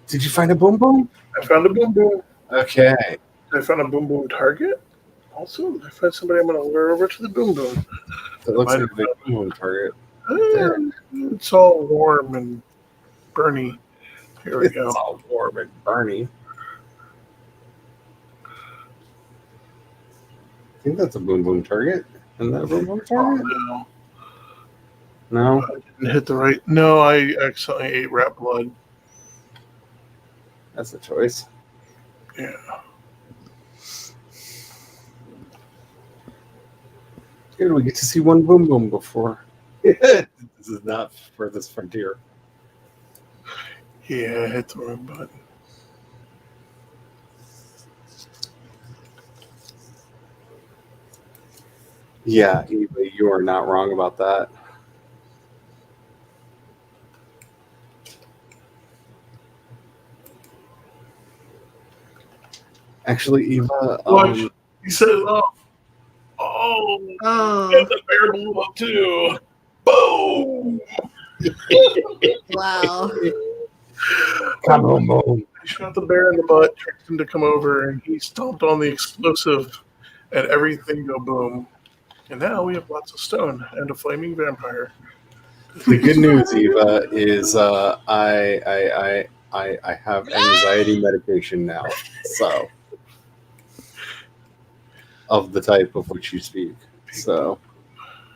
did you find a boom boom? I found a boom boom. Okay. I found a boom boom target. Also, I found somebody I'm going to lure over to the boom boom. That looks like a big boom boom target. There. It's all warm and burny. Here we It's go. all warm and Bernie. I think that's a boom boom target. Isn't that a boom boom Oh, target? no. No. I didn't hit the right. No, I accidentally ate rat blood. That's a choice. Yeah. Good, we get to see one boom boom before. This is not Furthest Frontier. Yeah, I hit the wrong button. Yeah, Eva, you are not wrong about that. Actually, Eva, Watch. He set it off. Oh, Oh, the bear blew up too. Boom! wow. kaboom. I shot the bear in the butt, tricked him to come over, and he stomped on the explosive, and everything go boom. And now we have lots of stone and a flaming vampire. The good news, Eva, is I have anxiety medication now, so of the type of which you speak. So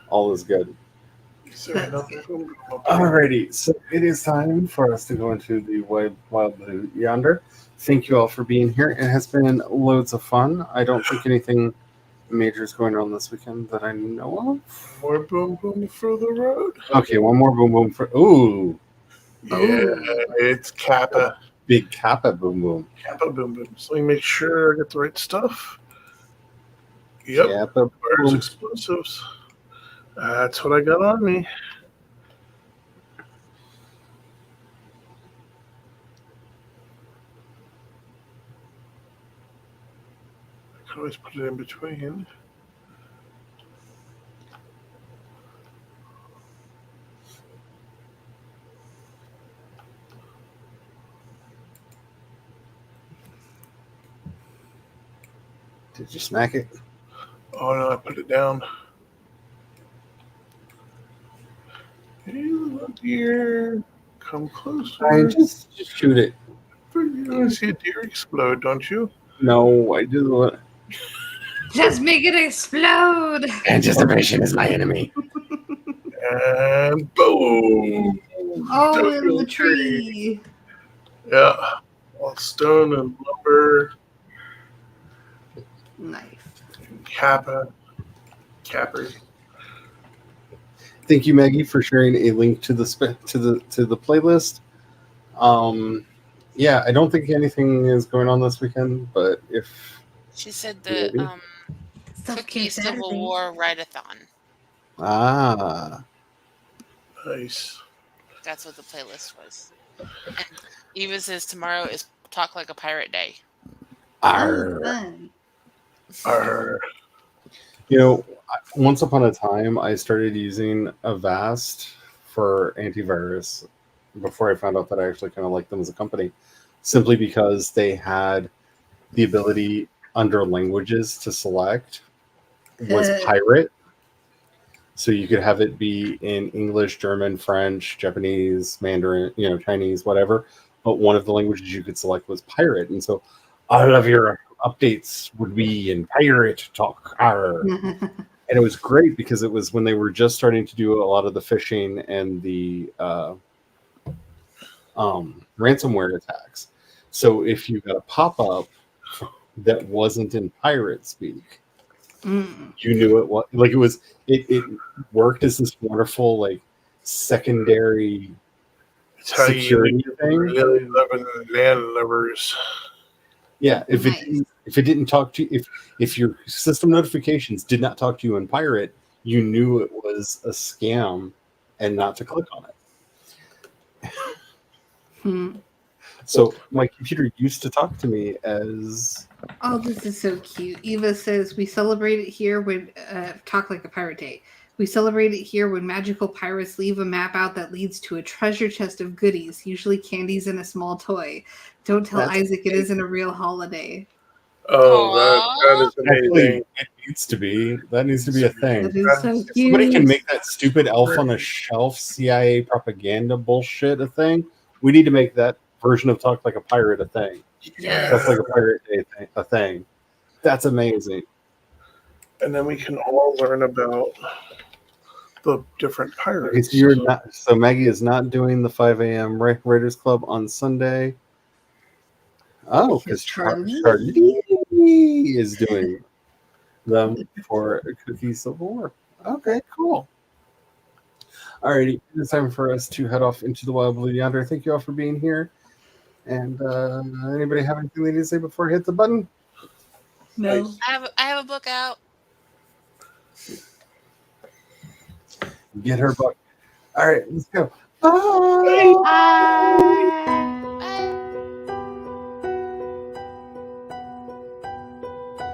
all is good. Is there another boom? Alrighty, so it is time for us to go into the wild blue yonder. Thank you all for being here. It has been loads of fun. I don't think anything major is going on this weekend that I know of. More boom boom for the road. Okay, one more boom boom for Yeah, it's Kappa. big Kappa boom boom. Kappa boom boom. So let me make sure I get the right stuff. Yep. Kappa Where's boom. explosives? That's what I got on me. I can always put it in between. Did you smack it? Oh no, I put it down. Hey, little deer, come closer. Ryan, just shoot it. You want to see a deer explode, don't you? No, I just want. Just make it explode. Anticipation is my enemy. And boom! Oh, in the tree. Yeah, all stone and lumber, Nice. Kappa, Capri. Thank you, Maggie, for sharing a link to the playlist. Yeah, I don't think anything is going on this weekend, but if She said Maybe. the Self-care Cookie Civil Saturday. War Write-a-thon. Nice. That's what the playlist was. And Eva says tomorrow is Talk Like a Pirate Day. Oh, arr. fun. Arr. You know, once upon a time, I started using Avast for antivirus before I found out that I actually kind of liked them as a company, simply because they had the ability under languages to select was pirate. So you could have it be in English, German, French, Japanese, Mandarin, Chinese, whatever. But one of the languages you could select was pirate. And so all of your updates would be in pirate talk. Arr. And it was great because it was when they were just starting to do a lot of the phishing and the ransomware attacks. So if you got a pop-up that wasn't in pirate speak, You knew it was like it worked as this wonderful like secondary It's how you security thing. really loving man lovers. Yeah, if Nice. it didn't talk to you, if your system notifications did not talk to you in Pirate, you knew it was a scam and not to click on it. Hmm. So my computer used to talk to me as Oh, this is so cute. Eva says, we celebrate it here when, talk like a pirate day. We celebrate it here when magical pirates leave a map out that leads to a treasure chest of goodies, usually candies and a small toy. Don't tell That's Isaac it isn't a real holiday. Oh, that is actually amazing. it needs to be. That needs to be a thing. That is so If somebody cute. can make that stupid elf on a shelf CIA propaganda bullshit a thing, we need to make that version of Talk Like a Pirate a thing. Yes. Talk Like a Pirate Day a thing. That's amazing. And then we can all learn about the different Okay, pirates. so Maggie is not doing the 5 a.m. Raiders Club on Sunday. Oh, because Charlie? Charlie is doing them for Cookies of War. Okay, cool. Alrighty, it's time for us to head off into the wild blue yonder. Thank you all for being here. And anybody have anything they need to say before I hit the button? No. I have a book out. Get her book. All right, let's go. Bye. Bye.